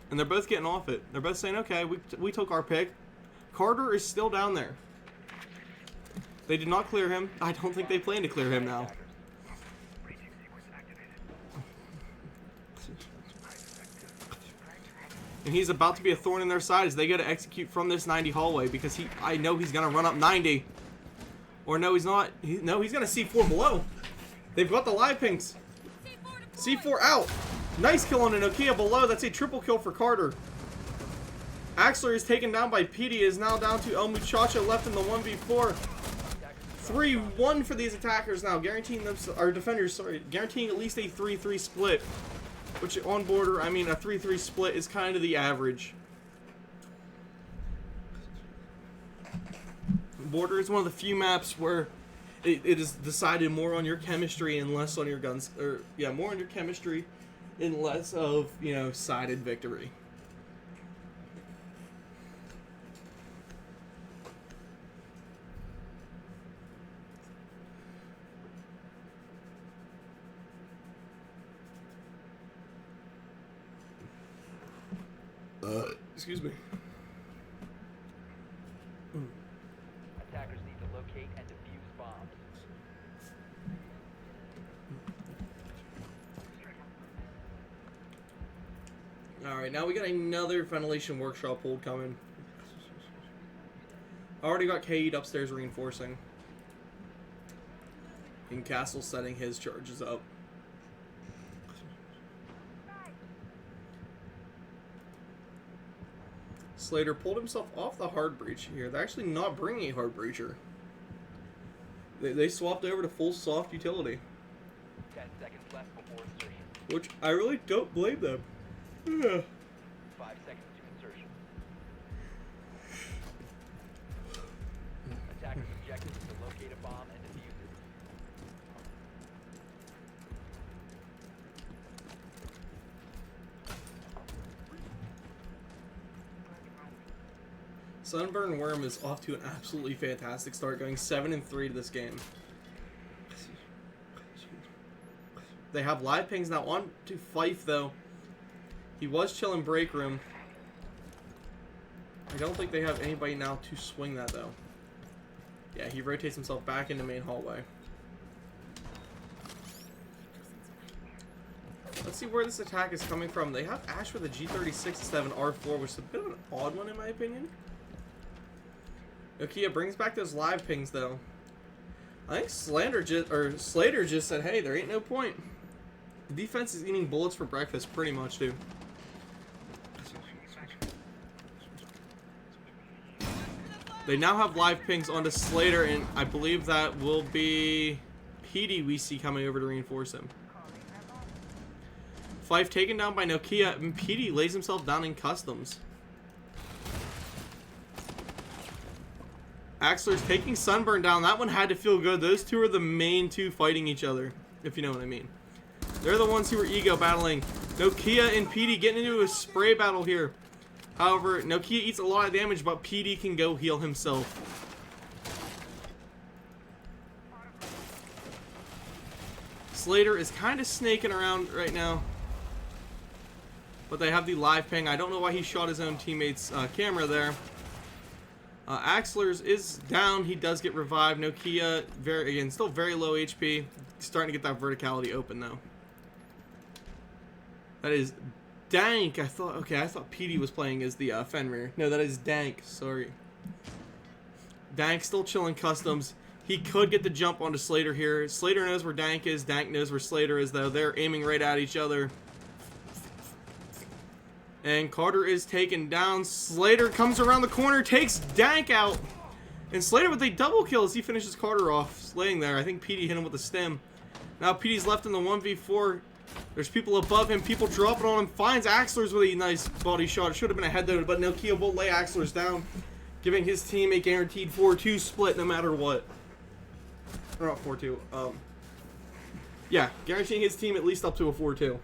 And they're both getting off it. They're both saying, okay, we took our pick. Carter is still down there. They did not clear him. I don't think they plan to clear him now. And he's about to be a thorn in their side as they got to execute from this 90 hallway because I know he's going to run up 90. Or no, he's not. No, he's going to C4 below. They've got the live pings. C4 out. Nice kill on a Nokia below. That's a triple kill for Carter. Axler is taken down by PD. Is now down to El Muchacho left in the 1v4. 3-1 for these attackers now, guaranteeing them, or defenders, sorry, guaranteeing at least a 3-3 split. Which on border, I mean, a 3-3 split is kind of the average. Border is one of the few maps where it is decided more on your chemistry and less on your guns, or yeah, more on your chemistry and less of, you know, sided victory. Excuse me. Attackers need to locate and defuse bombs. Alright, now we got another ventilation workshop hold coming. Already got KE'd upstairs reinforcing. And Castle setting his charges up. Slater pulled himself off the hard breach here. They're actually not bringing a hard breacher. They swapped over to full soft utility. 10 seconds left before insertion. Which I really don't blame them. Yeah. 5 seconds to insertion. Attackers' objective is to locate a bomb and defuse it. Sunburn Worm is off to an absolutely fantastic start, going 7-3 to this game. They have live pings now on to Fife, though. He was chilling break room. I don't think they have anybody now to swing that, though. Yeah, he rotates himself back into main hallway. Let's see where this attack is coming from. They have Ash with a G36 instead of an R4, which is a bit of an odd one in my opinion. Nokia brings back those live pings, though. I think Slater just said, hey, there ain't no point. The defense is eating bullets for breakfast, pretty much, dude. They now have live pings onto Slater, and I believe that will be PD we see coming over to reinforce him. Fife taken down by Nokia, and PD lays himself down in customs. Axler's taking Sunburn down. That one had to feel good. Those two are the main two fighting each other, if you know what I mean. They're the ones who are ego battling. Nokia and PD getting into a spray battle here. However, Nokia eats a lot of damage, but PD can go heal himself. Slater is kind of snaking around right now. But they have the live ping. I don't know why he shot his own teammate's camera there. Axler's is down. He does get revived. Nokia, still very low HP. He's starting to get that verticality open, though. That is Dank. I thought PD was playing as the Fenrir. No, that is Dank. Sorry. Dank still chilling customs. He could get the jump onto Slater here. Slater knows where Dank is. Dank knows where Slater is, though. They're aiming right at each other. And Carter is taken down. Slater comes around the corner, takes Dank out. And Slater with a double kill as he finishes Carter off, laying there. I think PD hit him with a stim. Now PD's left in the 1v4. There's people above him, people dropping on him. Finds Axlers with a nice body shot. It should have been a head though, but Nokia will lay Axlers down, giving his team a guaranteed 4-2 split no matter what. Or not 4-2. Yeah, guaranteeing his team at least up to a 4-2.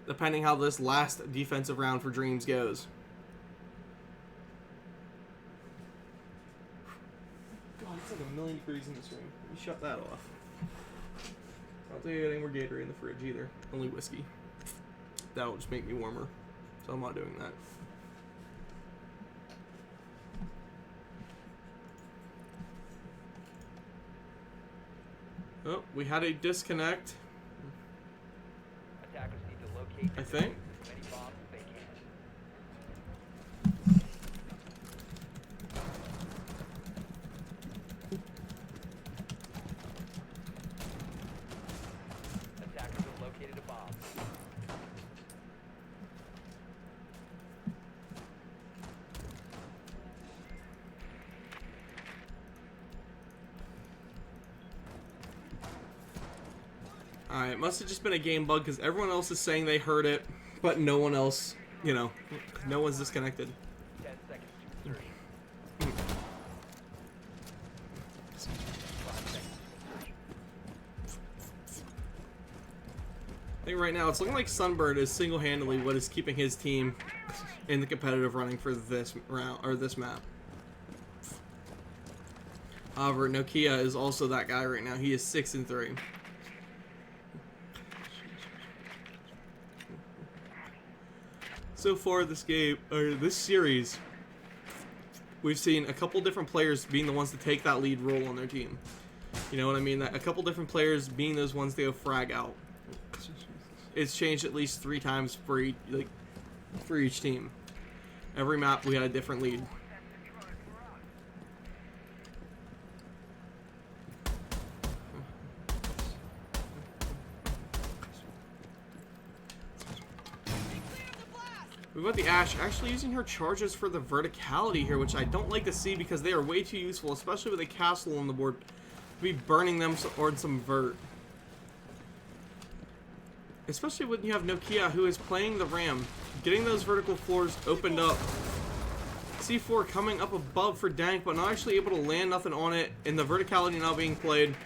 Depending how this last defensive round for Dreamz goes. God, it's like 1,000,000 degrees in this room. Let me shut that off. I don't think I got any more Gatorade in the fridge either. Only whiskey. That'll just make me warmer. So I'm not doing that. Oh, we had a disconnect. Attackers need to locate I think. as many bombs as they can. Attackers have located a bomb. Alright, it must have just been a game bug because everyone else is saying they heard it, but no one else, you know, no one's disconnected. 10 seconds to insertion. 5 seconds to insertion. I think right now it's looking like Sunbird is single-handedly what is keeping his team in the competitive running for this round or this map. However, Nokia is also that guy right now. He is 6-3. So far this game, or this series, we've seen a couple different players being the ones to take that lead role on their team. You know what I mean? A couple different players being those ones to go frag out. It's changed at least 3 times for each team. Every map we had a different lead. We've got the Ashe actually using her charges for the verticality here, which I don't like to see because they are way too useful, especially with a castle on the board. Be burning them or some vert. Especially when you have Nokia, who is playing the Ram, getting those vertical floors opened up. C4 coming up above for Dank, but not actually able to land nothing on it, and the verticality now being played.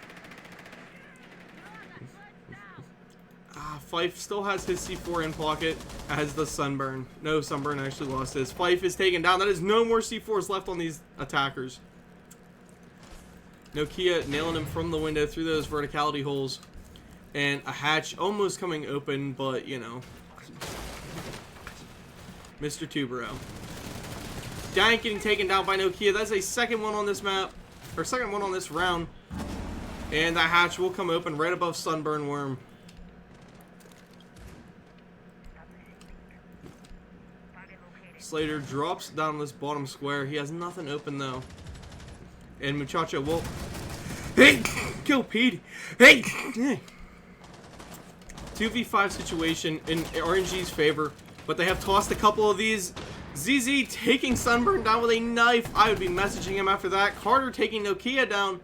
Fife still has his C4 in pocket, as does Sunburn. No, Sunburn actually lost his. Fife is taken down. That is no more C4s left on these attackers. Nokia nailing him from the window through those verticality holes. And a hatch almost coming open, but, you know. Mr. Tubero. Dank getting taken down by Nokia. That's a second one on this map. Or second one on this round. And that hatch will come open right above Sunburn Worm. Slater drops down this bottom square. He has nothing open though. And Muchacho will... Hey! Kill Pete! Hey! 2v5 situation in RNG's favor. But they have tossed a couple of these. ZZ taking Sunburn down with a knife. I would be messaging him after that. Carter taking Nokia down.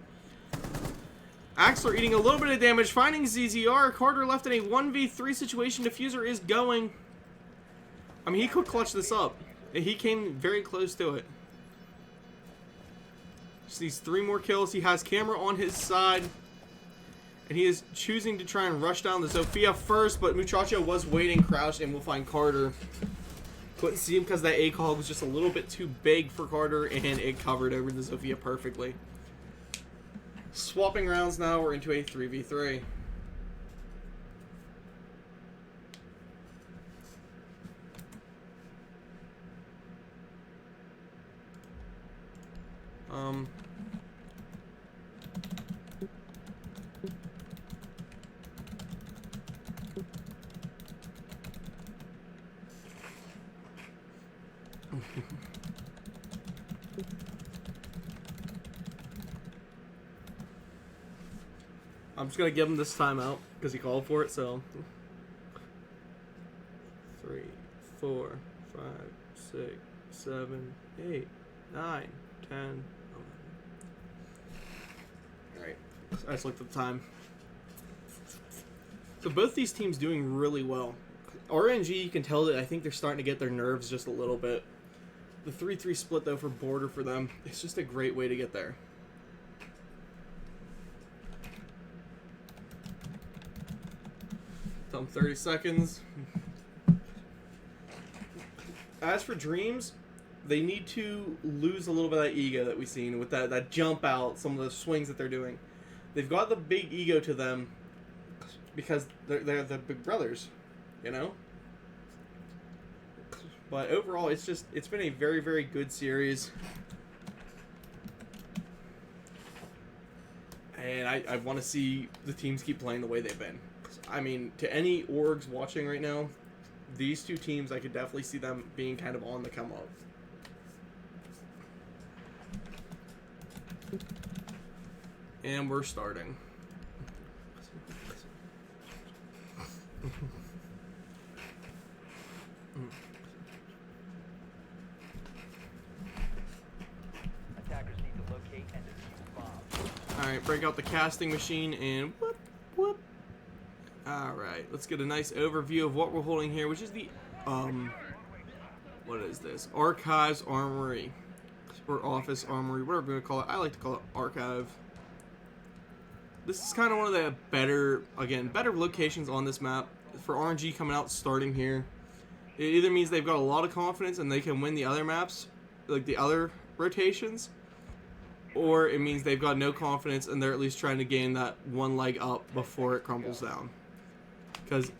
Axler eating a little bit of damage. Finding ZZR. Carter left in a 1v3 situation. Diffuser is going. I mean, he could clutch this up. He came very close to it. Just these 3 more kills. He has camera on his side. And he is choosing to try and rush down the Zofia first. But Muchacho was waiting, crouched, and will find Carter. Couldn't see him because that ACOG was just a little bit too big for Carter. And it covered over the Zofia perfectly. Swapping rounds now. We're into a 3v3. I'm just gonna give him this timeout because he called for it. So 3, 4, 5, 6, 7, 8, 9, 10, 11. Alright, I just looked at the time. So both these teams doing really well. RNG, you can tell that I think they're starting to get their nerves just a little bit. The 3-3 split, though, for Border for them, it's just a great way to get there. Tell them 30 seconds. As for Dreamz, they need to lose a little bit of that ego that we've seen with that jump out, some of the swings that they're doing. They've got the big ego to them because they're the big brothers, you know? But overall, it's been a very, very good series. And I want to see the teams keep playing the way they've been. I mean, to any orgs watching right now, these two teams, I could definitely see them being kind of on the come up. And we're starting. Attackers need to locate and defuse bombs. Alright, break out the casting machine and whoop, whoop. Alright, let's get a nice overview of what we're holding here, which is the, what is this? Archives Armory. Or Office Armory, whatever we're going to call it. I like to call it Archive. This is kind of one of the better locations on this map. For RNG coming out starting here, it either means they've got a lot of confidence and they can win the other maps, like the other rotations, or it means they've got no confidence and they're at least trying to gain that one leg up before it crumbles down. Because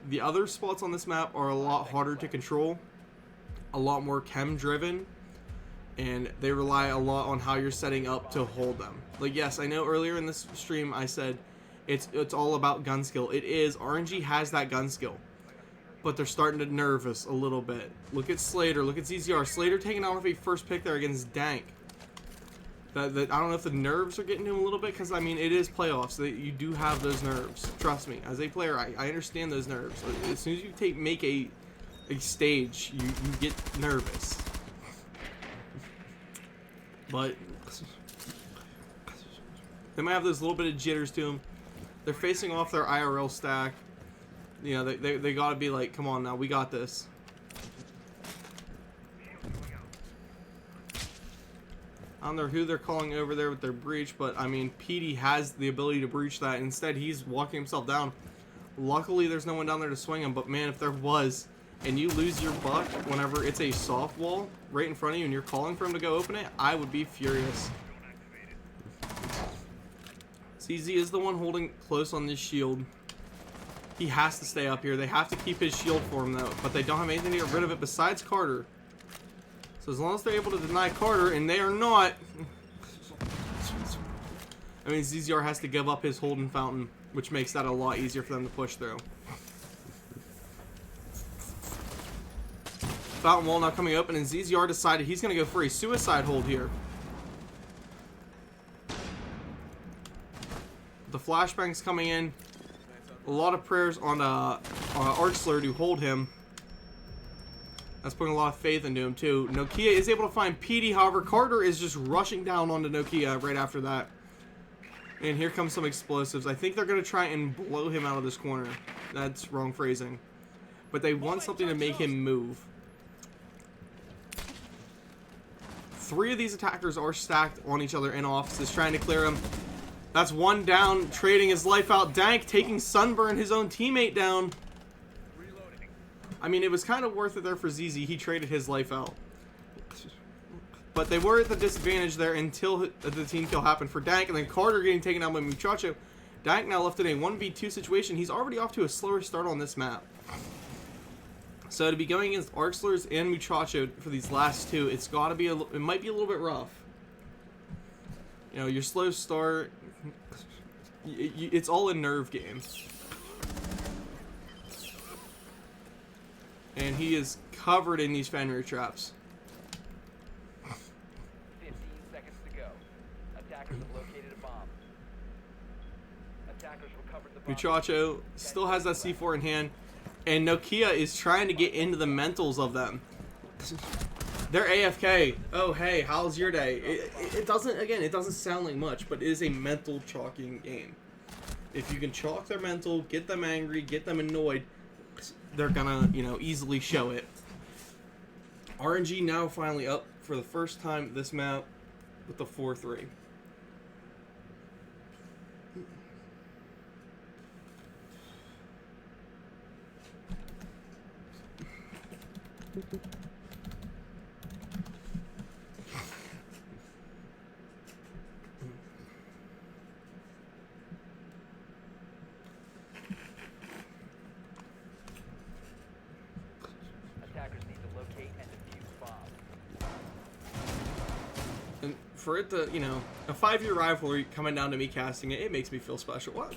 the other spots on this map are a lot harder to control, a lot more chem driven, and they rely a lot on how you're setting up to hold them. Like, yes, I know earlier in this stream I said it's all about gun skill. It is. RNG has that gun skill, but they're starting to nervous a little bit. Look at Slater. Look at ZZR. Slater taking off a first pick there against Dank. I don't know if the nerves are getting to him a little bit, because, I mean, it is playoffs. So you do have those nerves. Trust me. As a player, I understand those nerves. As soon as you make a stage, you get nervous. But they might have those little bit of jitters to them. They're facing off their IRL stack. You know, they got to be like, come on now, we got this. I don't know who they're calling over there with their breach, but I mean, Petey has the ability to breach that. Instead, he's walking himself down. Luckily, there's no one down there to swing him, but man, if there was, and you lose your buck whenever it's a soft wall right in front of you and you're calling for him to go open it, I would be furious. CZ is the one holding close on this shield. He has to stay up here. They have to keep his shield for him, though, but they don't have anything to get rid of it besides Carter. So as long as they're able to deny Carter, and they are not, I mean, ZZR has to give up his Holden Fountain, which makes that a lot easier for them to push through. Fountain wall now coming open, and ZZR decided he's going to go for a suicide hold here. The flashbang's coming in. A lot of prayers on Archslur to hold him. That's putting a lot of faith into him, too. Nokia is able to find Petey, however, Carter is just rushing down onto Nokia right after that. And here comes some explosives. I think they're going to try and blow him out of this corner. That's wrong phrasing. But they want something to make him move. 3 of these attackers are stacked on each other in offices, trying to clear him. That's one down, trading his life out. Dank taking Sunburn, his own teammate, down. I mean, it was kind of worth it there for ZZ. He traded his life out. But they were at the disadvantage there until the team kill happened for Dank, and then Carter getting taken out by Muchacho. Dank now left in a 1v2 situation. He's already off to a slower start on this map. So to be going against Archslurs and Muchacho for these last 2, it's got to be it might be a little bit rough. You know, your slow start, it's all a nerve game. And he is covered in these Fenrir traps. 15 seconds to go. Attackers have located a bomb. Attackers recovered the bomb. Muchacho still has that C4 in hand. And Nokia is trying to get into the mentals of them. They're AFK. Oh, hey, how's your day? It doesn't, again, it doesn't sound like much, but it is a mental chalking game. If you can chalk their mental, get them angry, get them annoyed, they're gonna, you know, easily show it. RNG now finally up for the first time this map with the 4-3. Attackers need to locate and defuse bombs. And for it to, you know, a 5-year rivalry coming down to me casting it, it makes me feel special. What?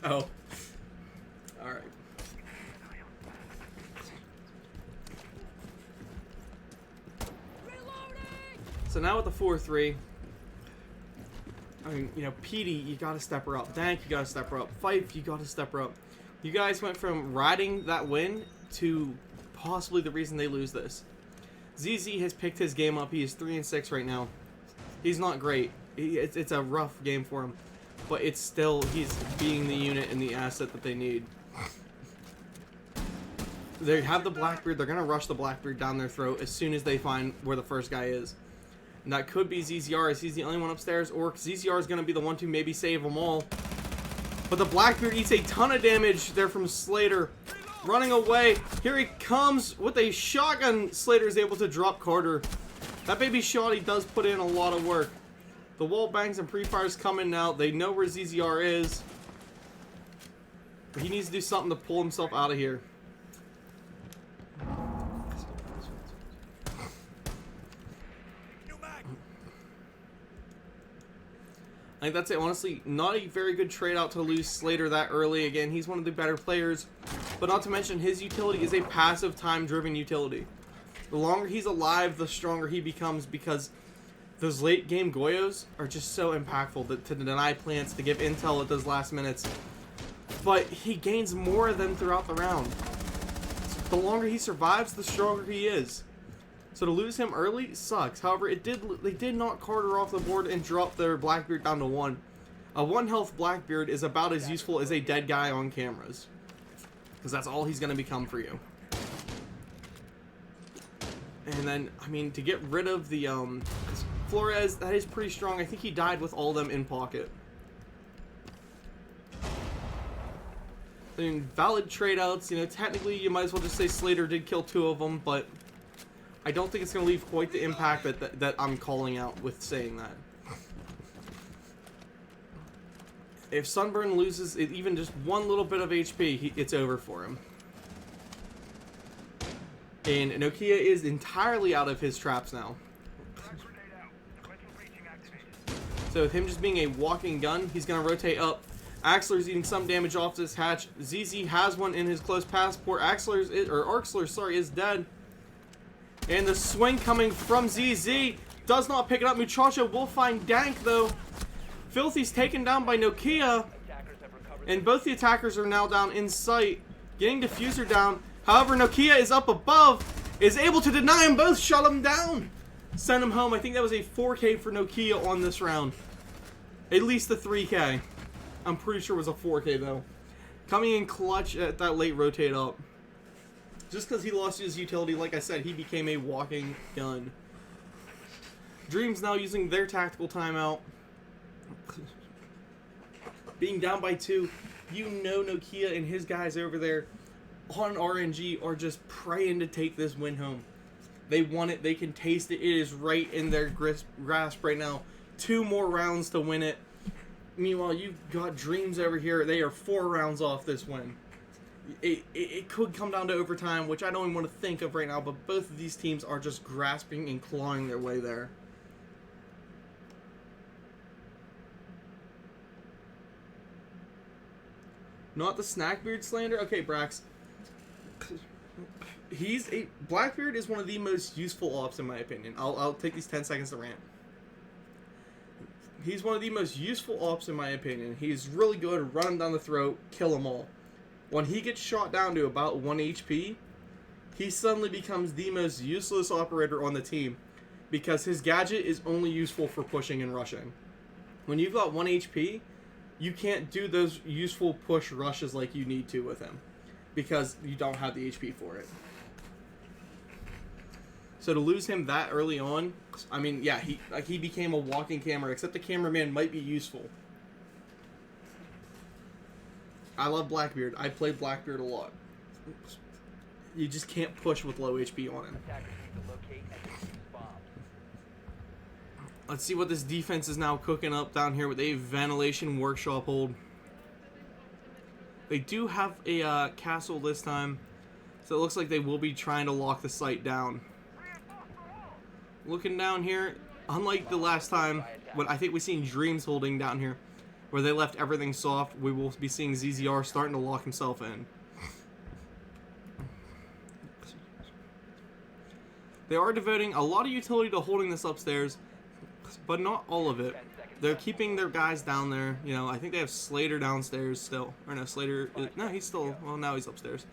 Oh. Alright. So now with the 4-3, I mean, you know, Petey, you gotta step her up. Dank, you gotta step her up. Fife, you gotta step her up. You guys went from riding that win to possibly the reason they lose this. ZZ has picked his game up. He is 3-6 right now. He's not great. It's a rough game for him. But it's still, he's being the unit and the asset that they need. They have the Blackbeard. They're going to rush the Blackbeard down their throat as soon as they find where the first guy is. And that could be ZZR, as he's the only one upstairs, or ZZR is going to be the one to maybe save them all. But the Blackbeard eats a ton of damage there from Slater. Running away. Here he comes with a shotgun. Slater is able to drop Carter. That baby shotty does put in a lot of work. The wall bangs and pre-fires coming now. They know where ZZR is. But he needs to do something to pull himself out of here. I think that's it. Honestly, not a very good trade out to lose Slater that early. Again, he's one of the better players. But not to mention, his utility is a passive time-driven utility. The longer he's alive, the stronger he becomes, because those late game Goyos are just so impactful to deny plants, to give intel at those last minutes. But he gains more of them throughout the round. The longer he survives, the stronger he is. So to lose him early sucks. However, they did knock Carter off the board and drop their Blackbeard down to 1. A 1 health Blackbeard is about as useful as a dead guy on cameras, because that's all he's going to become for you. And then, I mean, to get rid of the Flores, that is pretty strong. I think he died with all of them in pocket. I mean, valid trade outs. You know, technically you might as well just say Slater did kill 2 of them, but I don't think it's going to leave quite the impact that I'm calling out with saying that. If Sunburn loses even just one little bit of HP, it's over for him. And Nokia is entirely out of his traps now. So with him just being a walking gun, he's going to rotate up. Axler's eating some damage off this hatch. ZZ has one in his close passport. Arxler, is dead. And the swing coming from ZZ does not pick it up. Muchacho will find Dank, though. Filthy's taken down by Nokia. And both the attackers are now down in sight. Getting Diffuser down. However, Nokia is up above. Is able to deny them both. Shut them down. Send him home. I think that was a 4K for Nokia on this round. At least the 3K. I'm pretty sure it was a 4K, though. Coming in clutch at that late rotate up. Just because he lost his utility, like I said, he became a walking gun. Dreamz now using their tactical timeout. Being down by 2, you know Nokia and his guys over there on RNG are just praying to take this win home. They want it. They can taste it. It is right in their grasp right now. 2 more rounds to win it. Meanwhile, you've got Dreamz over here. They are 4 rounds off this win. It could come down to overtime, which I don't even want to think of right now, but both of these teams are just grasping and clawing their way there. Not the Snackbeard slander? Okay, Brax. Blackbeard is one of the most useful ops in my opinion. I'll take these 10 seconds to rant. He's one of the most useful ops in my opinion. He's really good at running down the throat, kill them all. When he gets shot down to about 1 HP, he suddenly becomes the most useless operator on the team because his gadget is only useful for pushing and rushing. When you've got 1 HP, you can't do those useful push rushes like you need to with him because you don't have the HP for it. So to lose him that early on, I mean, yeah, he became a walking camera, except the cameraman might be useful. I love Blackbeard. I played Blackbeard a lot. You just can't push with low HP on him. Let's see what this defense is now cooking up down here with a ventilation workshop hold. They do have a castle this time, so it looks like they will be trying to lock the site down. Looking down here, unlike the last time, what I think we've seen Dreamz holding down here, where they left everything soft, we will be seeing ZZR starting to lock himself in. They are devoting a lot of utility to holding this upstairs, but not all of it. They're keeping their guys down there. You know, I think they have Slater downstairs still. Or no, Slater... No, he's still... Well, now he's upstairs.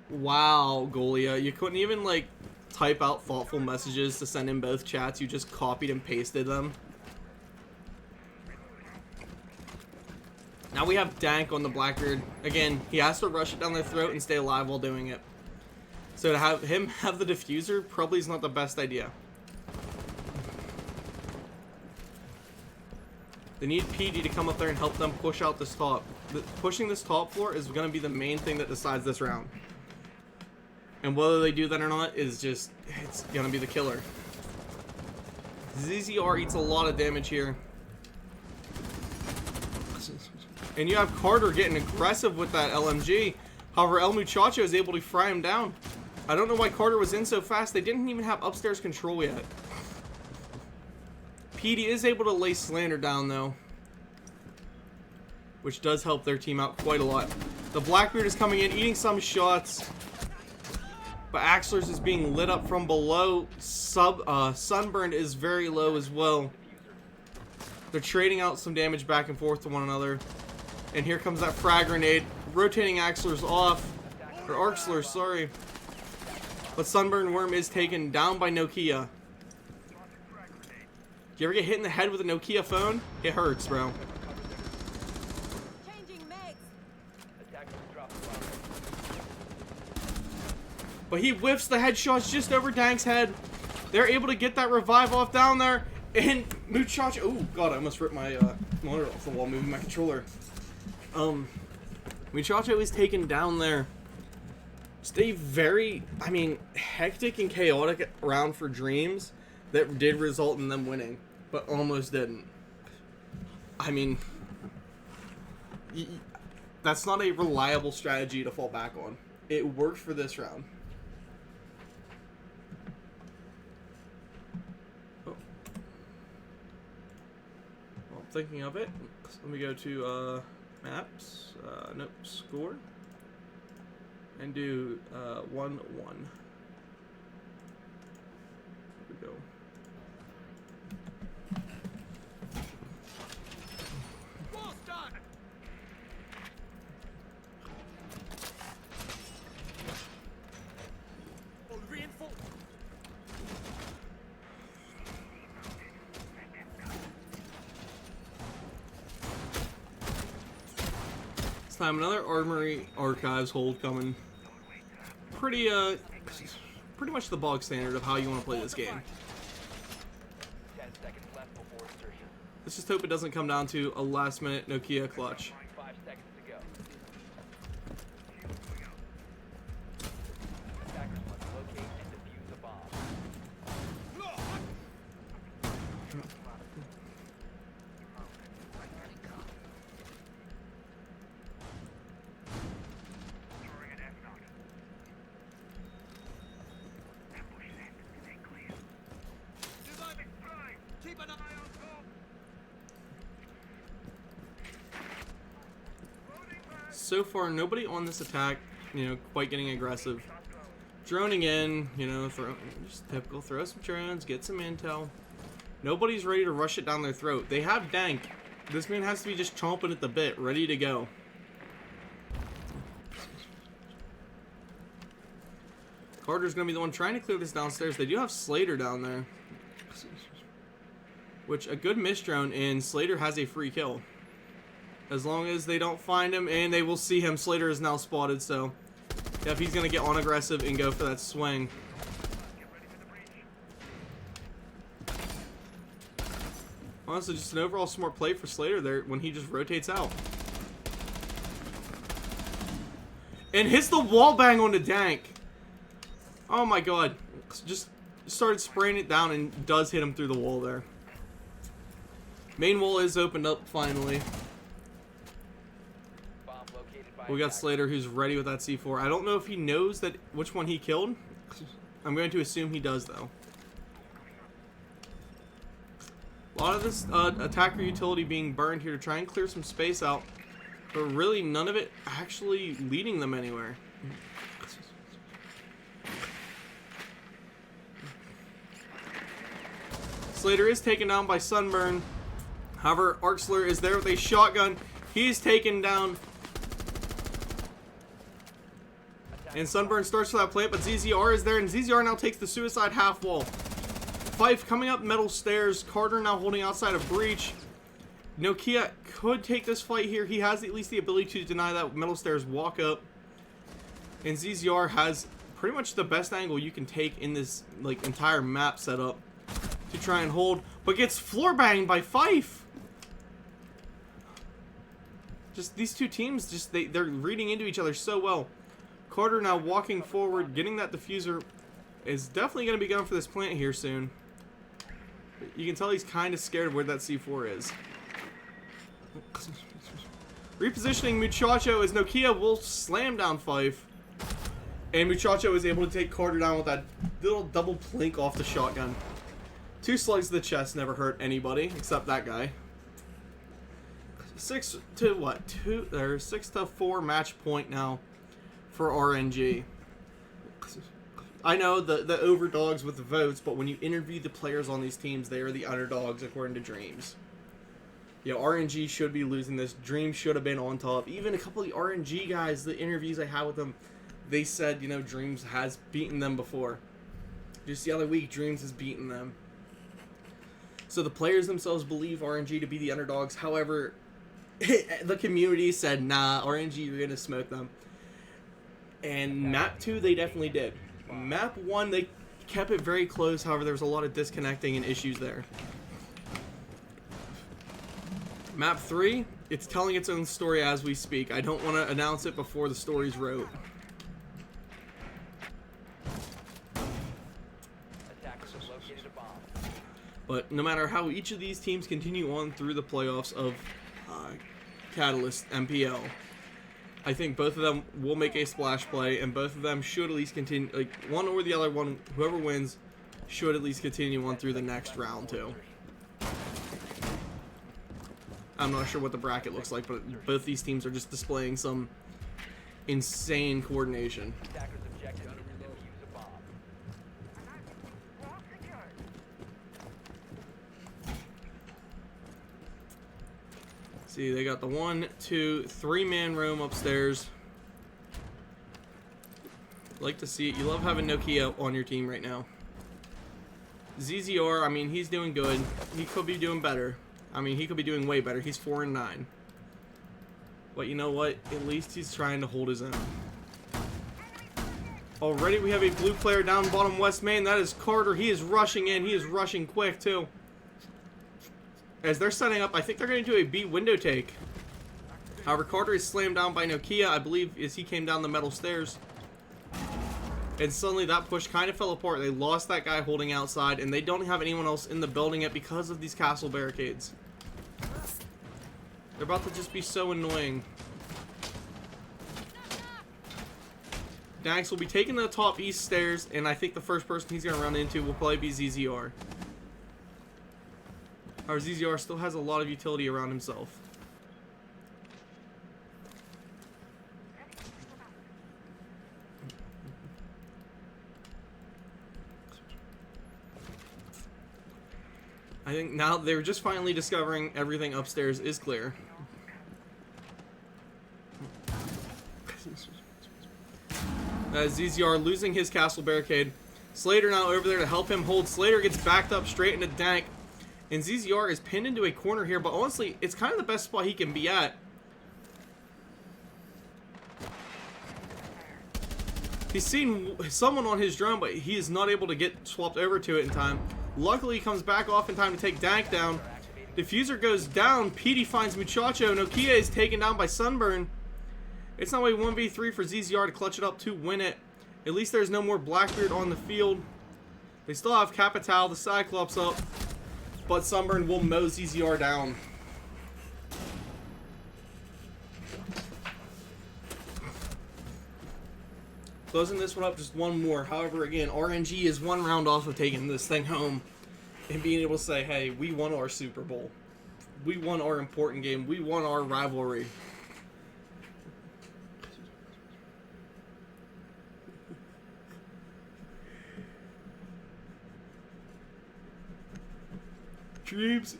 Wow, Golia. You couldn't even, like, type out thoughtful messages to send in both chats. You just copied and pasted them. Now we have Dank on the Blackbeard. Again, he has to rush it down their throat and stay alive while doing it. So to have him have the diffuser probably is not the best idea. They need PD to come up there and help them push out this top. Pushing this top floor is going to be the main thing that decides this round. And whether they do that or not is just, it's going to be the killer. ZZR eats a lot of damage here. And you have Carter getting aggressive with that LMG. However, El Muchacho is able to fry him down. I don't know why Carter was in so fast. They didn't even have upstairs control yet. PD is able to lay Slander down, though, which does help their team out quite a lot. The Blackbeard is coming in, eating some shots, but Axler's is being lit up from below. Sunburned is very low as well. They're trading out some damage back and forth to one another. And here comes that frag grenade. Rotating Axler's off. Or Arxler, sorry. But Sunburned Worm is taken down by Nokia. Do you ever get hit in the head with a Nokia phone? It hurts, bro. But he whiffs the headshots just over Dank's head. They're able to get that revive off down there. And Muchacho... Oh, God, I almost ripped my monitor off the wall moving my controller. Muchacho is taken down there. Just a very, I mean, hectic and chaotic round for Dreamz that did result in them winning, but almost didn't. I mean, that's not a reliable strategy to fall back on. It worked for this round. Oh. Well, I'm thinking of it. Let me go to maps, nope, score, and do 1-1. There we go. Time another Armory Archives hold coming. Pretty much the bog standard of how you want to play this game. Let's just hope it doesn't come down to a last minute Nokia clutch. 5 seconds to go. so far, nobody on this attack, you know, quite getting aggressive. Droning in, you know, just typical, throw some drones, get some intel. Nobody's ready to rush it down their throat. They have Dank. This man has to be just chomping at the bit, ready to go. Carter's going to be the one trying to clear this downstairs. They do have Slater down there. Which, a good miss drone, and Slater has a free kill. As long as they don't find him, and they will see him. Slater is now spotted, so... yeah, if he's going to get on aggressive and go for that swing. Honestly, just an overall smart play for Slater there when he just rotates out. And hits the wall bang on the Dank. Oh my god. Just started spraying it down and does hit him through the wall there. Main wall is opened up finally. We got Slater who's ready with that C4. I don't know if he knows that which one he killed. I'm going to assume he does though. A lot of this attacker utility being burned here to try and clear some space out. But really none of it actually leading them anywhere. Slater is taken down by Sunburn. However, Arxler is there with a shotgun. He's taken down. And Sunburn starts for that plant, but ZZR is there, and ZZR now takes the suicide half wall. Fife coming up metal stairs. Carter now holding outside of breach. Nokia could take this fight here. He has at least the ability to deny that metal stairs walk up. And ZZR has pretty much the best angle you can take in this like entire map setup to try and hold, but gets floor banged by Fife. Just these two teams, just they're reading into each other so well. Carter now walking forward, getting that diffuser, is definitely going to be going for this plant here soon. You can tell he's kind of scared of where that C4 is. Repositioning Muchacho as Nokia will slam down Fife. And Muchacho is able to take Carter down with that little double plink off the shotgun. 2 slugs to the chest never hurt anybody except that guy. 6 to what? 6 to 4 match point now for RNG. I know the overdogs with the votes, but when you interview the players on these teams, they are the underdogs according to Dreamz. Yeah, RNG should be losing this. Dreamz should have been on top. Even a couple of the RNG guys, the interviews I had with them, they said, you know, Dreamz has beaten them before. Just the other week, Dreamz has beaten them. So the players themselves believe RNG to be the underdogs. However, the community said, nah, RNG, you're going to smoke them. And map 2, they definitely did. Map 1, they kept it very close. However, there was a lot of disconnecting and issues there. Map 3, it's telling its own story as we speak. I don't want to announce it before the story's wrote. But no matter how each of these teams continue on through the playoffs of Catalyst MPL, I think both of them will make a splash play, and both of them should at least continue, like, one or the other one, whoever wins, should at least continue on through the next round, too. I'm not sure what the bracket looks like, but both these teams are just displaying some insane coordination. See, they got the 1, 2, 3-man room upstairs. Like to see it. You love having Nokia on your team right now. ZZR, I mean, he's doing good. He could be doing better. I mean, he could be doing way better. He's 4-9. But you know what? At least he's trying to hold his own. Already we have a blue player down bottom west main. That is Carter. He is rushing in. He is rushing quick, too. As they're setting up, I think they're going to do a B window take. However, Carter is slammed down by Nokia, I believe, as he came down the metal stairs. And suddenly that push kind of fell apart. They lost that guy holding outside, and they don't have anyone else in the building yet because of these castle barricades. They're about to just be so annoying. Dax will be taking the top east stairs, and I think the first person he's going to run into will probably be ZZR. Our ZZR still has a lot of utility around himself. think now they're just finally discovering everything upstairs is clear. ZZR losing his castle barricade. Slater now over there to help him hold. Slater gets backed up straight into Dank. And ZZR is pinned into a corner here, but honestly, it's kind of the best spot he can be at. He's seen someone on his drone, but he is not able to get swapped over to it in time. Luckily, he comes back off in time to take Dank down. Diffuser goes down. Petey finds Muchacho. Nokia is taken down by Sunburn. It's now a 1v3 for ZZR to clutch it up to win it. At least there's no more Blackbeard on the field. They still have Capital, the Cyclops up, but Sunburn will mow ZZR down. Closing this one up, just one more. However, again, RNG is one round off of taking this thing home and being able to say, hey, we won our Super Bowl. We won our important game. We won our rivalry. Dreamz,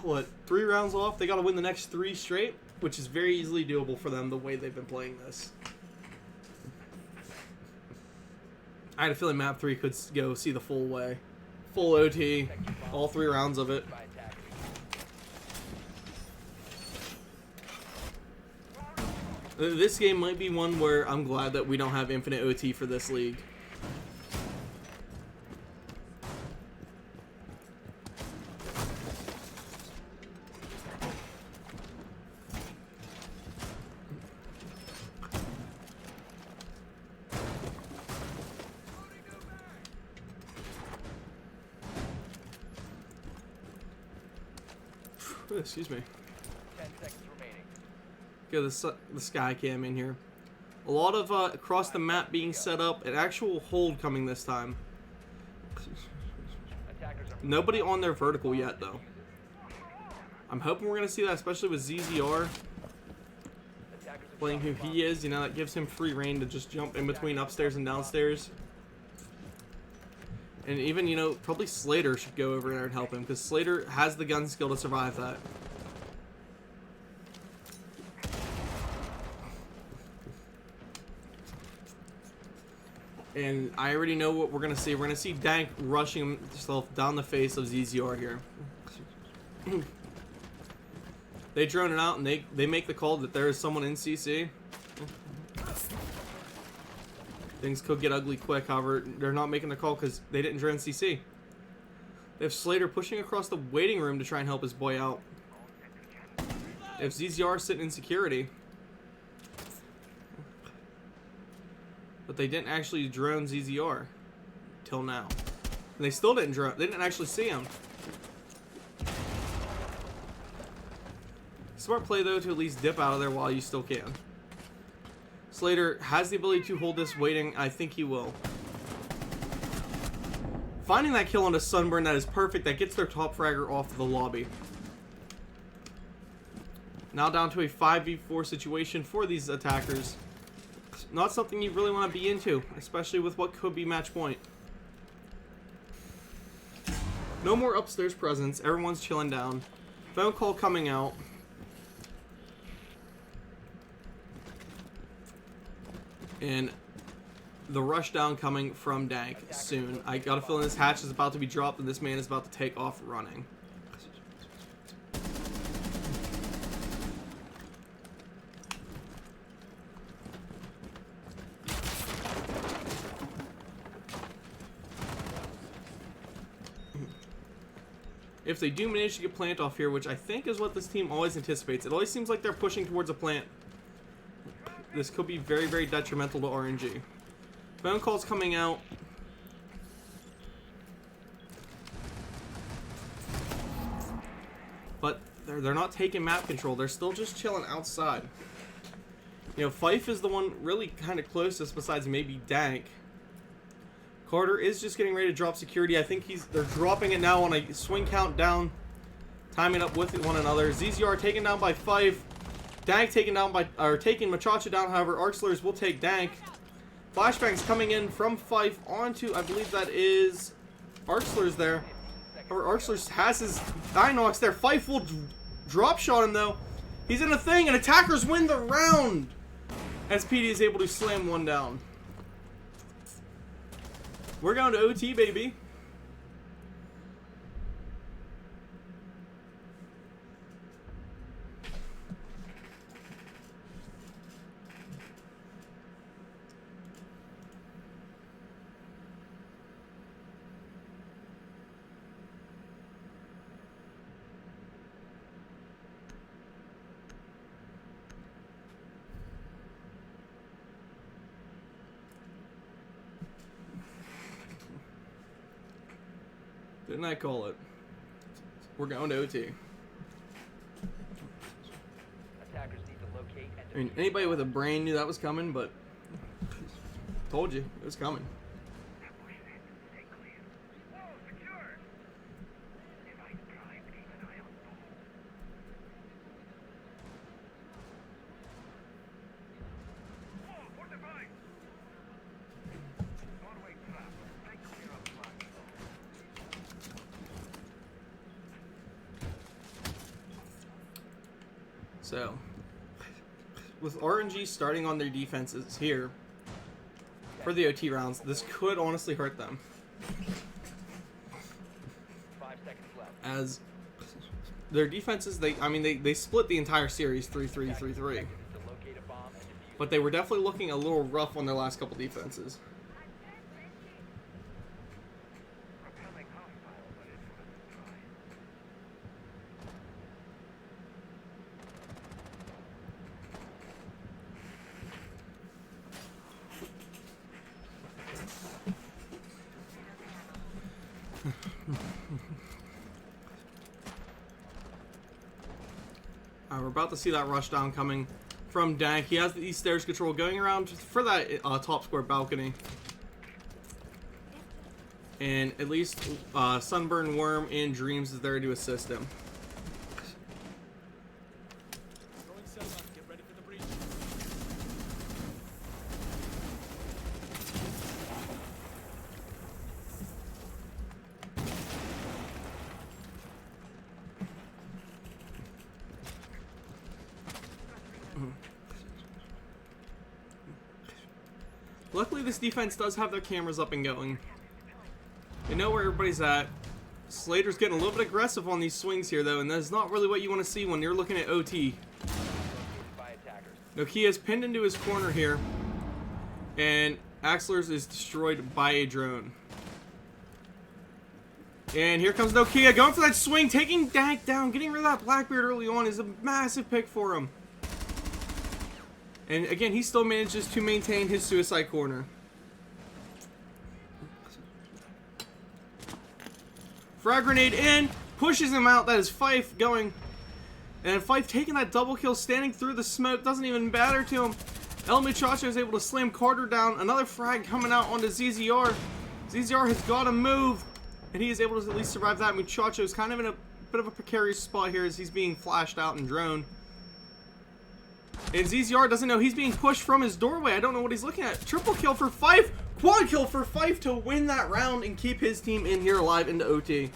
what, 3 rounds off? They got to win the next 3 straight, which is very easily doable for them the way they've been playing this. I had a feeling map 3 could go see the full way. Full OT, all 3 rounds of it. This game might be one where I'm glad that we don't have infinite OT for this league. Excuse me. 10 seconds remaining. Get the sky cam in here. A lot of across the map being set up. An actual hold coming this time. Nobody on their vertical yet, though. I'm hoping we're going to see that, especially with ZZR playing who he is. You know, that gives him free reign to just jump in between upstairs and downstairs. And even, you know, probably Slater should go over there and help him, because Slater has the gun skill to survive that. And I already know what we're going to see. We're going to see Dank rushing himself down the face of ZZR here. They drone it out, and they make the call that there is someone in CC. Things could get ugly quick, however, they're not making the call because they didn't drone CC. They have Slater pushing across the waiting room to try and help his boy out. If ZZR sitting in security. But they didn't actually drone ZZR till now. And they still didn't drone. They didn't actually see him. Smart play, though, to at least dip out of there while you still can. Slater has the ability to hold this waiting. I think he will. Finding that kill on a Sunburn, that is perfect. That gets their top fragger off the lobby. Now down to a 5v4 situation for these attackers. Not something you really want to be into, especially with what could be match point. No more upstairs presence. Everyone's chilling down. Phone call coming out. And the rush down coming from Dank soon. I got a feeling this hatch is about to be dropped and this man is about to take off running. If they do manage to get plant off here, which I think is what this team always anticipates. It always seems like they're pushing towards a plant. This could be very, very detrimental to RNG. Phone calls coming out. But they're not taking map control. They're still just chilling outside. You know, Fife is the one really kind of closest besides maybe Dank. Carter is just getting ready to drop security. I think they're dropping it now on a swing count down. Timing up with one another. ZZR taken down by Fife. Dank taken down by, or taking Machacha down, however, Arxlers will take Dank. Flashbangs coming in from Fife onto, I believe that is Arxlers there. However, Archler has his Dinox there. Fife will drop shot him though. He's in a thing, and attackers win the round as PD is able to slam one down. We're going to OT, baby. Didn't I call it? We're going to OT. Attackers need to locate and I mean, anybody with a brain knew that was coming, but told you it was coming. So, with RNG starting on their defenses here for the OT rounds, this could honestly hurt them. 5 seconds left. As their defenses, they split the entire series 3-3, 3-3. To locate a bomb and defuse. But they were definitely looking a little rough on their last couple defenses. We're about to see that rush down coming from Dank. He has the East Stairs control going around for that top square balcony. And at least Sunburn, Worm, and Dreamz is there to assist him. Get ready for the breach. Luckily, this defense does have their cameras up and going. They know where everybody's at. Slater's getting a little bit aggressive on these swings here, though, and that's not really what you want to see when you're looking at OT. By attackers. Nokia's pinned into his corner here, and Axler's is destroyed by a drone. And here comes Nokia, going for that swing, taking Dank down, getting rid of that Blackbeard early on is a massive pick for him. And again, he still manages to maintain his suicide corner. Frag grenade in, pushes him out. That is Fife going. And Fife taking that double kill, standing through the smoke, doesn't even matter to him. El Muchacho is able to slam Carter down. Another frag coming out onto ZZR. ZZR has got to move, and he is able to at least survive that. Muchacho is kind of in a bit of a precarious spot here as he's being flashed out and droned. And ZZR doesn't know he's being pushed from his doorway. I don't know what he's looking at. Triple kill for Fife. Quad kill for Fife to win that round and keep his team in here alive into OT.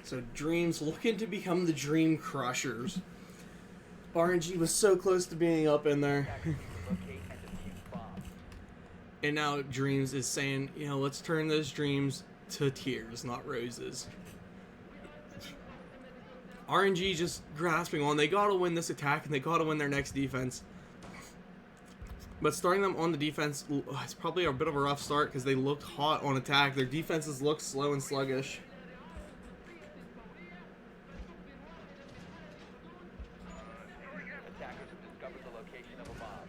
So Dreamz looking to become the Dream Crushers. RNG was so close to being up in there. And now Dreamz is saying, you know, let's turn those dreams to tears, not roses. RNG just grasping on. They gotta win this attack and they gotta win their next defense. But starting them on the defense, it's probably a bit of a rough start because they looked hot on attack. Their defenses look slow and sluggish. Attackers have discovered the location of a bomb.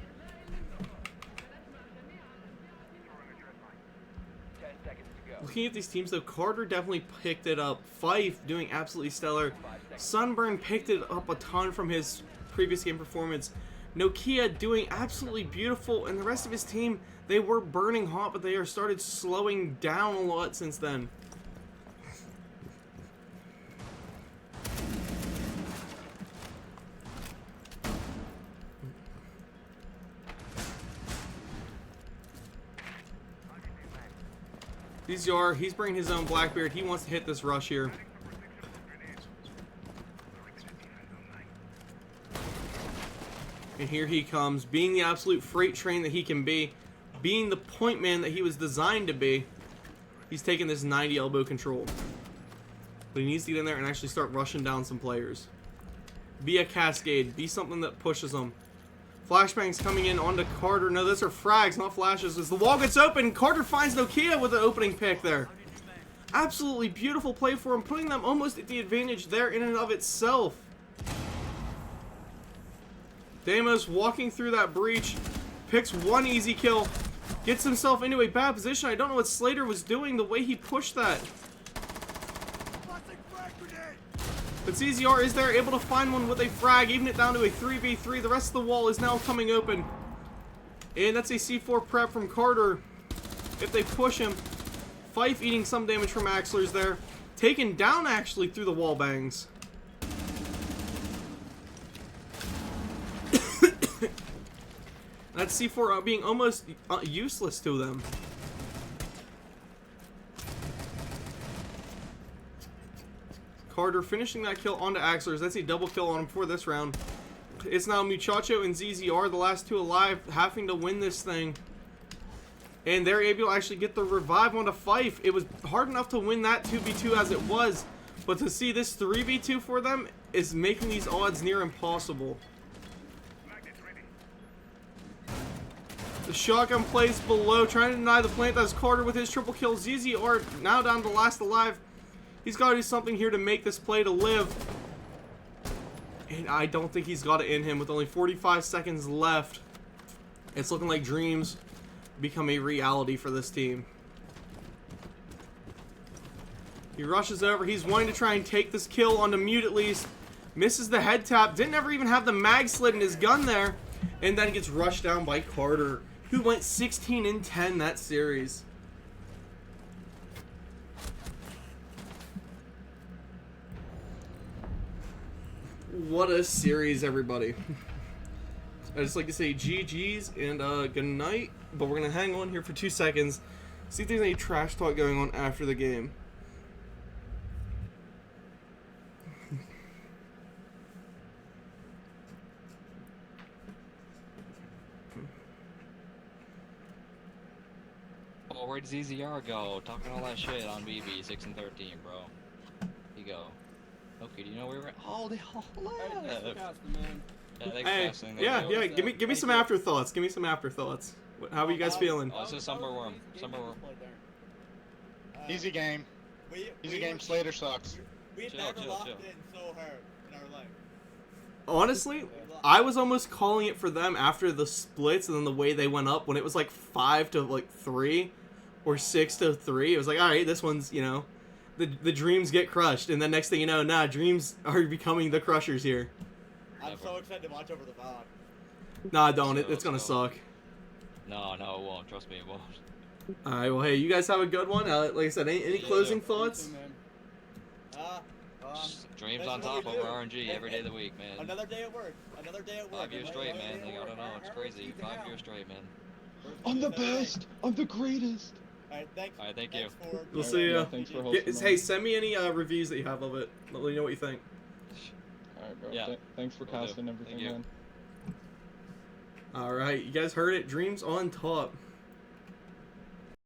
looking at these teams though, Carter definitely picked it up. Fife doing absolutely stellar. Sunburn picked it up a ton from his previous game performance. Nokia doing absolutely beautiful, and the rest of his team, they were burning hot, but they are started slowing down a lot since then. He's bringing his own Blackbeard. He wants to hit this rush here. And here he comes, being the absolute freight train that he can be, being the point man that he was designed to be. He's taking this 90 elbow control. But he needs to get in there and actually start rushing down some players. Be a cascade. Be something that pushes them. Flashbangs coming in onto Carter. No, those are frags, not flashes. As the wall gets open, Carter finds Nokia with the opening pick there. Absolutely beautiful play for him, putting them almost at the advantage there in and of itself. Deimos walking through that breach, picks one easy kill, gets himself into a bad position. I don't know what Slater was doing, the way he pushed that. But CZR is there, able to find one with a frag, even it down to a 3v3. The rest of the wall is now coming open. And that's a C4 prep from Carter. If they push him, Fife eating some damage from Axler's there. Taken down actually through the wall bangs. That C4 being almost useless to them. Carter finishing that kill onto Axler's. That's a double kill on him for this round. It's now Muchacho and ZZR, the last two alive, having to win this thing. And they're able to actually get the revive onto Fife. It was hard enough to win that 2v2 as it was, but to see this 3v2 for them is making these odds near impossible. The shotgun plays below, trying to deny the plant. That's Carter with his triple kill. ZZR now down to last alive. He's got to do something here to make this play to live. And I don't think he's got it in him with only 45 seconds left. It's looking like Dreamz become a reality for this team. He rushes over. He's wanting to try and take this kill onto Mute at least. Misses the head tap. Didn't ever even have the mag slid in his gun there. And then gets rushed down by Carter, who went 16 and 10 that series. What a series, everybody. I just like to say GG's and good night, but we're going to hang on here for 2 seconds, see if there's any trash talk going on after the game. Oh, where'd ZZR go? Talking all that shit on BB 6 and 13, bro. He go. Okay, do you know where we're at? Oh, they all left. Yeah, give me some afterthoughts. Give me some afterthoughts. How are you guys feeling? Oh, this is Summer Worm. Summer Worm. Easy game. Easy game. Slater sucks. We've never locked in so hard in our life. Honestly, I was almost calling it for them after the splits and then the way they went up when it was like 5 to 3 or 6 to 3. It was like, all right, this one's, you know, the Dreams get crushed, and then next thing you know, nah, Dreams are becoming the crushers here. I'm so excited to watch over the VOD. Nah, don't. It's gonna suck. No, it won't. Trust me, it won't. All right, well, hey, you guys have a good one. Like I said, any closing thoughts? Dreams on top over RNG every day of the week, man. Another day at work. 5 years straight, man. Like, I don't know. It's crazy. 5 years straight, man. I'm the best. I'm the greatest. Alright, thanks. Alright, thank you. We'll see ya. Thanks for hosting. Hey, send me any reviews that you have of it. Let me know what you think. Alright, bro. Yeah. Thanks for casting everything, man. Alright, you guys heard it. Dreams on top.